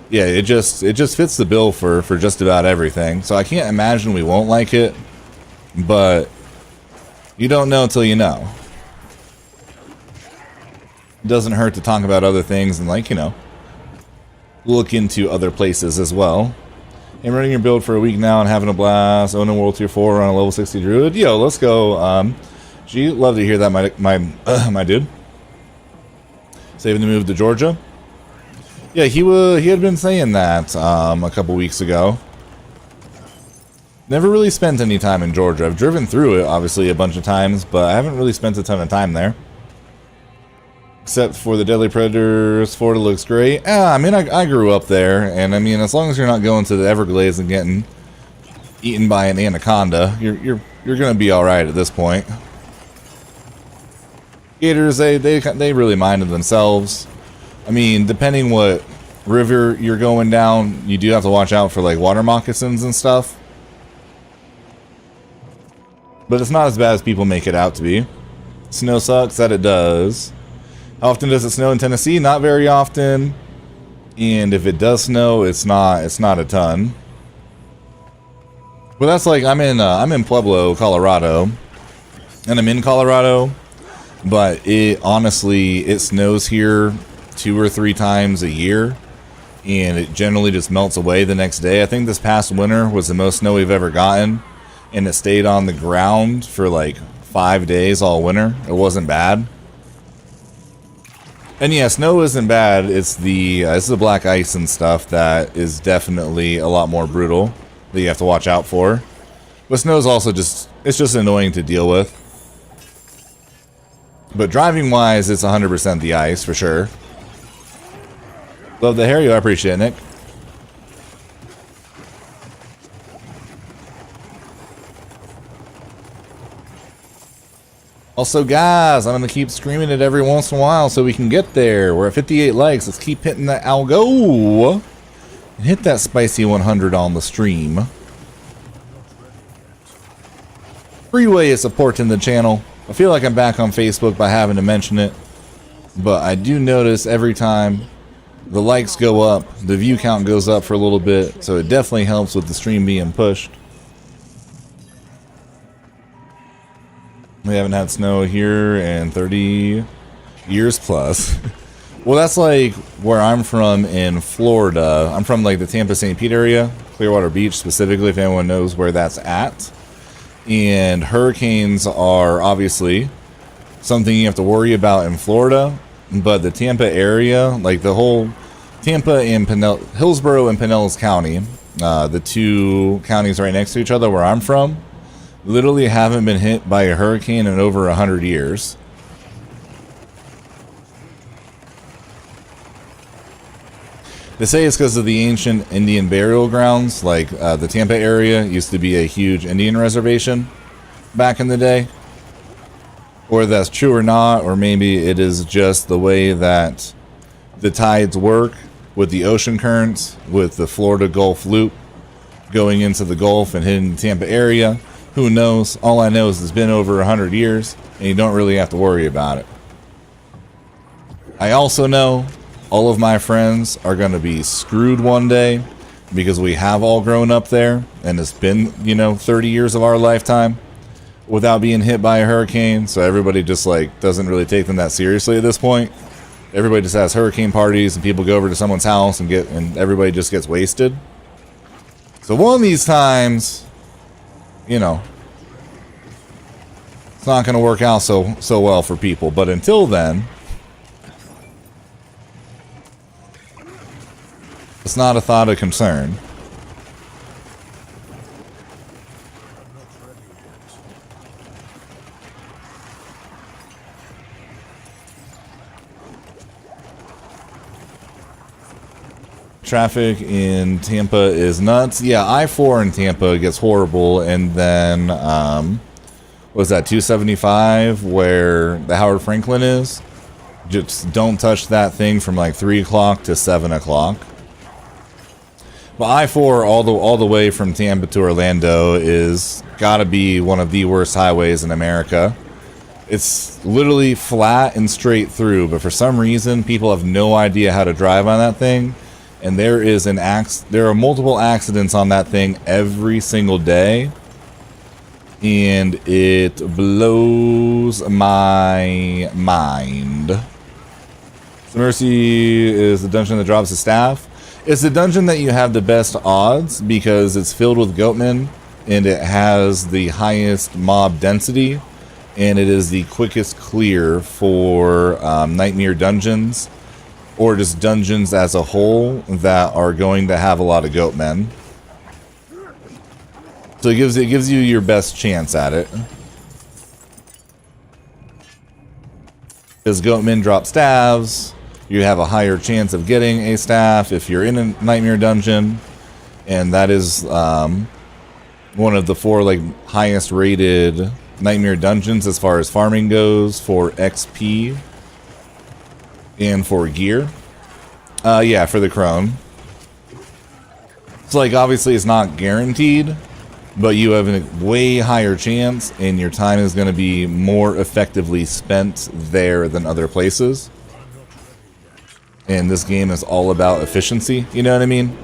it just fits the bill for just about everything. So I can't imagine we won't like it, but you don't know until you know. It doesn't hurt to talk about other things and, like, you know, look into other places as well. I'm running your build for a week now and having a blast. Owning World Tier 4 on a level 60 Druid. Yo, let's go. Gee, love to hear that, my dude. Saving the move to Georgia. Yeah, he had been saying that a couple weeks ago. Never really spent any time in Georgia. I've driven through it, obviously, a bunch of times, but I haven't really spent a ton of time there. Except for the Deadly Predators, Florida looks great. I mean, I grew up there, and I mean, as long as you're not going to the Everglades and getting eaten by an anaconda, you're gonna be all right at this point. Gators, they really minded themselves. I mean, depending what river you're going down, you do have to watch out for like water moccasins and stuff. But it's not as bad as people make it out to be. Snow sucks, that it does. How often does it snow in Tennessee? Not very often. And if it does snow, it's not a ton. Well, that's like I'm in Pueblo, Colorado. And I'm in Colorado, but it snows here 2 or 3 times a year, and it generally just melts away the next day. I think this past winter was the most snow we've ever gotten, and it stayed on the ground for like 5 days all winter. It wasn't bad. And yeah, snow isn't bad. It's the black ice and stuff that is definitely a lot more brutal that you have to watch out for. But snow is also just annoying to deal with. But driving wise, it's 100% the ice for sure. Love the hair, I appreciate it, Nick. Also, guys, I'm going to keep screaming it every once in a while so we can get there. We're at 58 likes. Let's keep hitting that algo. And hit that spicy 100 on the stream. Freeway is supporting the channel. I feel like I'm back on Facebook by having to mention it. But I do notice every time the likes go up, the view count goes up for a little bit. So it definitely helps with the stream being pushed. We haven't had snow here in 30 years plus. Well, that's like where I'm from in Florida. I'm from like the Tampa St. Pete area, Clearwater Beach specifically, if anyone knows where that's at. And hurricanes are obviously something you have to worry about in Florida. But the Tampa area, like the whole Tampa and Hillsborough and Pinellas County, the two counties right next to each other where I'm from, literally haven't been hit by a hurricane in over 100 years. They say it's because of the ancient Indian burial grounds. Like the Tampa area used to be a huge Indian reservation back in the day. Or that's true or not, or maybe it is just the way that the tides work with the ocean currents, with the Florida Gulf Loop going into the Gulf and hitting the Tampa area. Who knows? All I know is it's been over 100 years and you don't really have to worry about it. I also know all of my friends are going to be screwed one day because we have all grown up there and it's been, 30 years of our lifetime without being hit by a hurricane. So everybody just doesn't really take them that seriously at this point. Everybody just has hurricane parties and people go over to someone's house and everybody just gets wasted. So one of these times, it's not going to work out so well for people. But until then, it's not a thought of concern. Traffic in Tampa is nuts. Yeah, I-4 in Tampa gets horrible, and then was that 275 where the Howard Franklin is? Just don't touch that thing from 3 o'clock to 7 o'clock. But I-4 all the way from Tampa to Orlando is gotta be one of the worst highways in America. It's literally flat and straight through, but for some reason people have no idea how to drive on that thing. And there are multiple accidents on that thing every single day. And it blows my mind. The Mercy is the dungeon that drops the staff. It's the dungeon that you have the best odds because it's filled with goatmen and it has the highest mob density. And it is the quickest clear for nightmare dungeons. Or just dungeons as a whole that are going to have a lot of goatmen. So it gives you your best chance at it. Because goatmen drop staves, you have a higher chance of getting a staff if you're in a nightmare dungeon. And that is one of the 4 highest rated nightmare dungeons as far as farming goes for XP. And for gear. Yeah, for the crone. It's obviously it's not guaranteed, but you have a way higher chance and your time is going to be more effectively spent there than other places. And this game is all about efficiency, you know what I mean?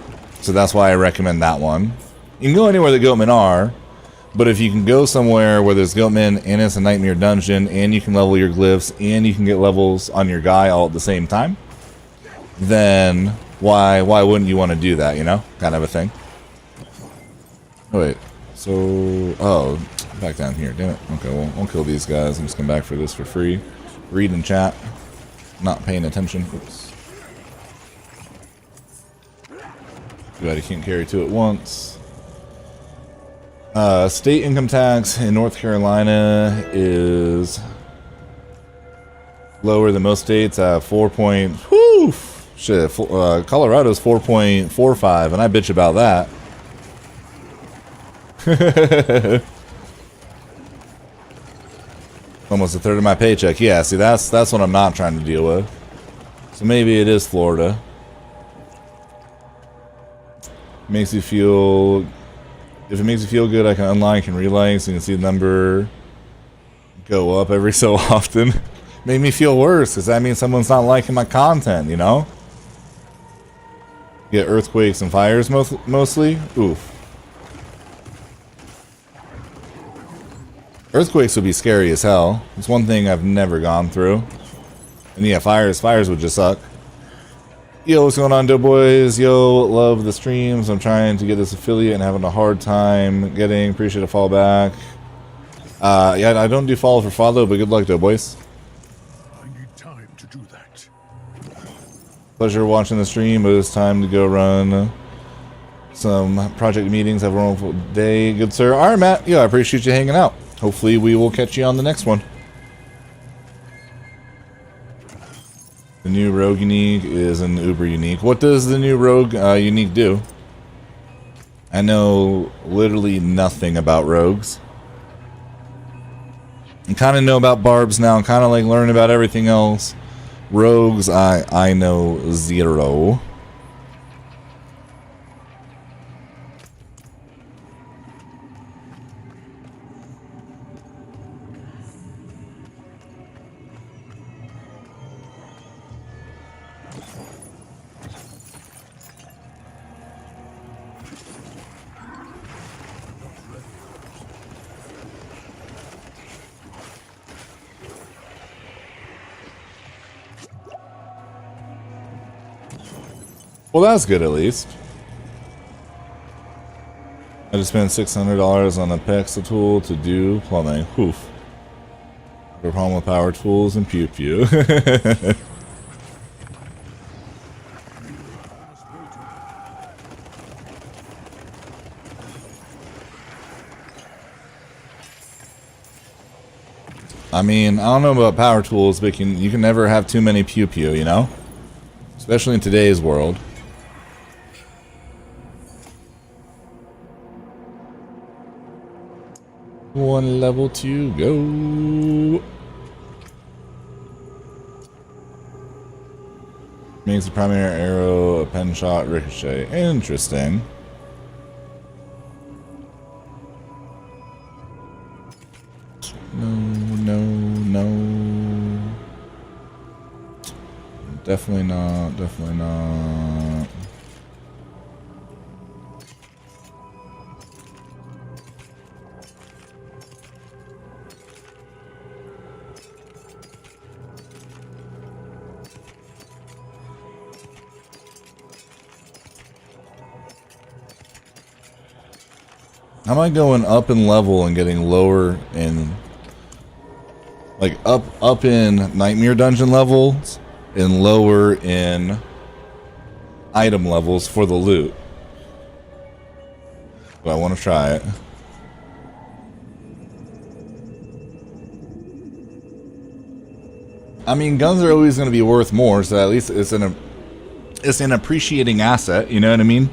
So that's why I recommend that one. You can go anywhere the goatmen are, but if you can go somewhere where there's goatmen and it's a nightmare dungeon and you can level your glyphs and you can get levels on your guy all at the same time, then why wouldn't you want to do that, kind of a thing. Oh, wait, so back down here, damn it. Okay, well, I'll kill these guys and just come back for this for free. Read and chat, not paying attention. Oops. Too bad you can't carry 2 at once. State income tax in North Carolina is lower than most states at 4. Shit, Colorado's 4.45, and I bitch about that. Almost a third of my paycheck. Yeah, see, that's what I'm not trying to deal with. So maybe it is Florida. Makes you feel. If it makes you feel good, I can unlike and relike so you can see the number go up every so often. Made me feel worse because that means someone's not liking my content, Get earthquakes and fires mostly. Oof. Earthquakes would be scary as hell. It's one thing I've never gone through. And yeah, fires would just suck. Yo, what's going on, Doughboys? Yo, love the streams. I'm trying to get this affiliate and having a hard time getting. Appreciate a fall back. Yeah, I don't do follow for follow, but good luck, Doughboys. I need time to do that. Pleasure watching the stream, but it's time to go run some project meetings. Have a wonderful day, good sir. All right, Matt. Yeah, I appreciate you hanging out. Hopefully, we will catch you on the next one. The new Rogue Unique is an Uber Unique. What does the new Rogue Unique do? I know literally nothing about Rogues. I kind of know about Barbs now. I'm kind of like learning about everything else. Rogues, I know zero. Well, that's good at least. I just spent $600 on a Pexa tool to do plumbing. Oof. No problem with power tools and pew pew. I mean, I don't know about power tools, but you can never have too many pew pew, you know? Especially in today's world. One level to go. Makes the primary arrow a pen shot ricochet. Interesting. No. Definitely not. How am I going up in level and getting lower in, like up in Nightmare Dungeon levels and lower in item levels for the loot? But I want to try it. I mean, guns are always going to be worth more, so at least it's an appreciating asset, you know what I mean?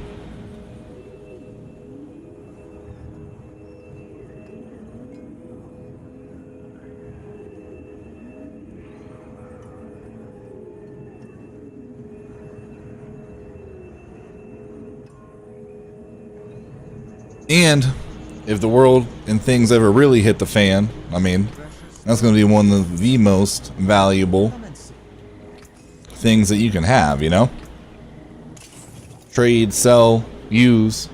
And if the world and things ever really hit the fan, I mean, that's going to be one of the most valuable things that you can have, you know? Trade, sell, use.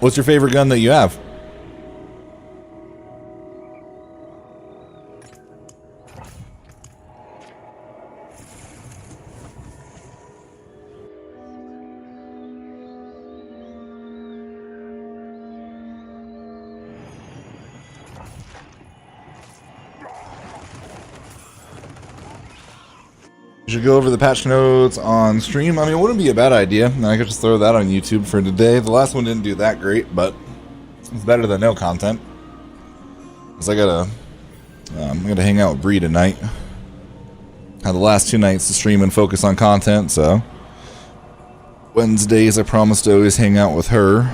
What's your favorite gun that you have? Should go over the patch notes on stream. I mean, it wouldn't be a bad idea. I could just throw that on YouTube for today. The last one didn't do that great, but it's better than no content. Cause I'm gonna hang out with Bree tonight. Had the last 2 nights to stream and focus on content, so Wednesdays I promised to always hang out with her.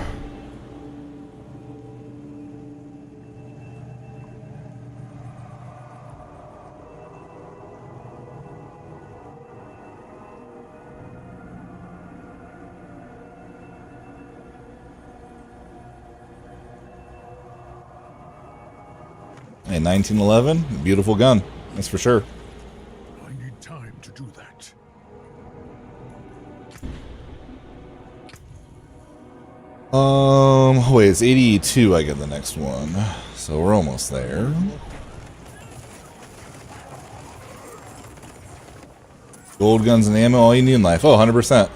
Hey, 1911, beautiful gun, that's for sure. I need time to do that. Wait, it's 82 I get the next one. So we're almost there. Gold guns and ammo, all you need in life. Oh, 100%.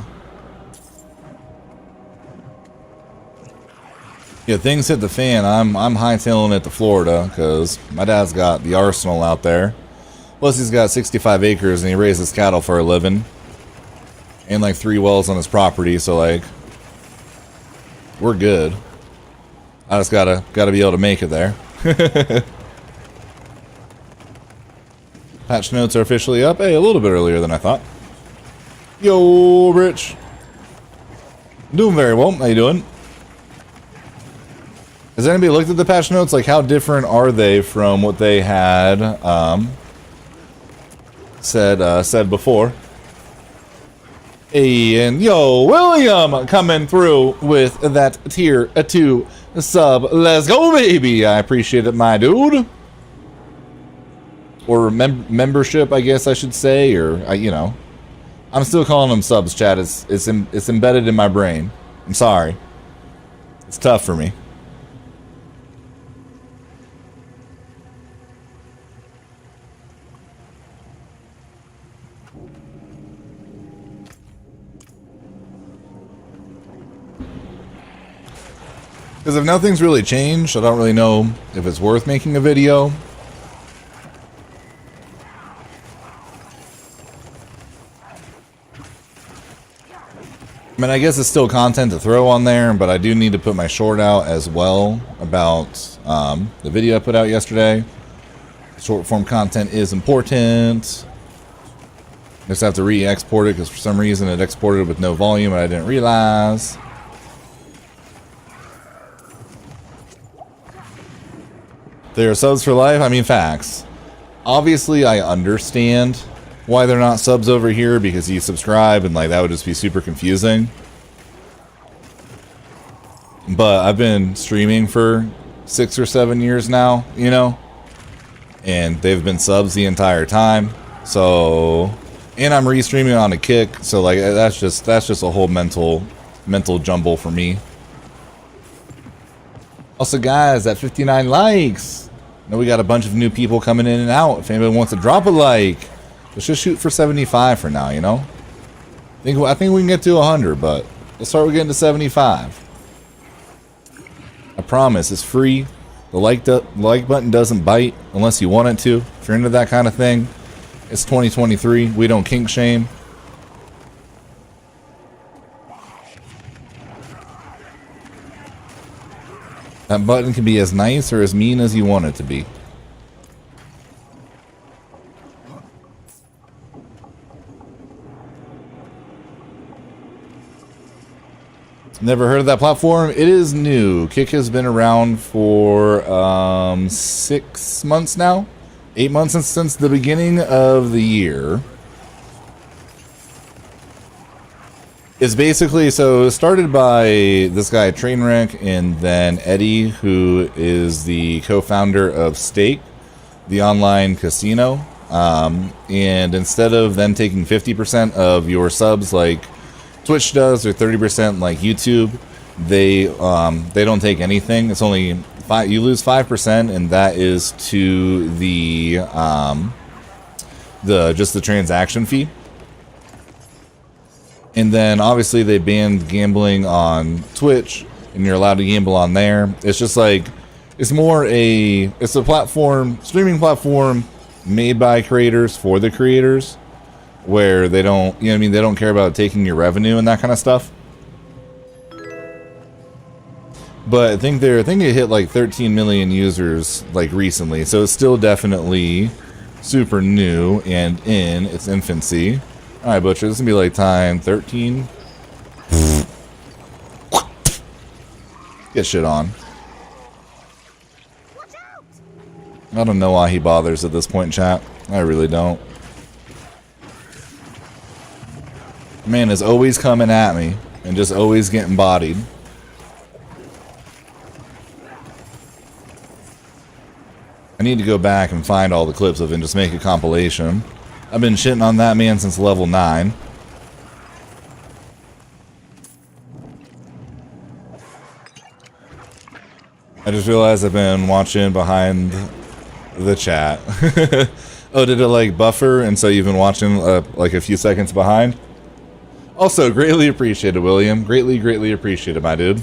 Yeah, things hit the fan. I'm hightailing it to Florida because my dad's got the arsenal out there. Plus, he's got 65 acres and he raises cattle for a living, and like 3 wells on his property. So like, we're good. I just gotta be able to make it there. Patch notes are officially up. Hey, a little bit earlier than I thought. Yo, Rich. Doing very well. How you doing? Has anybody looked at the patch notes? Like, how different are they from what they had said before? Hey, and yo, William coming through with that tier 2 sub. Let's go, baby. I appreciate it, my dude. Or membership, I guess I should say, or you know, I'm still calling them subs. Chat. It's embedded in my brain. I'm sorry. It's tough for me. Because if nothing's really changed, I don't really know if it's worth making a video. I mean, I guess it's still content to throw on there, but I do need to put my short out as well about the video I put out yesterday. Short form content is important. Just have to re-export it because for some reason it exported with no volume and I didn't realize. They're subs for life? I mean, facts. Obviously, I understand why they're not subs over here because you subscribe and like that would just be super confusing. But I've been streaming for 6 or 7 years now, you know, and they've been subs the entire time. So, and I'm restreaming on a kick, so like that's just a whole mental jumble for me. Also, guys, that 59 likes. Now we got a bunch of new people coming in and out. If anybody wants to drop a like, let's just shoot for 75 for now, you know? I think we can get to 100, but let's start with getting to 75. I promise, it's free. The like button doesn't bite unless you want it to. If you're into that kind of thing, it's 2023. We don't kink shame. That button can be as nice or as mean as you want it to be. Never heard of that platform? It is new. Kick has been around for 6 months now. 8 months since the beginning of the year. It's basically, so started by this guy Trainwreck and then Eddie, who is the co-founder of Stake, the online casino. And instead of them taking 50% of your subs like Twitch does or 30% like YouTube, they don't take anything. It's only you lose 5%, and that is to the just the transaction fee. And then obviously they banned gambling on Twitch, and you're allowed to gamble on there. It's just like it's a platform, streaming platform made by creators for the creators, where they don't, you know what I mean, they don't care about taking your revenue and that kind of stuff. But I think it hit like 13 million users like recently, so it's still definitely super new and in its infancy. Alright, Butcher, this is gonna be like time 13. Get shit on. I don't know why he bothers at this point, chat. I really don't. Man is always coming at me and just always getting bodied. I need to go back and find all the clips of it and just make a compilation. I've been shitting on that man since level 9. I just realized I've been watching behind the chat. Oh, did it like buffer and so you've been watching like a few seconds behind? Also, greatly appreciated, William. Greatly appreciated, my dude.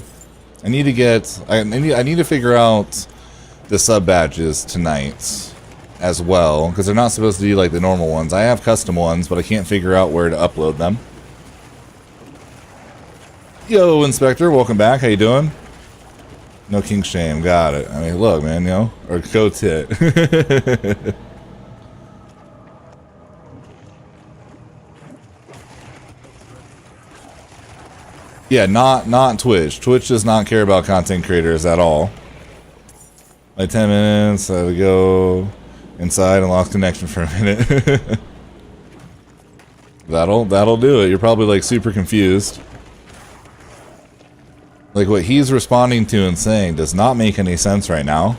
I need to figure out the sub badges tonight as well, because they're not supposed to be like the normal ones. I have custom ones, but I can't figure out where to upload them. Yo, Inspector, welcome back. How you doing? No king shame. Got it. I mean, look, man, you know, or code tit. Yeah, not Twitch. Twitch does not care about content creators at all. Like 10 minutes, I would go inside and lost connection for a minute. That'll do it. You're probably like super confused. Like what he's responding to and saying does not make any sense right now.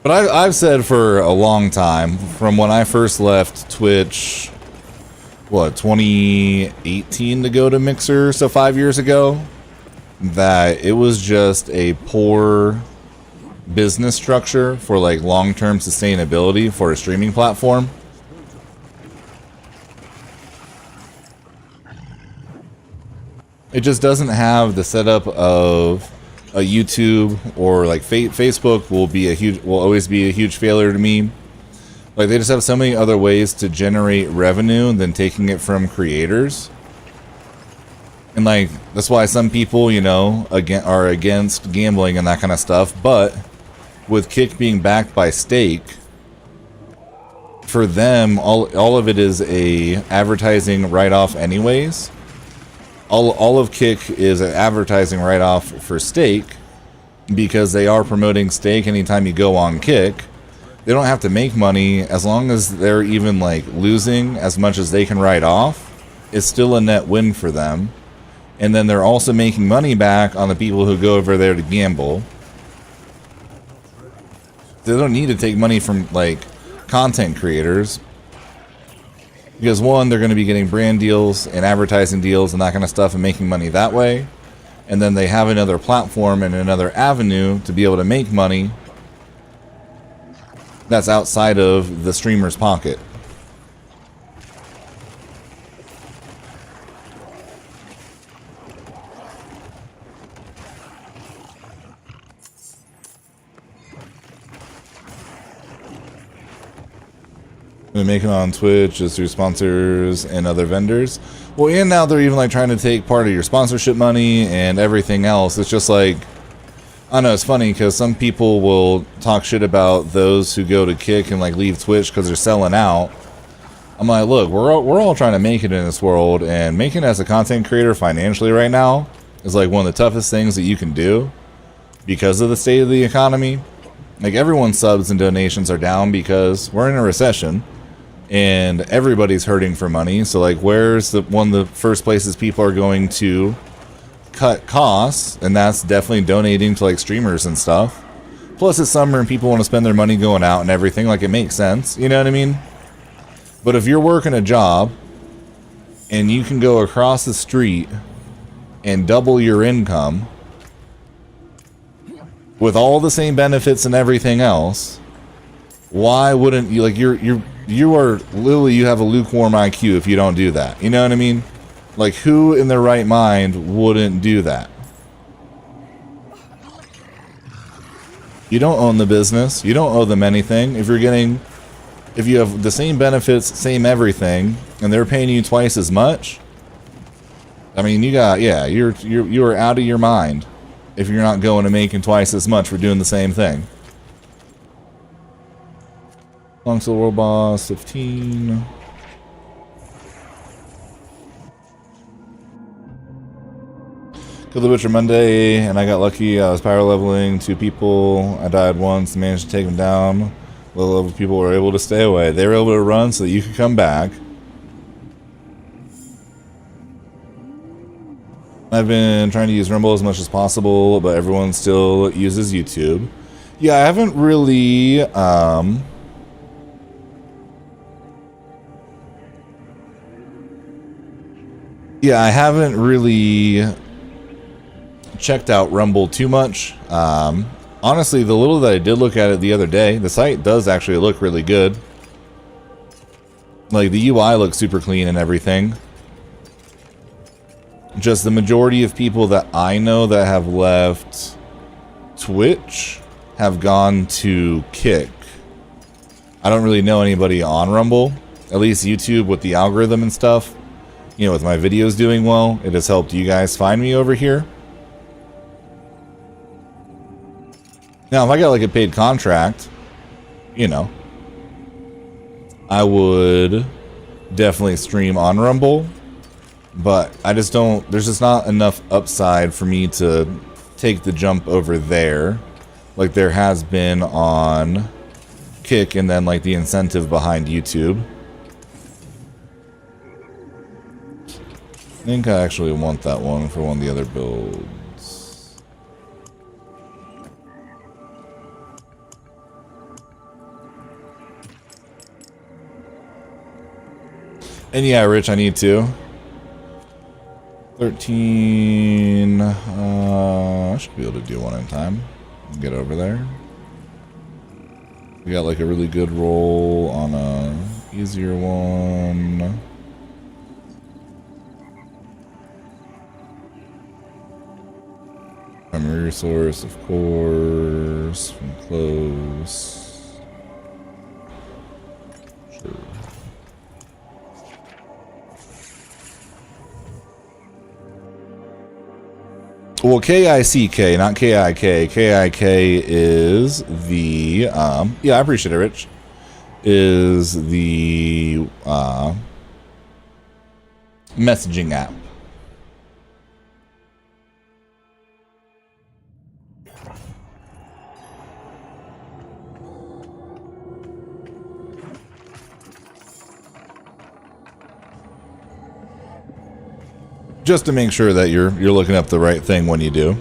But I've said for a long time, from when I first left Twitch, what, 2018 to go to Mixer, so 5 years ago, that it was just a poor business structure for like long-term sustainability for a streaming platform. It just doesn't have the setup of a YouTube or like Facebook will always be a huge failure to me. Like they just have so many other ways to generate revenue than taking it from creators. And like that's why some people, you know, are against gambling and that kind of stuff. But with Kick being backed by stake, for them, all of it is a advertising write-off anyways. All of Kick is an advertising write-off for stake because they are promoting stake anytime you go on Kick. They don't have to make money as long as they're even like losing as much as they can write off. It's still a net win for them. And then they're also making money back on the people who go over there to gamble. They don't need to take money from like content creators. Because one, they're going to be getting brand deals and advertising deals and that kind of stuff and making money that way. And then they have another platform and another avenue to be able to make money that's outside of the streamer's pocket. Making on Twitch is through sponsors and other vendors. Well, and now they're even like trying to take part of your sponsorship money and everything else. It's just like, I don't know, it's funny because some people will talk shit about those who go to Kick and like leave Twitch because they're selling out. I'm like, look, we're all trying to make it in this world, and making it as a content creator financially right now is like one of the toughest things that you can do because of the state of the economy. Like everyone's subs and donations are down because we're in a recession. And everybody's hurting for money. So like where's one of the first places people are going to cut costs? And that's definitely donating to like streamers and stuff. Plus it's summer and people want to spend their money going out and everything. Like it makes sense, you know what I mean? But if you're working a job and you can go across the street and double your income with all the same benefits and everything else, why wouldn't you? Like you are literally, you have a lukewarm IQ if you don't do that. You know what I mean? Like who in their right mind wouldn't do that? You don't own the business. You don't owe them anything. If you have the same benefits, same everything, and they're paying you twice as much, I mean, you are out of your mind if you're not going and making twice as much for doing the same thing. Long to the world boss, 15. Killed the Butcher Monday, and I got lucky. I was power leveling 2 people. I died once, managed to take them down. Low level people were able to stay away. They were able to run so that you could come back. I've been trying to use Rumble as much as possible, but everyone still uses YouTube. Yeah, I haven't really, checked out Rumble too much. Honestly, the little that I did look at it the other day, the site does actually look really good. Like, the UI looks super clean and everything. Just the majority of people that I know that have left Twitch have gone to Kick. I don't really know anybody on Rumble. At least YouTube with the algorithm and stuff. You know, with my videos doing well, it has helped you guys find me over here. Now, if I got like a paid contract, you know, I would definitely stream on Rumble. But I just don't, there's just not enough upside for me to take the jump over there. Like there has been on Kick, and then like the incentive behind YouTube. I think I actually want that one for one of the other builds. And yeah, Rich, I need to. 13. I should be able to do one in time. Get over there. We got like a really good roll on a easier one. Primary resource, of course. From close. Sure. Well, K-I-C-K, not K-I-K. K-I-K is the, yeah, I appreciate it, Rich. Is the, messaging app. Just to make sure that you're looking up the right thing when you do.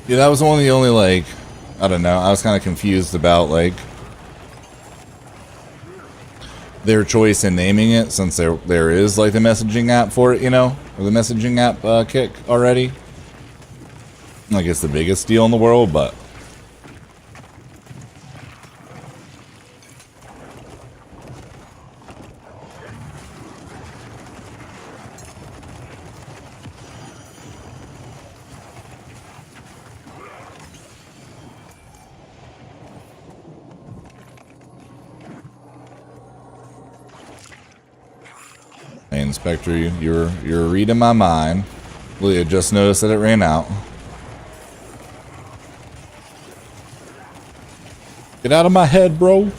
Yeah, that was one of the only, like, I don't know, I was kind of confused about, like, their choice in naming it, since there is, like, the messaging app for it, you know? Or the messaging app Kick already. Like, it's the biggest deal in the world, but... Hey, Inspector, you're reading my mind. Leah just noticed that it ran out. Get out of my head, bro.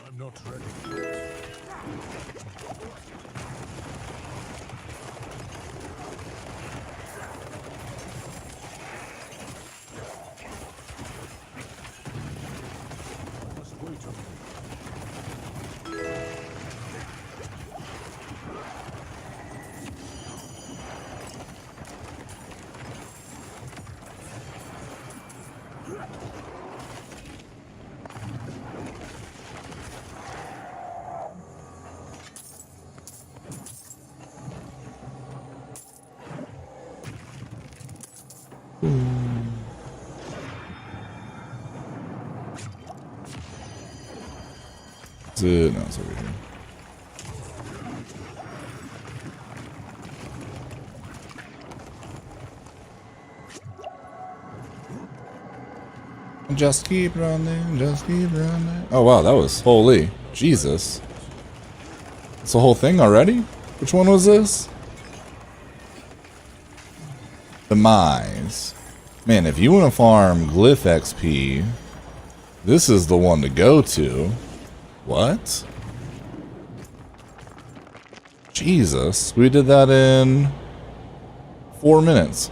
I'm not ready. Is it? No, it's over here. Just keep running, just keep running. Oh wow, that was holy. Jesus. That's the whole thing already? Which one was this? Demise. Man, if you want to farm Glyph XP, this is the one to go to. What? Jesus. We did that in 4 minutes.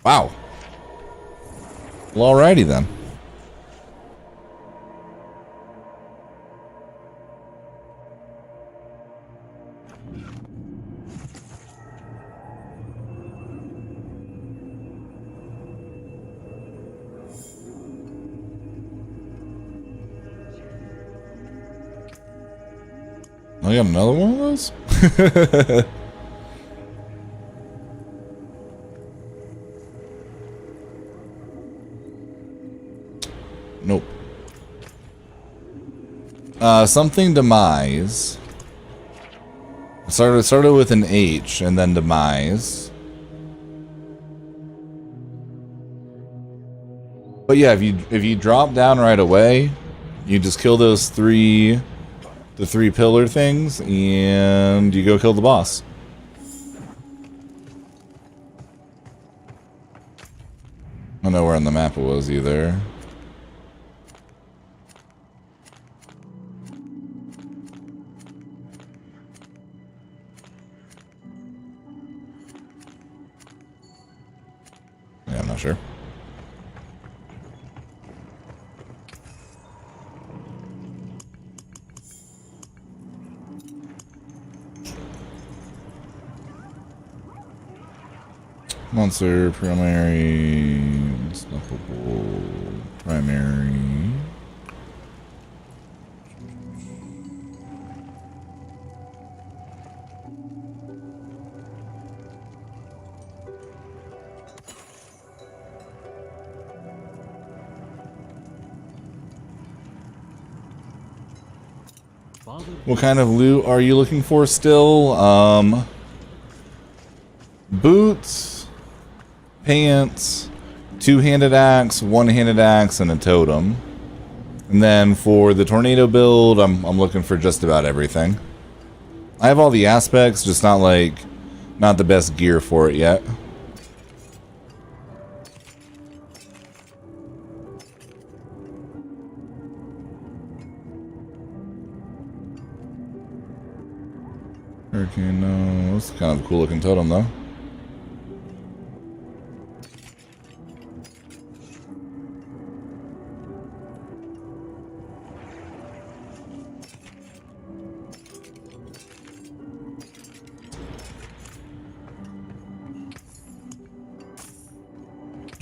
Wow. Well, alrighty then. I got another one of those? Nope. Something demise. Started with an H and then demise. But yeah, if you drop down right away, you just kill those the three pillar things, and you go kill the boss. I don't know where on the map it was either. Yeah, I'm not sure. Monster, primary, unstoppable, primary. What kind of loot are you looking for still? Boots, pants, two-handed axe, one-handed axe, and a totem. And then for the tornado build, I'm looking for just about everything. I have all the aspects, just not the best gear for it yet. Hurricane, no. That's kind of a cool looking totem though.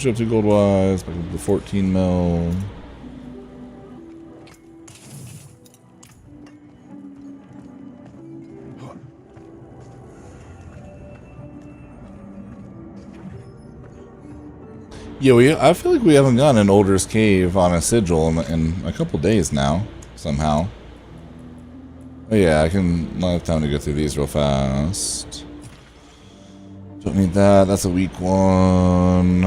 Up to gold wise, back up to 14 mil. Yeah, I feel like we haven't gotten an Older's Cave on a sigil in a couple days now, somehow. Oh yeah, I have time to go through these real fast. Don't need that, that's a weak one.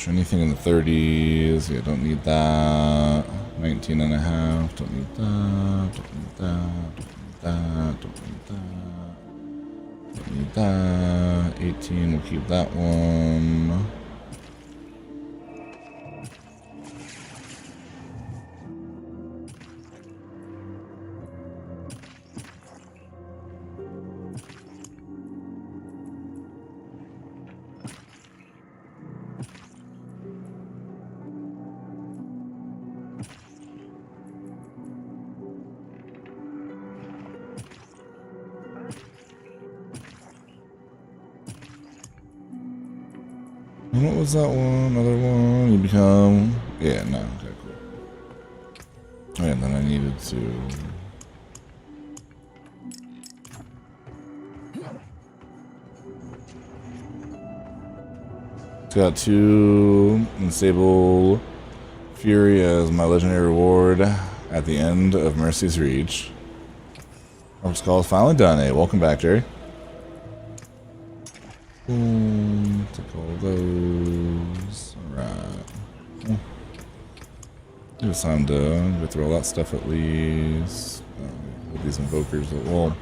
Anything in the 30s, yeah, don't need that. 19 and a half, don't need that, don't need that, don't need that, don't need that. Don't need that. 18, we'll keep that one. And what was that one? Another one? You become... Yeah, no. Okay, cool. And then I needed to... Got 2 Unstable Fury as my legendary reward at the end of Mercy's Reach. Orc's Call is finally done, eh? Welcome back, Jerry. Boom. Took all those. Alright. It's time to go through all that stuff at least. With these invokers, well,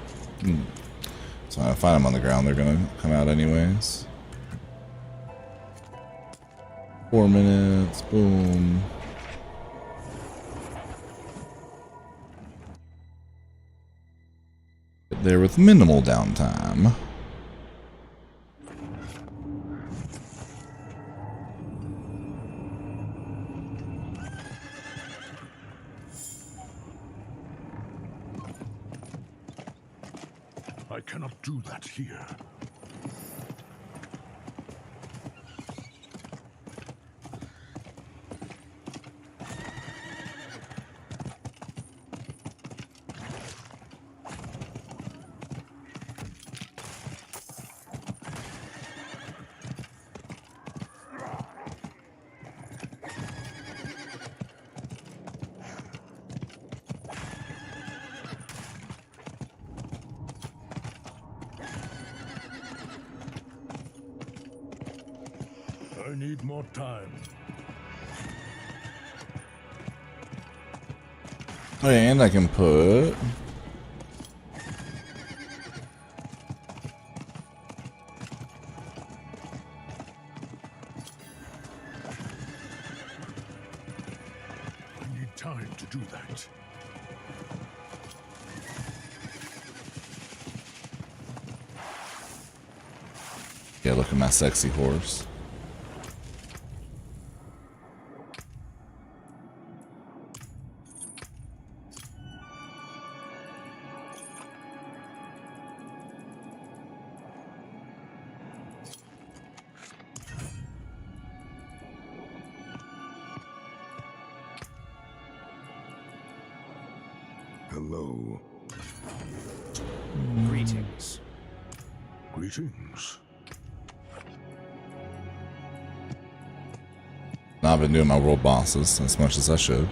so I find them on the ground. They're gonna come out anyways. 4 minutes. Boom. There with minimal downtime. I cannot do that here. I need more time. Oh, yeah, and I can put... I need time to do that. Yeah, look at my sexy horse. Hello. Greetings. Greetings. I've been doing my world bosses as much as I should.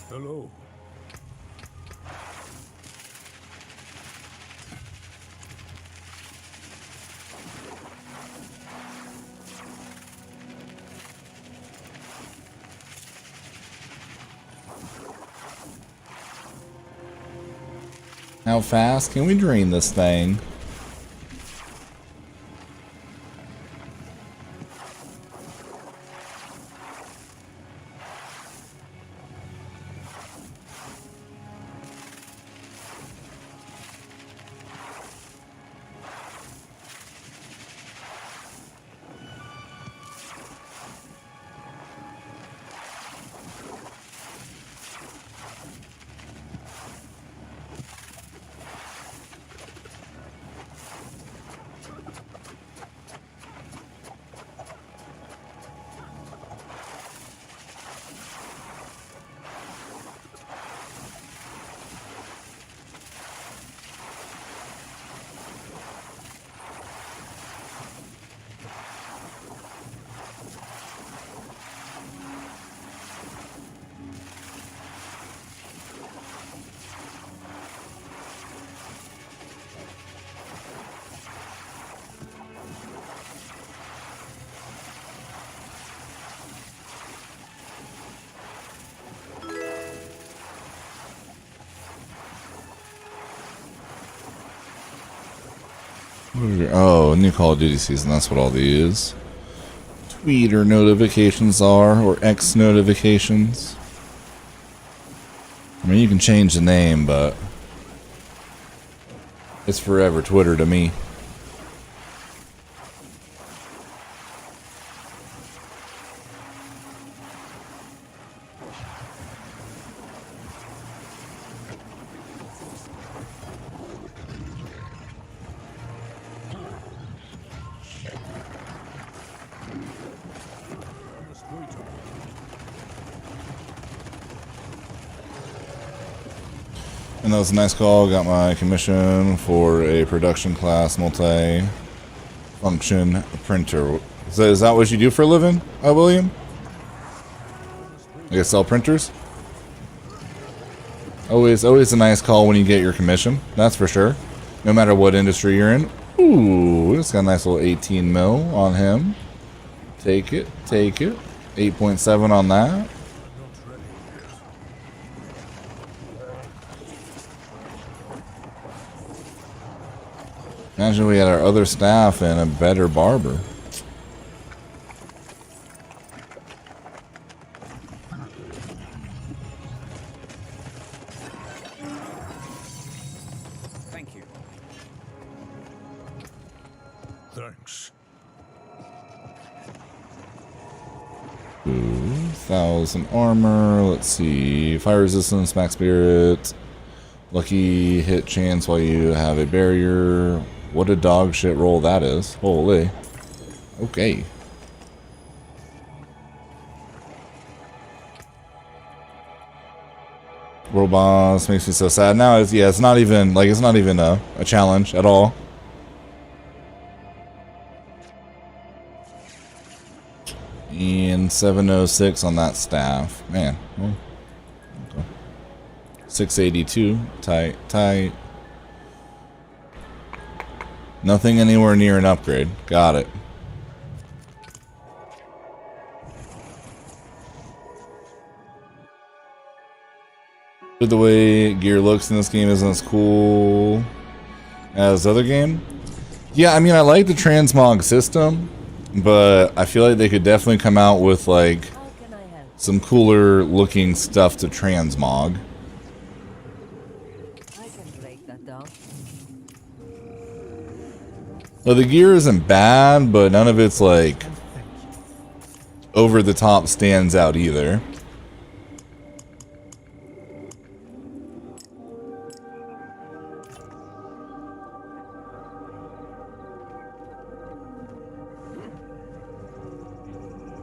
Hello. How fast can we drain this thing? Oh, new Call of Duty season, that's what all these Tweeter notifications are, or X notifications. I mean, you can change the name, but it's forever Twitter to me. And that was a nice call. Got my commission for a production class multi-function printer. Is that what you do for a living, William? I guess sell printers. Always a nice call when you get your commission. That's for sure. No matter what industry you're in. Ooh, it's got a nice little 18 mil on him. Take it, take it. 8.7 on that. Imagine we had our other staff and a better barber. Thank you. Thanks. 2,000 armor. Let's see. Fire resistance, max spirit. Lucky hit chance while you have a barrier. What a dog shit roll that is. Holy. Okay. World boss makes me so sad. Now it's, yeah, it's not even like a challenge at all. And 706 on that staff. Man. Well, okay. 682. Tight. Nothing anywhere near an upgrade. Got it. But the way gear looks in this game isn't as cool as the other game. Yeah, I mean, I like the transmog system, but I feel like they could definitely come out with like How can I help? some cooler looking stuff to transmog. I can break that down. Well, the gear isn't bad, but none of it's like over the top stands out either.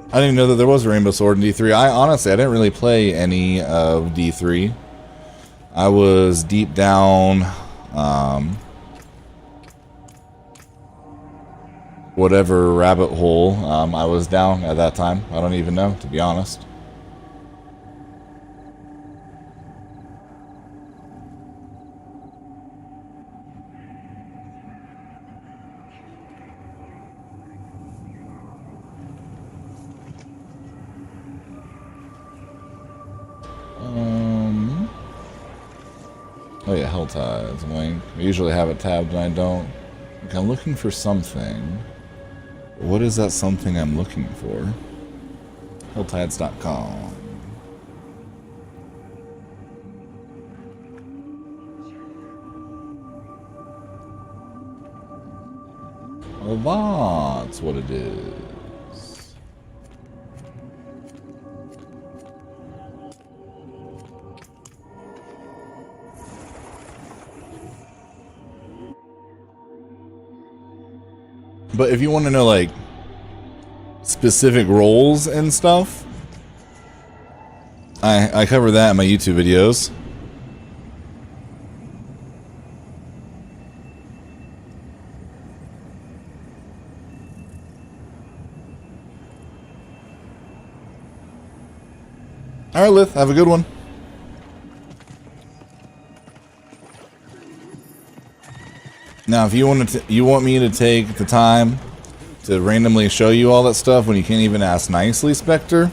I didn't even know that there was a Rainbow Sword in D3. I didn't really play any of D3. I was deep down, whatever rabbit hole I was down at that time. I don't even know, to be honest. Oh yeah, Hell Tides, Wink. I usually have it tabbed and I don't. Like, I'm looking for something. What is that something I'm looking for? Helltides.com. Well, that's what it is. But if you want to know, like, specific roles and stuff, I cover that in my YouTube videos. Alright, Lith, have a good one. Now, if you want me to take the time to randomly show you all that stuff when you can't even ask nicely, Spectre,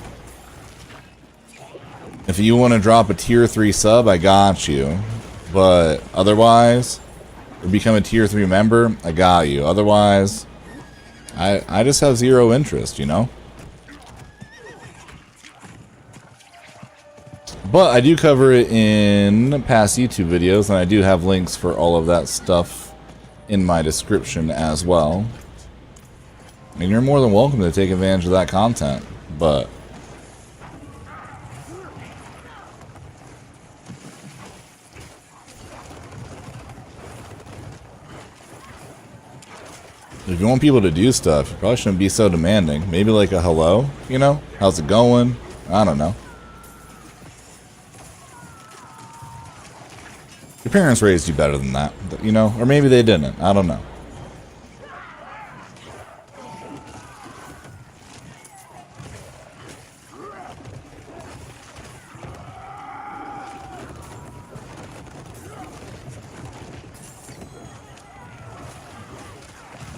if you want to drop a tier 3 sub, I got you. But otherwise, or become a tier 3 member, I got you. Otherwise, I just have zero interest, you know? But I do cover it in past YouTube videos, and I do have links for all of that stuff in my description as well. I mean, you're more than welcome to take advantage of that content, but if you want people to do stuff, you probably shouldn't be so demanding. Maybe like a hello, you know? How's it going? I don't know. Your parents raised you better than that, you know? Or maybe they didn't. I don't know.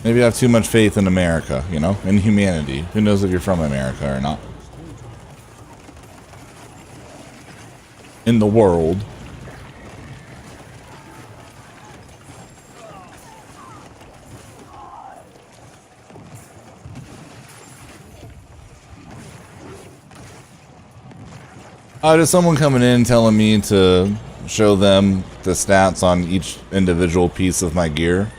Maybe I have too much faith in America, you know, in humanity. Who knows if you're from America or not? In the world. There's someone coming in telling me to show them the stats on each individual piece of my gear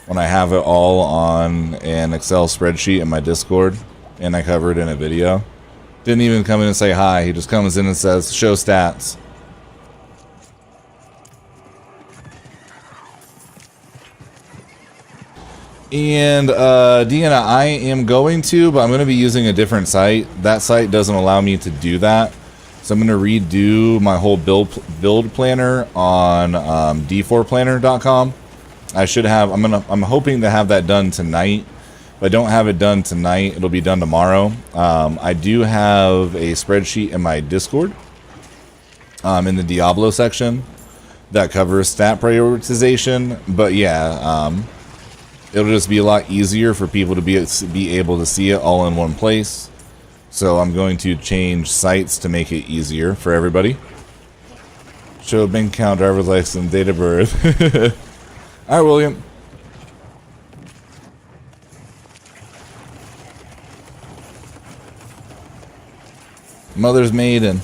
when I have it all on an Excel spreadsheet in my Discord, and I cover it in a video. Didn't even come in and say hi. He just comes in and says, show stats. And Deanna, I am going to, but I'm going to be using a different site. That site doesn't allow me to do that. So I'm going to redo my whole build planner on d4planner.com. I should have, I'm hoping to have that done tonight. If I don't have it done tonight, it'll be done tomorrow. I do have a spreadsheet in my Discord, in the Diablo section, that covers stat prioritization. But yeah, it'll just be a lot easier for people to be able to see it all in one place. So I'm going to change sites to make it easier for everybody. Show bank account, driver's license, date of birth. All right, William. Mother's maiden.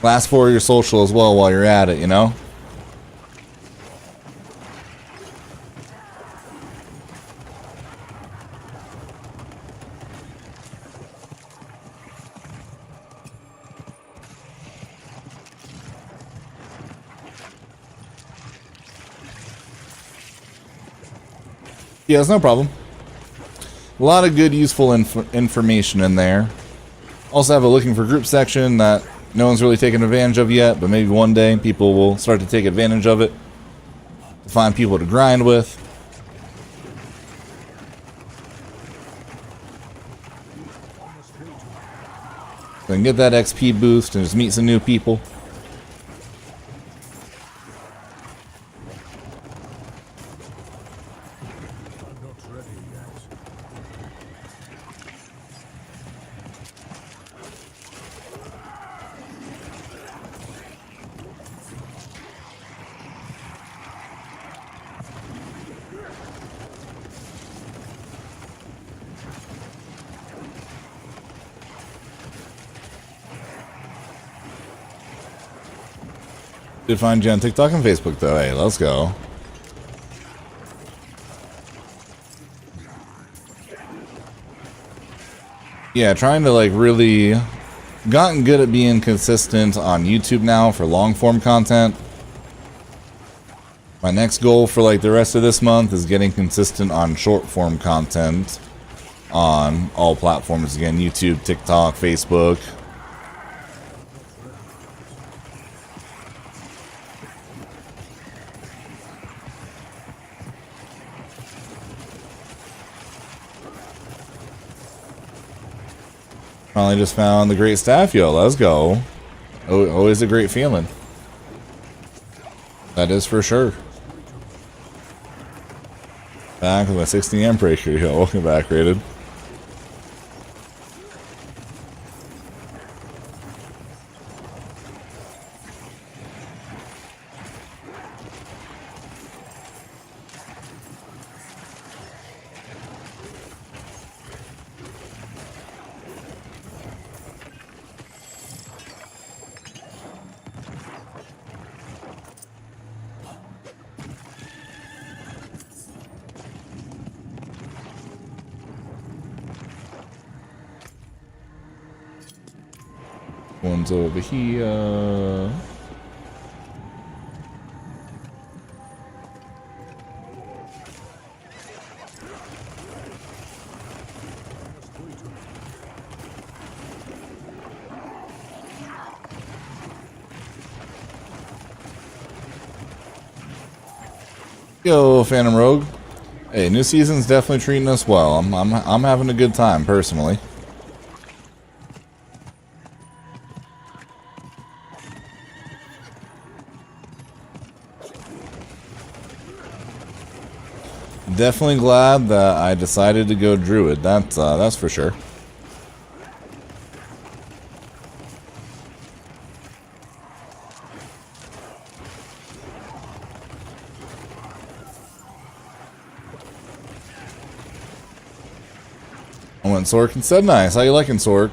Last 4 of your social as well while you're at it, you know? Yeah, it's no problem. A lot of good, useful information in there. Also have a looking for group section that no one's really taken advantage of yet, but maybe one day people will start to take advantage of it. Find people to grind with. So I can get that XP boost and just meet some new people. Did find you on TikTok and Facebook though. Hey, let's go. Yeah, trying to like really gotten good at being consistent on YouTube now for long form content. My next goal for like the rest of this month is getting consistent on short form content on all platforms again, YouTube, TikTok, Facebook. Finally just found the great staff, yo. Let's go. Always a great feeling. That is for sure. Back with my 16 amp breaker, yo. Welcome back, Rated. One's over here. Yo, Phantom Rogue. Hey, new season's definitely treating us well. I'm having a good time personally. Definitely glad that I decided to go Druid. That's for sure. I went Sork instead. Nice. How you liking Sork?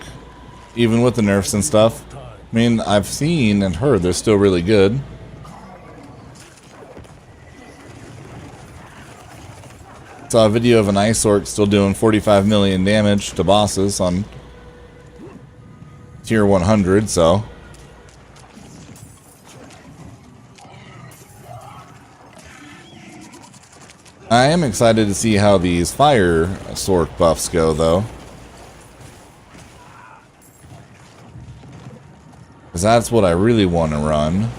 Even with the nerfs and stuff. I mean, I've seen and heard they're still really good. Saw a video of an Ice Orc still doing 45 million damage to bosses on tier 100, so. I am excited to see how these fire Sorc buffs go, though. Because that's what I really want to run.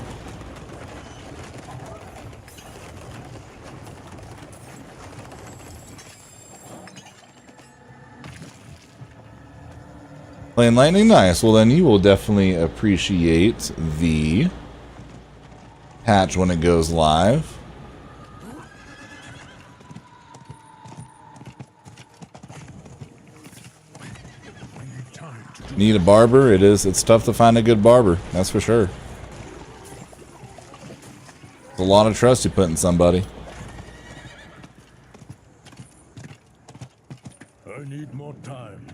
Playing Lightning? Nice. Well, then you will definitely appreciate the patch when it goes live. Need a barber? It's tough to find a good barber, that's for sure. It's a lot of trust you put in somebody. I need more time.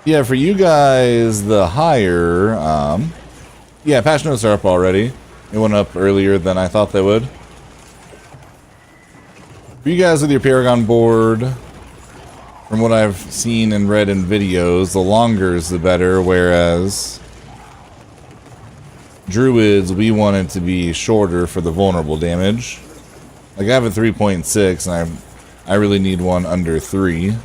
Yeah, for you guys, the higher, yeah, patch notes are up already. It went up earlier than I thought they would. For you guys with your Paragon board, from what I've seen and read in videos, the longer is the better, whereas Druids, we want it to be shorter for the vulnerable damage. Like, I have a 3.6, and I really need one under 3.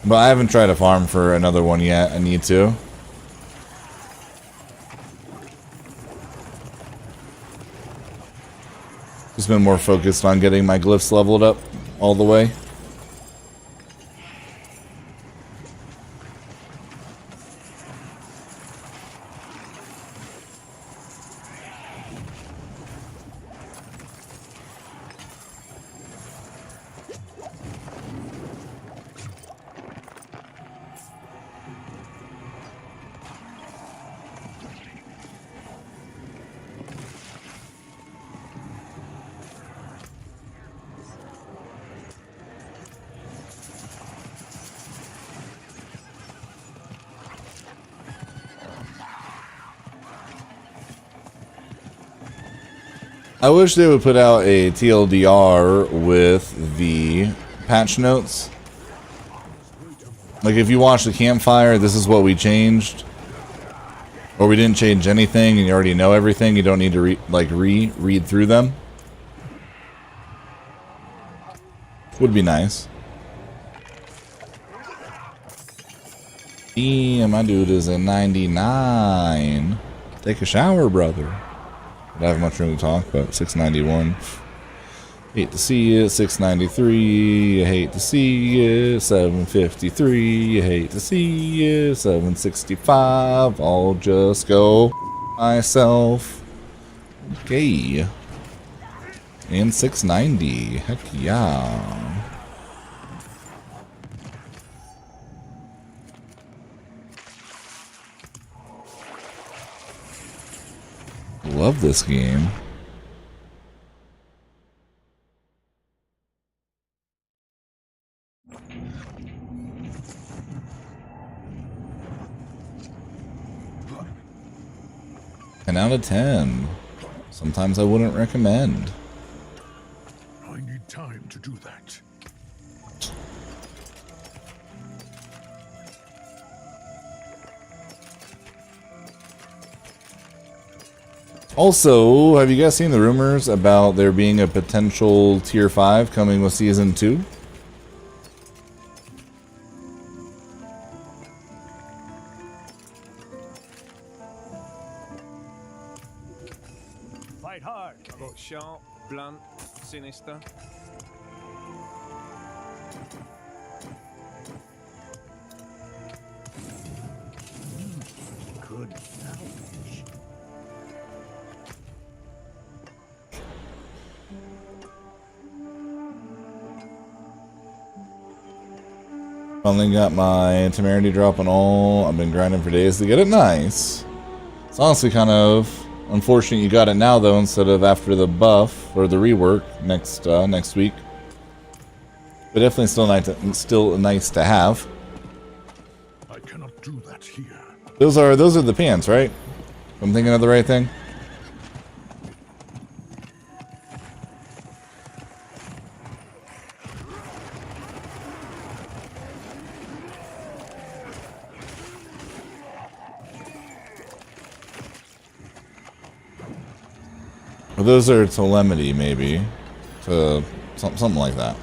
But I haven't tried a farm for another one yet. I need to. Just been more focused on getting my glyphs leveled up all the way. I wish they would put out a TLDR with the patch notes. Like, if you watch the campfire, this is what we changed. Or we didn't change anything and you already know everything. You don't need to read through them. Would be nice. Damn, my dude is a 99. Take a shower, brother. I don't have much room to talk, but 691. Hate to see it. 693. Hate to see it. 753. Hate to see it. 765. I'll just go myself. Okay. And 690. Heck yeah. Love this game. An out of 10. Sometimes I wouldn't recommend. I need time to do that. Also, have you guys seen the rumors about there being a potential tier 5 coming with season 2? So sharp, blunt, sinister. Good salvage. Finally got my temerity drop and all. I've been grinding for days to get it. Nice. It's honestly kind of unfortunate you got it now though, instead of after the buff or the rework next week. But definitely still nice to have. I cannot do that here. Those are the pants, right? If I'm thinking of the right thing. Well, those are telemity, maybe. To something like that.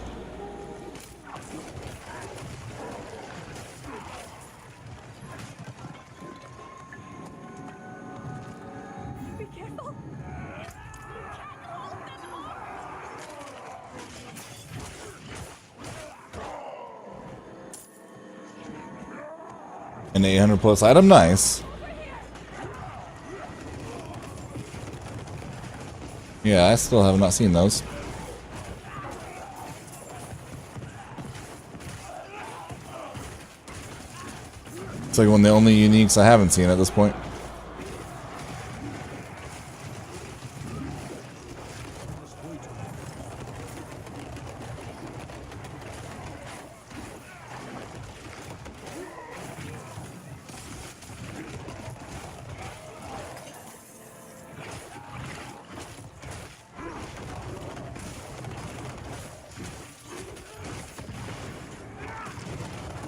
Be careful. An 800 plus item, nice. Yeah, I still have not seen those. It's like one of the only uniques I haven't seen at this point.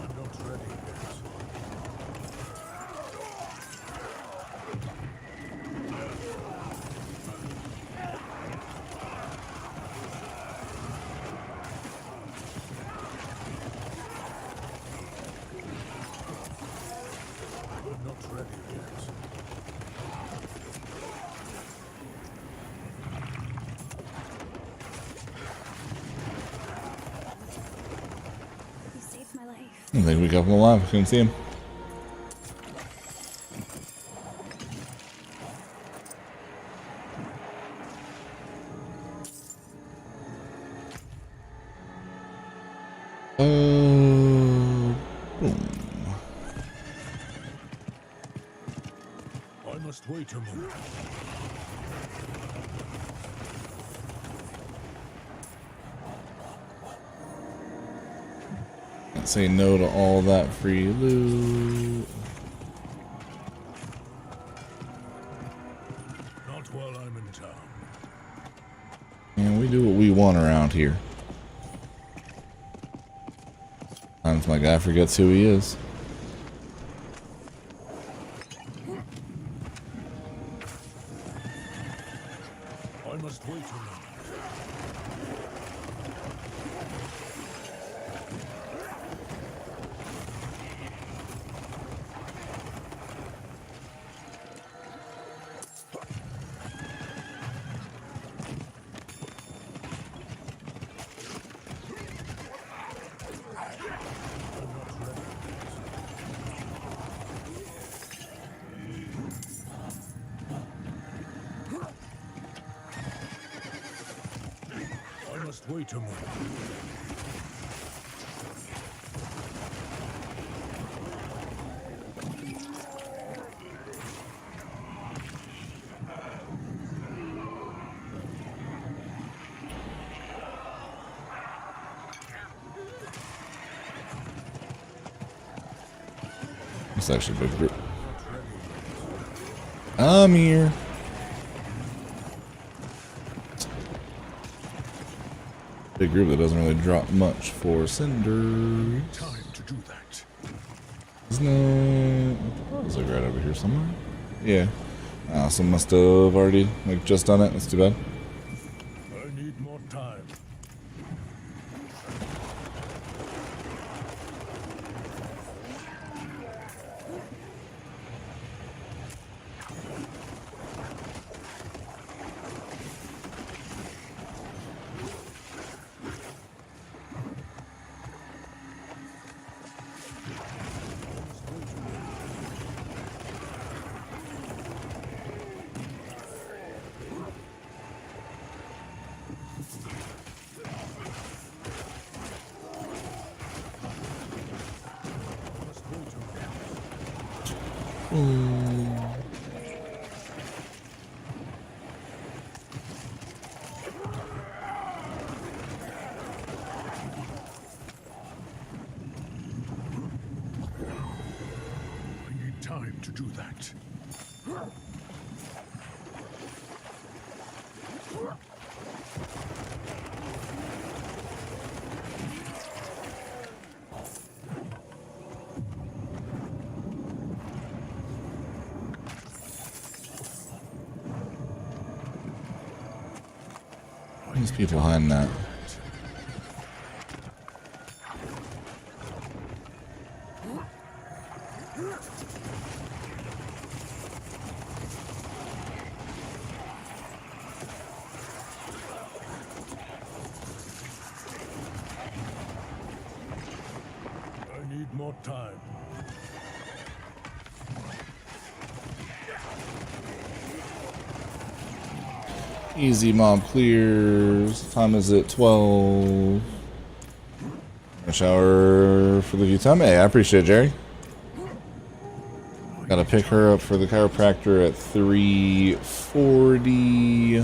I'm not ready yet. I'm not ready yet. You saved my life. I think we got him alive. Couldn't see him. Boom. I must wait a moment. Can't say no to all that free loot. Not while I'm in town. And we do what we want around here. Sometimes my guy forgets who he is. I must wait a moment. I must wait a moment. It's actually a big group. I'm here. Big group that doesn't really drop much for cinders. Time to do that. There's no. Oh, it's like right over here somewhere. Yeah. Some must have already like just done it. That's too bad. I need more time. I need time to do that. These people hiding that. I need more time. Easy mob clears. Time is it? 12. A shower for the view time. Hey, I appreciate it, Jerry. Gotta pick her up for the chiropractor at 3:40.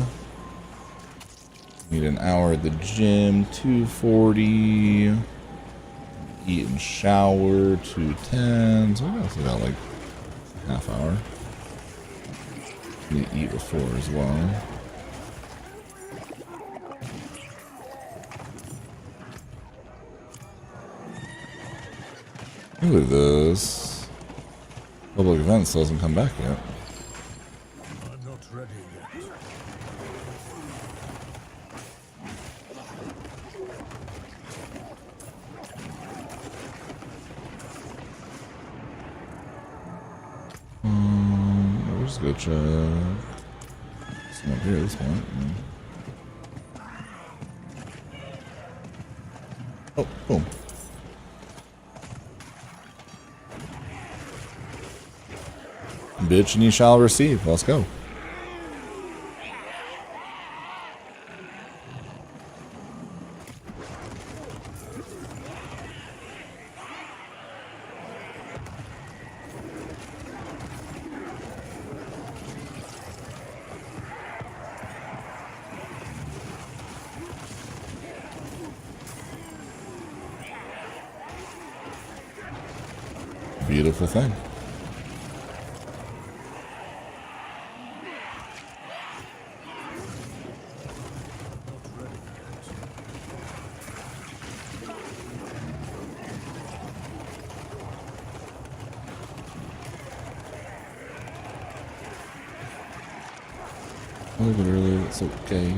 Need an hour at the gym. 2:40. Eat and shower. 2:10. So I guess I got like a half hour. Need to eat before as well. Look at this. Public events doesn't come back yet. I'm not ready yet. Let's go check. It's not here at this point. Oh, boom. Bitch, and you shall receive. Let's go. Beautiful thing. A little bit earlier, it's okay.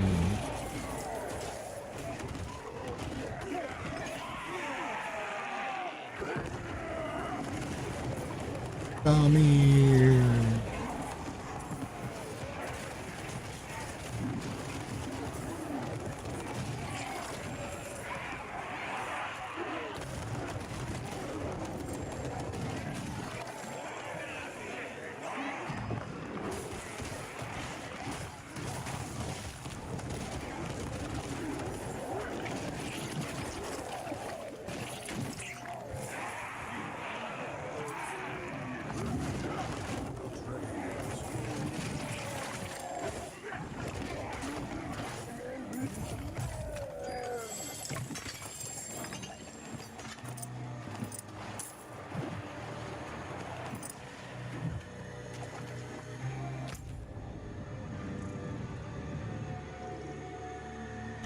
Come here.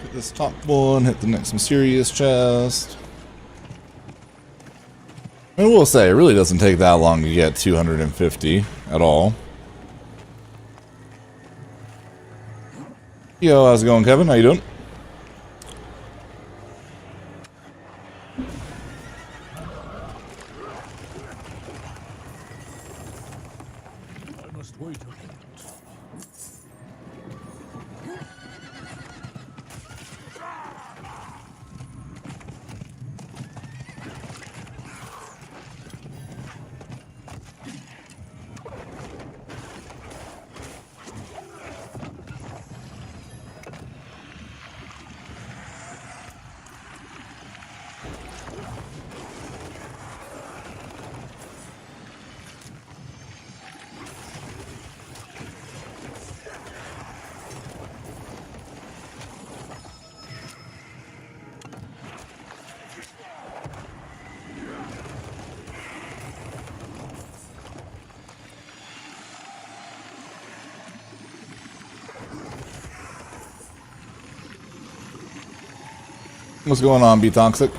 Hit this top one, hit the next mysterious chest. I will say, it really doesn't take that long to get 250 at all. Yo, how's it going, Kevin? How you doing? I must wait a moment. What's going on, Be Toxic?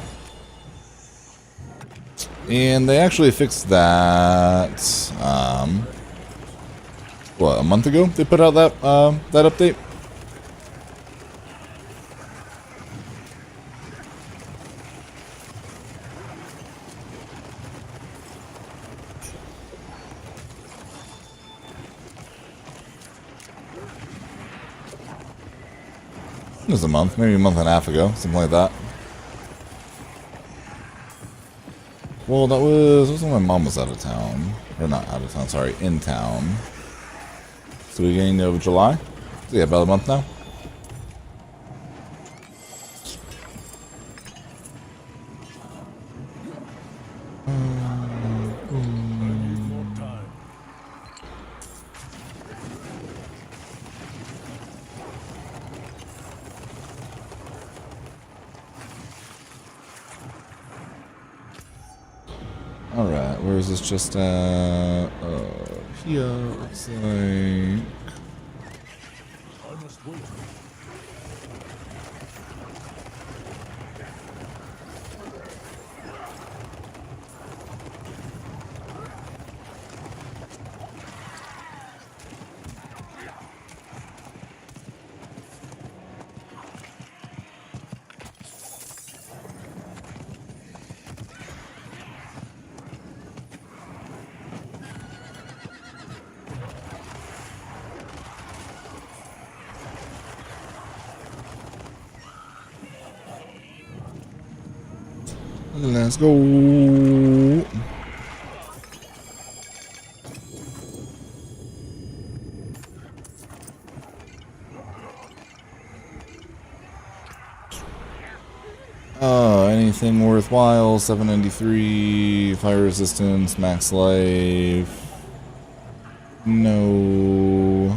And they actually fixed that. What, a month ago? They put out that that update. It was a month, maybe a month and a half ago, something like that. Well, that was when my mom was out of town. Or not out of town, sorry, in town. So we're getting over July. So yeah, about a month now. Alright, where is this just at? Here, looks like... I must wait. Let's go. Anything worthwhile? 793, fire resistance, max life. No.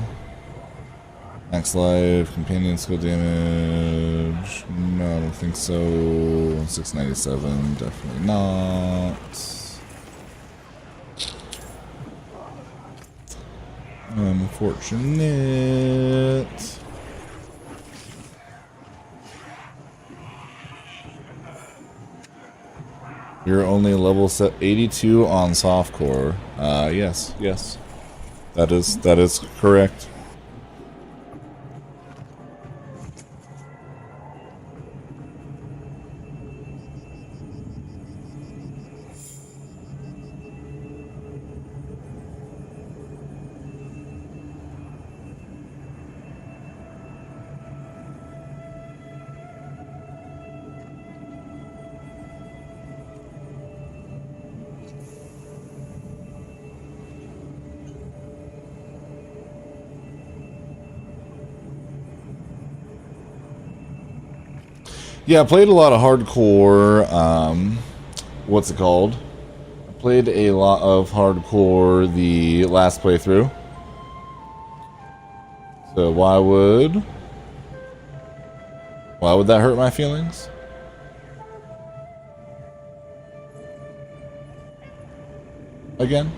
Max life, companion skill damage. No, I don't think so. 697, definitely not. Unfortunate. You're only level set 82 on softcore. Yes. That is correct. Yeah, I played a lot of hardcore, what's it called? I played a lot of hardcore the last playthrough. So why would that hurt my feelings? Again?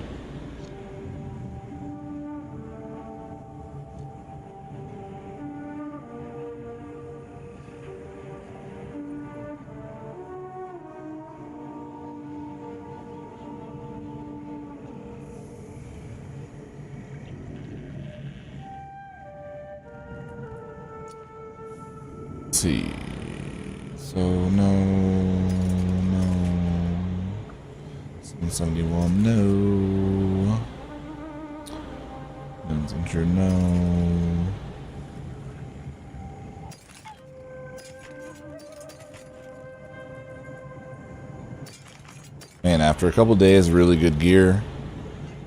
See, so no, 771, no, Injury, no. Man, after a couple days, really good gear.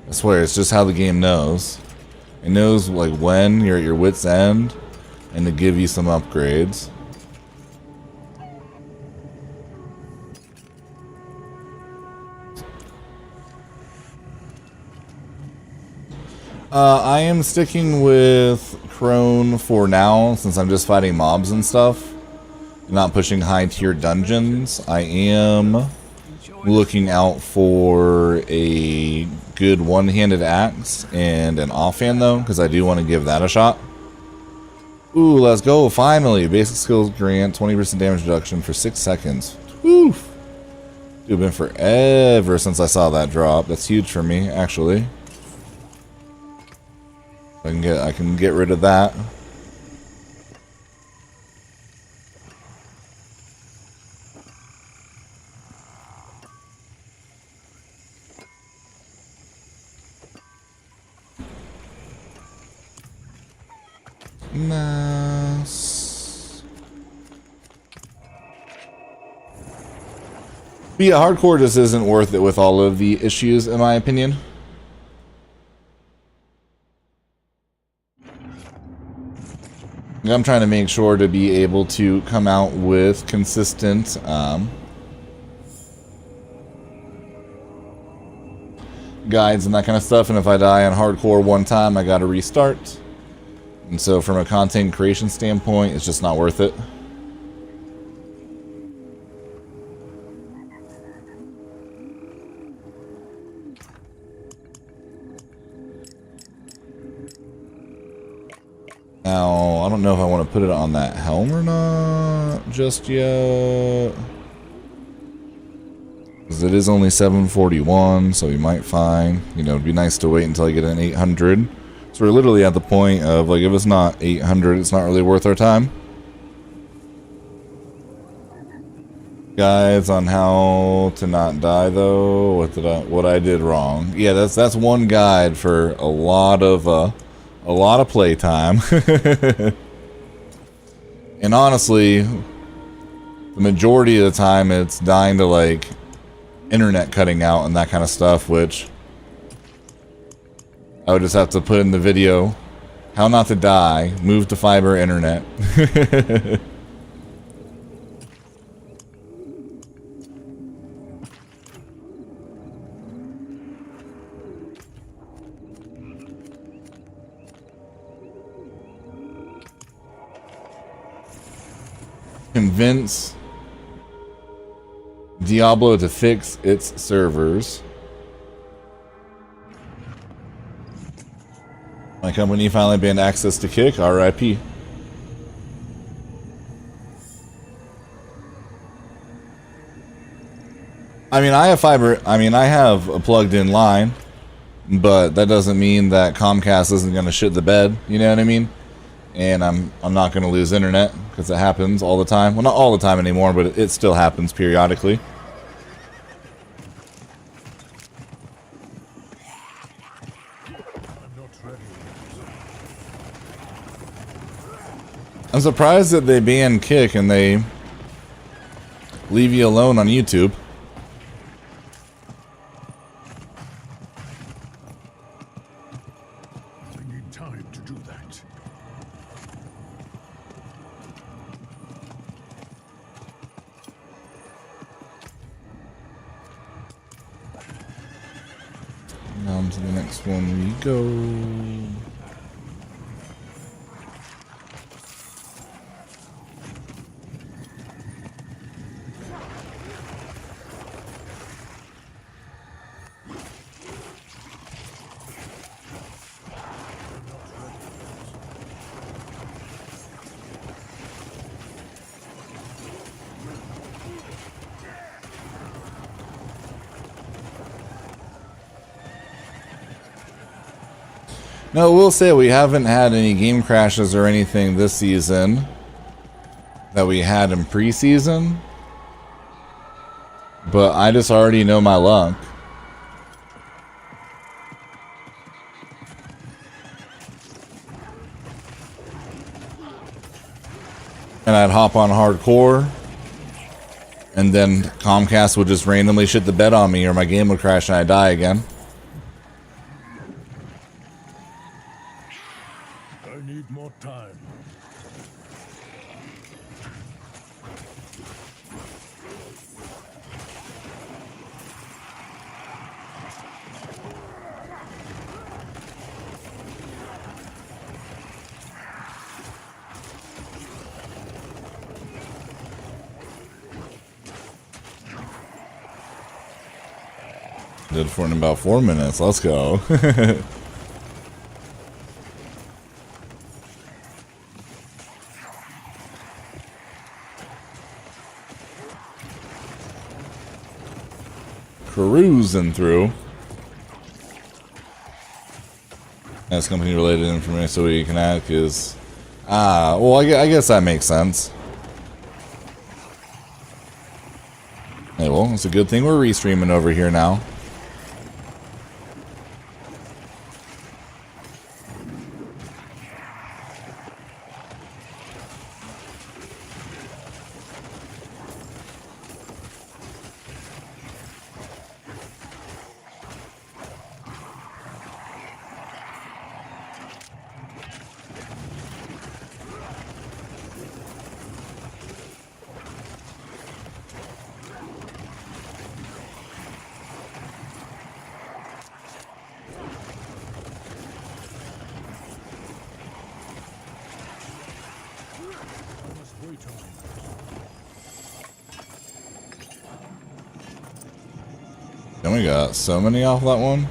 I swear, it's just how the game knows. It knows like when you're at your wit's end, and to give you some upgrades. I am sticking with Crone for now, since I'm just fighting mobs and stuff. Not pushing high tier dungeons. I am looking out for a good one-handed axe and an offhand though, because I do want to give that a shot. Ooh, let's go. Finally. Basic skills grant 20% damage reduction for 6 seconds. Woo! Dude, been forever since I saw that drop. That's huge for me, actually. I can get rid of that. Nice. But yeah, hardcore just isn't worth it with all of the issues, in my opinion. I'm trying to make sure to be able to come out with consistent guides and that kind of stuff, and if I die on hardcore one time, I gotta restart. And so from a content creation standpoint, it's just not worth it. Now, I don't know if I want to put it on that helm or not just yet. Because it is only 741, so we might find, you know, it'd be nice to wait until I get an 800. So we're literally at the point of, like, if it's not 800, it's not really worth our time. Guides on how to not die, though. What I did wrong. Yeah, that's one guide for a lot of playtime. And honestly, the majority of the time it's dying to, like, internet cutting out and that kind of stuff, which I would just have to put in the video. How not to die, move to fiber internet. Convince Diablo to fix its servers. My company finally banned access to Kick. RIP. I mean, I have fiber. I mean, I have a plugged-in line, but that doesn't mean that Comcast isn't going to shit the bed. You know what I mean? And I'm not going to lose internet because it happens all the time. Well, not all the time anymore, but it still happens periodically. I'm surprised that they ban Kick and they leave you alone on YouTube. I need time to do that. On to the next one we go. No, we'll say we haven't had any game crashes or anything this season that we had in preseason. But I just already know my luck. And I'd hop on hardcore, and then Comcast would just randomly shit the bed on me, or my game would crash and I'd die again. I need more time. Did it for in about 4 minutes. Let's go. cruising through. That's company related information so we can add because well I guess that makes sense. Hey, well, it's a good thing we're restreaming over here now. And we got so many off that one.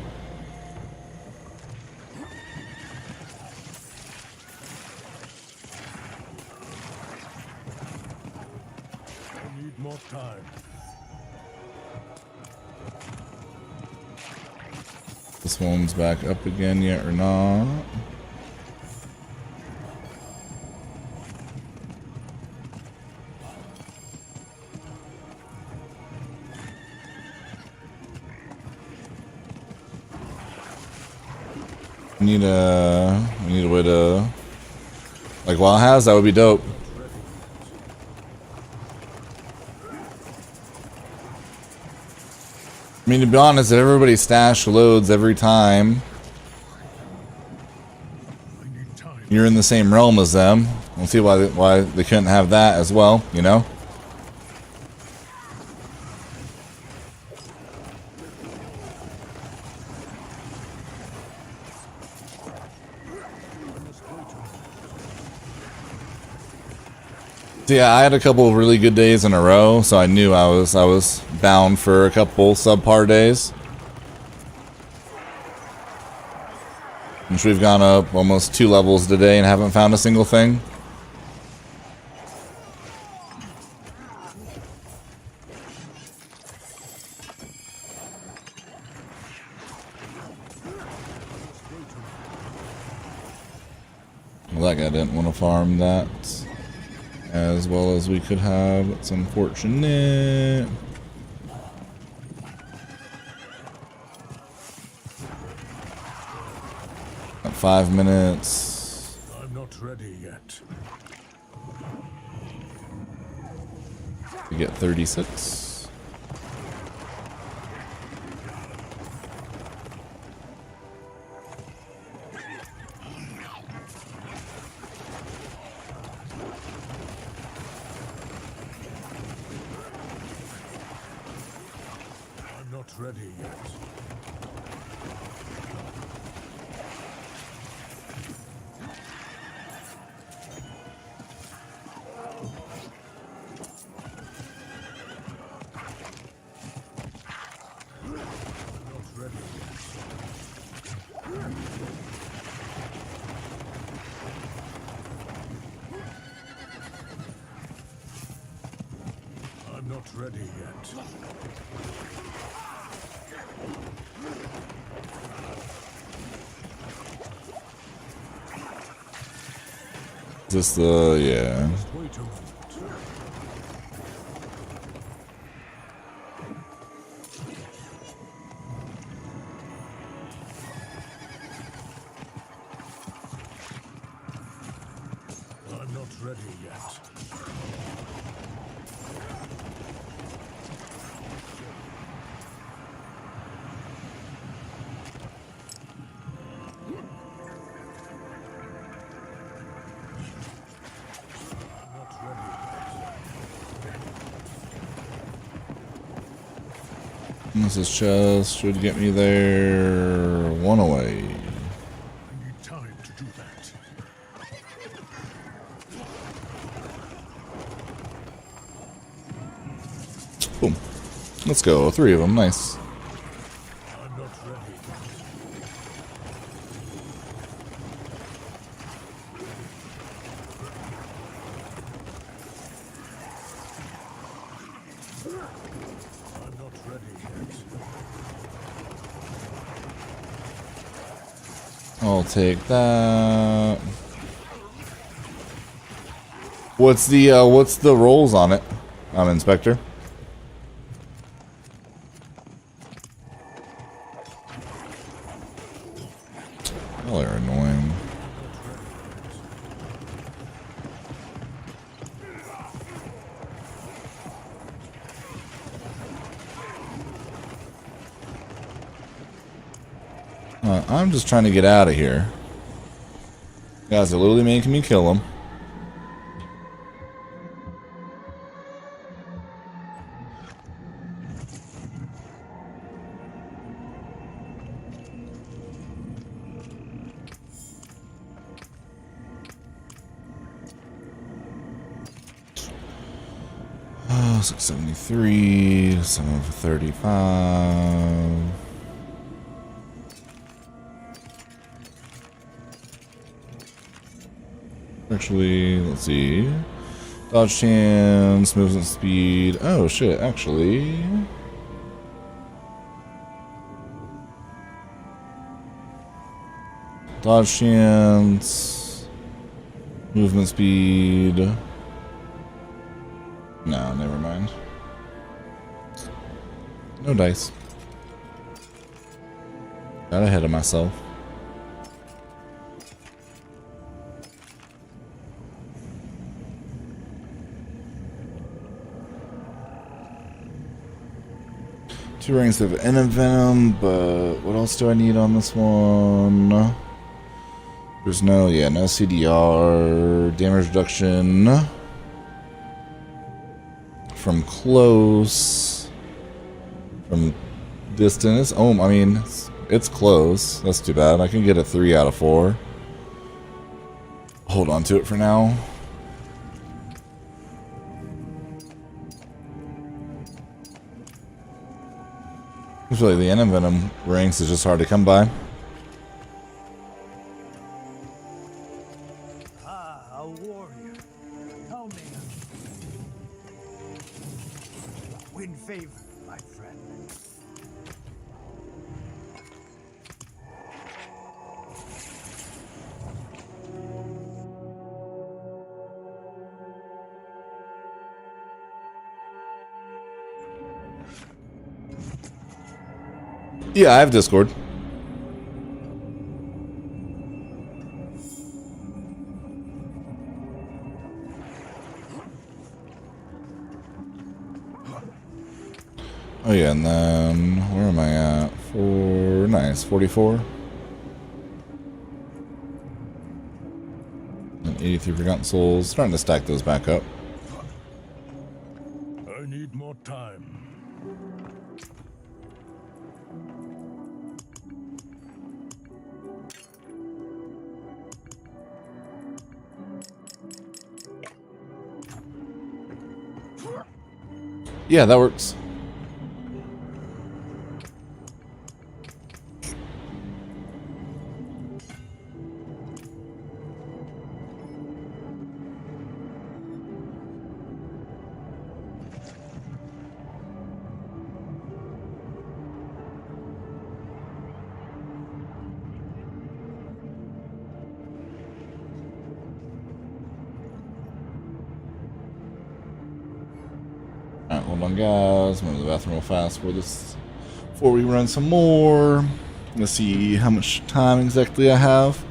I need more time. This one's back up again yet or not? We need a way to, like, while it has, that would be dope. I mean, to be honest, if everybody's stash loads every time you're in the same realm as them, we'll see why they couldn't have that as well, you know? So yeah, I had a couple of really good days in a row, so I knew I was bound for a couple subpar days. Which we've gone up almost 2 levels today and haven't found a single thing. Well, that guy didn't want to farm that as well as we could have. It's unfortunate. Got 5 minutes. I'm not ready yet. We get 36. I'm not ready yet. I'm not ready yet. Is this the, yeah. Wait a moment. I'm not ready yet. This is just should get me there. 1 away. I need time to do that. Boom. Let's go. 3 of them. Nice. I'm not ready. I'm not ready yet. I'll take that. What's the rolls on it? Inspector. Oh, they're annoying. I'm just trying to get out of here. Guys are literally making me kill them. Oh, 673, 735. Actually, let's see. Dodge chance, movement speed. Oh shit, actually. Dodge chance, movement speed. No, never mind. No dice. Got ahead of myself. Two rings of venom, but what else do I need on this one? There's no CDR, damage reduction from close, from distance. Oh, I mean, it's close. That's too bad. I can get a 3 out of 4. Hold on to it for now. I feel like the venom rings is just hard to come by. Ah, a warrior. How may I win favor, my friend? Yeah, I have Discord. Oh yeah, and then where am I at? Nice, 44. And 83 forgotten souls. Starting to stack those back up. I need more time. Yeah, that works. Alright, hold on guys. I'm going to the bathroom real fast before we run some more. Let's see how much time exactly I have.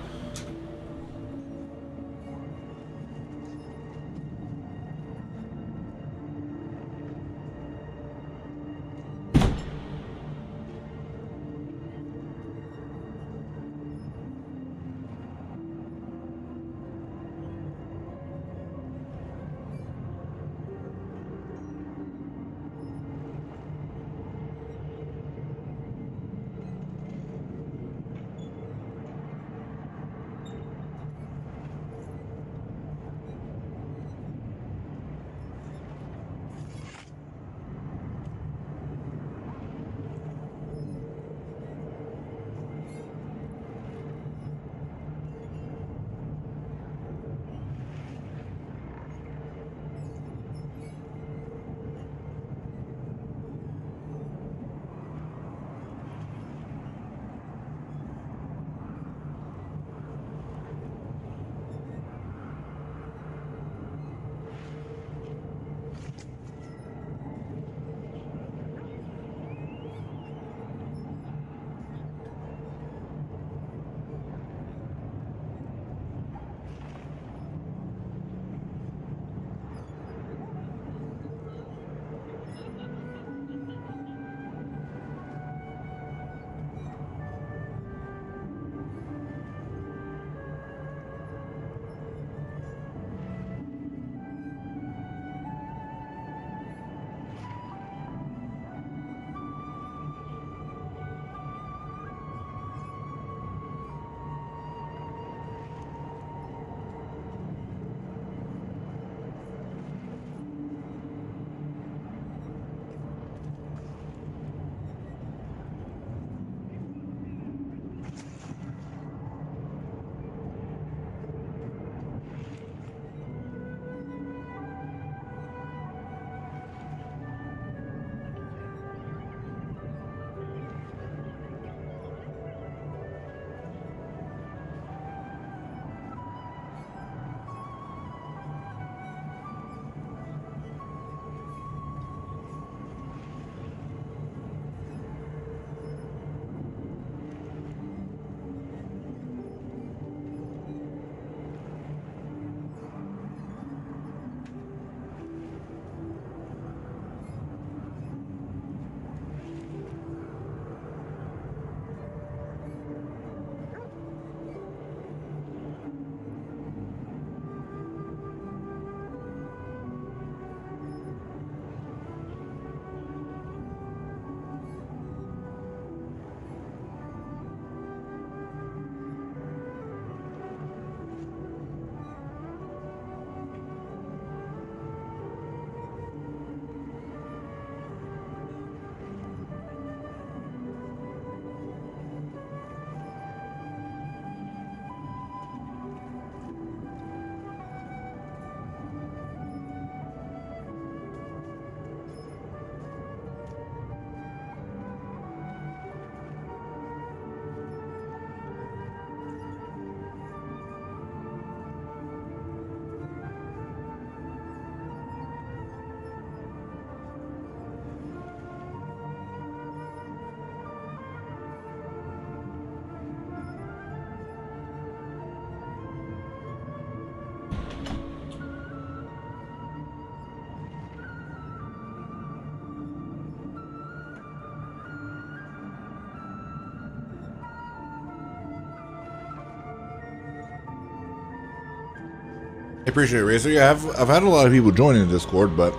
I appreciate it, Racer. Yeah, I've had a lot of people joining the Discord, but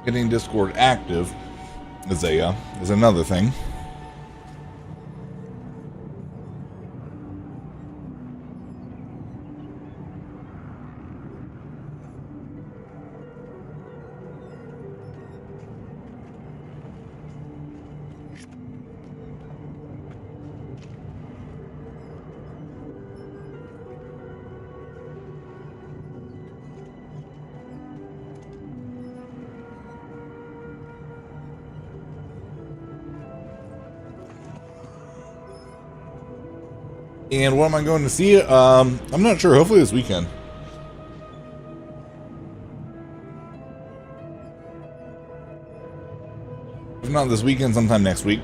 getting Discord active is another thing. And what am I going to see? I'm not sure. Hopefully this weekend. If not this weekend, sometime next week.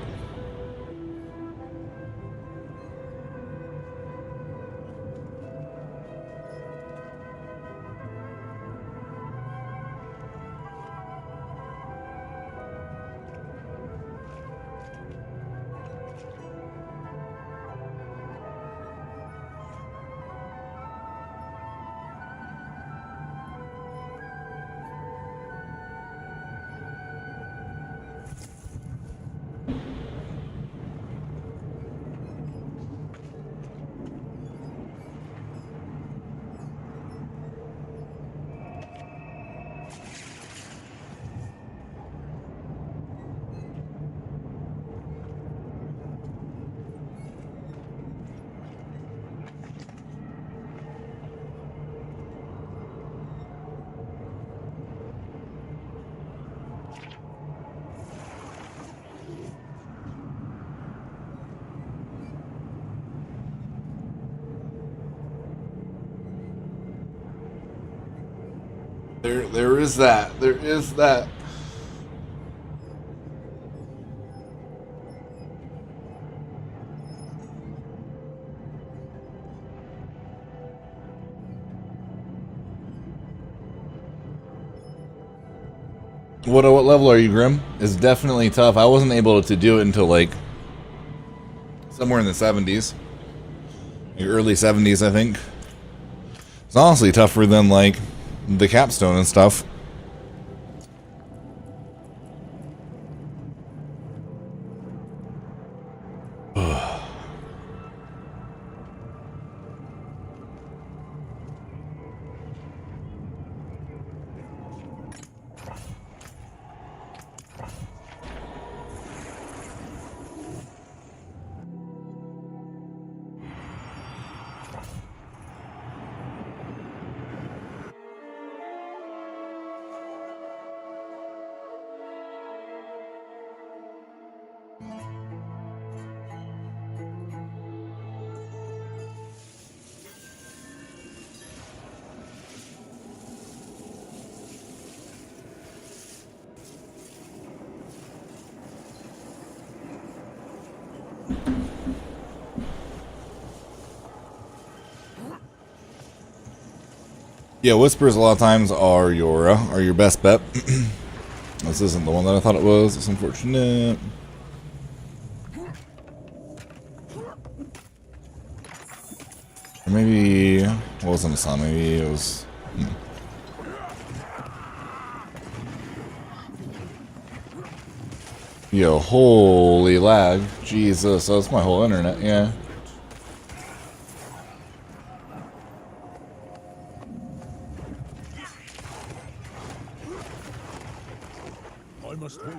There is that. There is that. What level are you, Grim? It's definitely tough. I wasn't able to do it until like somewhere in the 70s. Early 70s, I think. It's honestly tougher than like the capstone and stuff. Yeah, whispers a lot of times are your best bet. This isn't the one that I thought it was. It's unfortunate. Or maybe it wasn't a sun. Maybe it was. Yo, holy lag! Jesus, that's my whole internet. Yeah. I must wait.